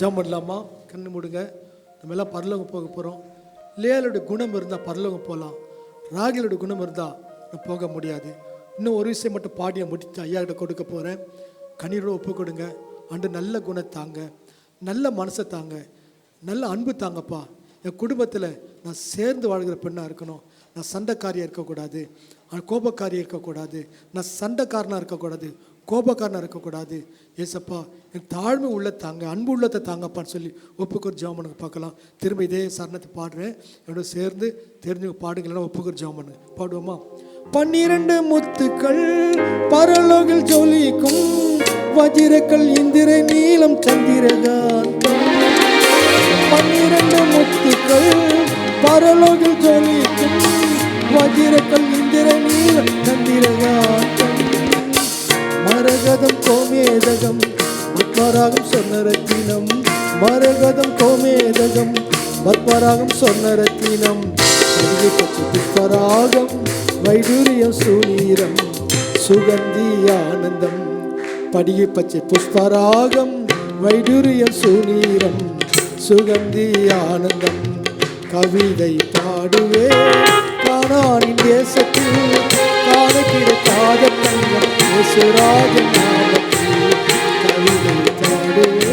Speaker 3: ஜெபம் பண்ணலாமா? கண்ணு மூடுங்க. நம்ம எல்லாம் பரலோகம் போக போகிறோம். லேயாலுடைய குணம் இருந்தால் பரலோகம் போகலாம், ராகேலுடைய குணம் இருந்தால் நான் போக முடியாது. இன்னும் ஒரு விஷயம் மட்டும் பாடியை முடித்து ஐயா கிட்ட கொடுக்க போகிறேன். கண்ணீரோடு ஒப்பு கொடுங்க. அன்று நல்ல குணத்தாங்க, நல்ல மனசை தாங்க. நல்ல அன்பு தாங்கப்பா. என் குடும்பத்தில் நான் சேர்ந்து வாழ்கிற பெண்ணாக இருக்கணும். நான் சண்டைக்காரியாக இருக்கக்கூடாது, கோபக்காரியாக இருக்கக்கூடாது, நான் சண்டைக்காரனாக இருக்கக்கூடாது, கோபக்காரனாக இருக்கக்கூடாது. ஏசப்பா என் தாழ்மை உள்ள தாங்க, அன்பு உள்ளத்தை தாங்கப்பான்னு சொல்லி ஒப்புக்கொரு ஜெபம் பண்ணுங்க பார்க்கலாம். திரும்ப இதே சரணத்தை பாடுறேன், என்னோட சேர்ந்து தெரிஞ்சு பாடுங்களா. ஒப்புக்கொரு ஜெபம் பண்ணுங்க, பாடுவோமா? 12 முத்துக்கள் பரலோகில் ஜொலிக்கும், வஜிரக்கல் இந்திர நீலம் சந்திரகாந்தம். 12 முத்துக்கள் பரலோகில் ஜொலிக்கும், வஜிரக்கல் இந்திர நீலம் சந்திரகாந்தம். மரகதம் கோமேதகம் மத்வராகம் சொர்ணரத்தினம், மரகதம் கோமேதகம் மத்வராகம் சொர்ணரத்தினம். புஷ்பராகம் வைடூரியம் சூனீரம் சுகந்தி ஆனந்தம். படிகை பச்சை புஷ்பராகம் வைடூரியம் சூனீரம் சுகந்தி ஆனந்தம். கவிதை பாடுவே கானானின் தேசத்தில், காண கிடைக்காத தங்கம் இயேசுராஜன் நாமத்தில். கவிதை பாடுவே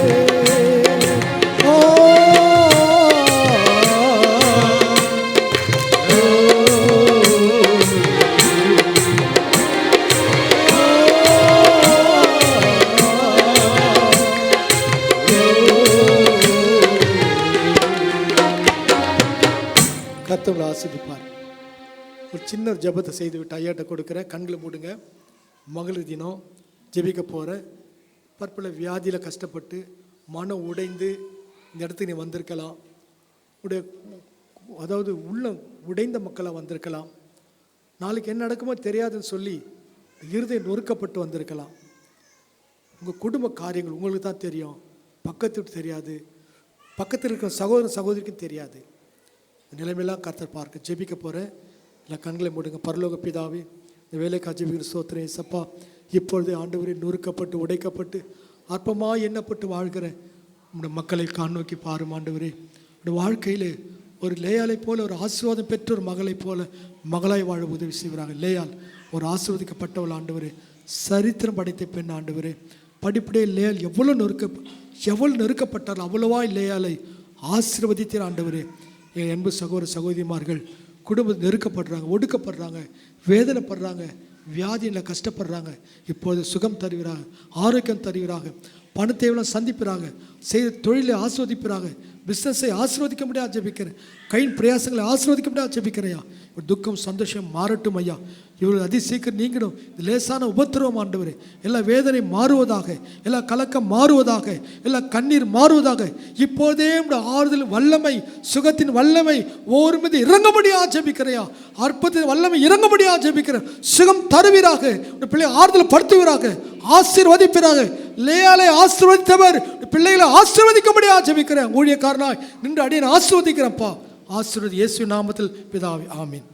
Speaker 3: கர்த்தர் ஆசீர்வதிப்பார். ஒரு சின்ன ஜெபத்தை செய்து விட்டு ஐயாட்ட கொடுக்குறேன். கண்களை மூடுங்க. மகளிர் தினம் ஜெபிக்க போகிற பற்பல வியாதியில் கஷ்டப்பட்டு மனம் உடைந்து இந்த இடத்துக்கு நீ வந்திருக்கலாம். உடைய அதாவது உள்ள உடைந்த மக்களாக வந்திருக்கலாம். நாளைக்கு என்ன நடக்குமோ தெரியாதுன்னு சொல்லி இருதயம் நொறுக்கப்பட்டு வந்திருக்கலாம். உங்கள் குடும்ப காரியங்கள் உங்களுக்கு தான் தெரியும், பக்கத்துக்கு தெரியாது, பக்கத்தில் இருக்கிற சகோதர சகோதரிக்கும் தெரியாது. நிலைமையெல்லாம் கர்த்தர் பார்க்க ஜெபிக்க போகிறேன். இல்லை கண்களை மூடுங்க. பரலோக பிதாவே, இந்த வேலைக்காக ஜெபிக்கிற ஸ்தோத்திரம் ஏசப்பா. இப்பொழுது ஆண்டவரே நொறுக்கப்பட்டு உடைக்கப்பட்டு அற்பமாக எண்ணப்பட்டு வாழ்கிற உங்களுடைய மக்களை காணோக்கி பாரும் ஆண்டவரே. உடைய வாழ்க்கையில் ஒரு லேயாலை போல, ஒரு ஆசீர்வாதம் பெற்ற ஒரு மகளை போல மகளாய் வாழ உதவி செய்கிறாங்க. லேயால் ஒரு ஆசீர்வதிக்கப்பட்டவள் ஆண்டவரே, சரித்திரம் படைத்த பெண் ஆண்டவரே. படிப்படியே லேயால் எவ்வளோ நெருக்கப்பட்டார்கள் அவ்வளவா லேயாலை ஆசீர்வதித்தீர் ஆண்டவரே. என் அன்பு சகோதர சகோதரிமார்கள் குடும்பத்தில் நெருக்கப்படுறாங்க, ஒடுக்கப்படுறாங்க, வேதனைப்படுறாங்க, வியாதியில் கஷ்டப்படுறாங்க. இப்போது சுகம் தருகிறாங்க, ஆரோக்கியம் தருகிறாங்க, பணத்தேவெல்லாம் சந்திக்கிறாங்க, செய்த தொழிலை ஆஸ்வதிக்கிறாங்க, பிஸ்னஸை ஆசீர்வதிக்க முடியாது ஜெபிக்கிறேன். கையின் பிரயாசங்களை ஆசீர்வதிக்க முடியாது ஜெபிக்கிறையா. ஒரு துக்கம் சந்தோஷம் மாறட்டும் ஐயா. இவர்கள் அதி சீக்கிரம் நீங்கிடும். லேசான உபத்திரவம் ஆண்டவரே, எல்லா வேதனை மாறுவதாக, எல்லா கலக்கம் மாறுவதாக, எல்லா கண்ணீர் மாறுவதாக. இப்போதே ஆறுதல் வல்லமை, சுகத்தின் வல்லமை ஒவ்வொரு மீது இறங்க முடியாது ஜெபிக்கிறையா. அற்பத்தின் வல்லமை இறங்க முடியாது ஜெபிக்கிறேன். சுகம் தருவீராக, பிள்ளை ஆறுதல் படுத்துவீராக, ஆசீர்வதிப்பீராக. லேயாலை ஆசீர்வதித்தவர் பிள்ளைகளை ஆசீர்வதிக்க முடியாது ஜெபிக்கிறேன். ஊழியக்காரனாய் நின்று அடியை ஆசீர்வதிக்கிறேன்ப்பா. ஆசீர்வதி இயேசு நாமத்தில் பிதாவே, ஆமீன்.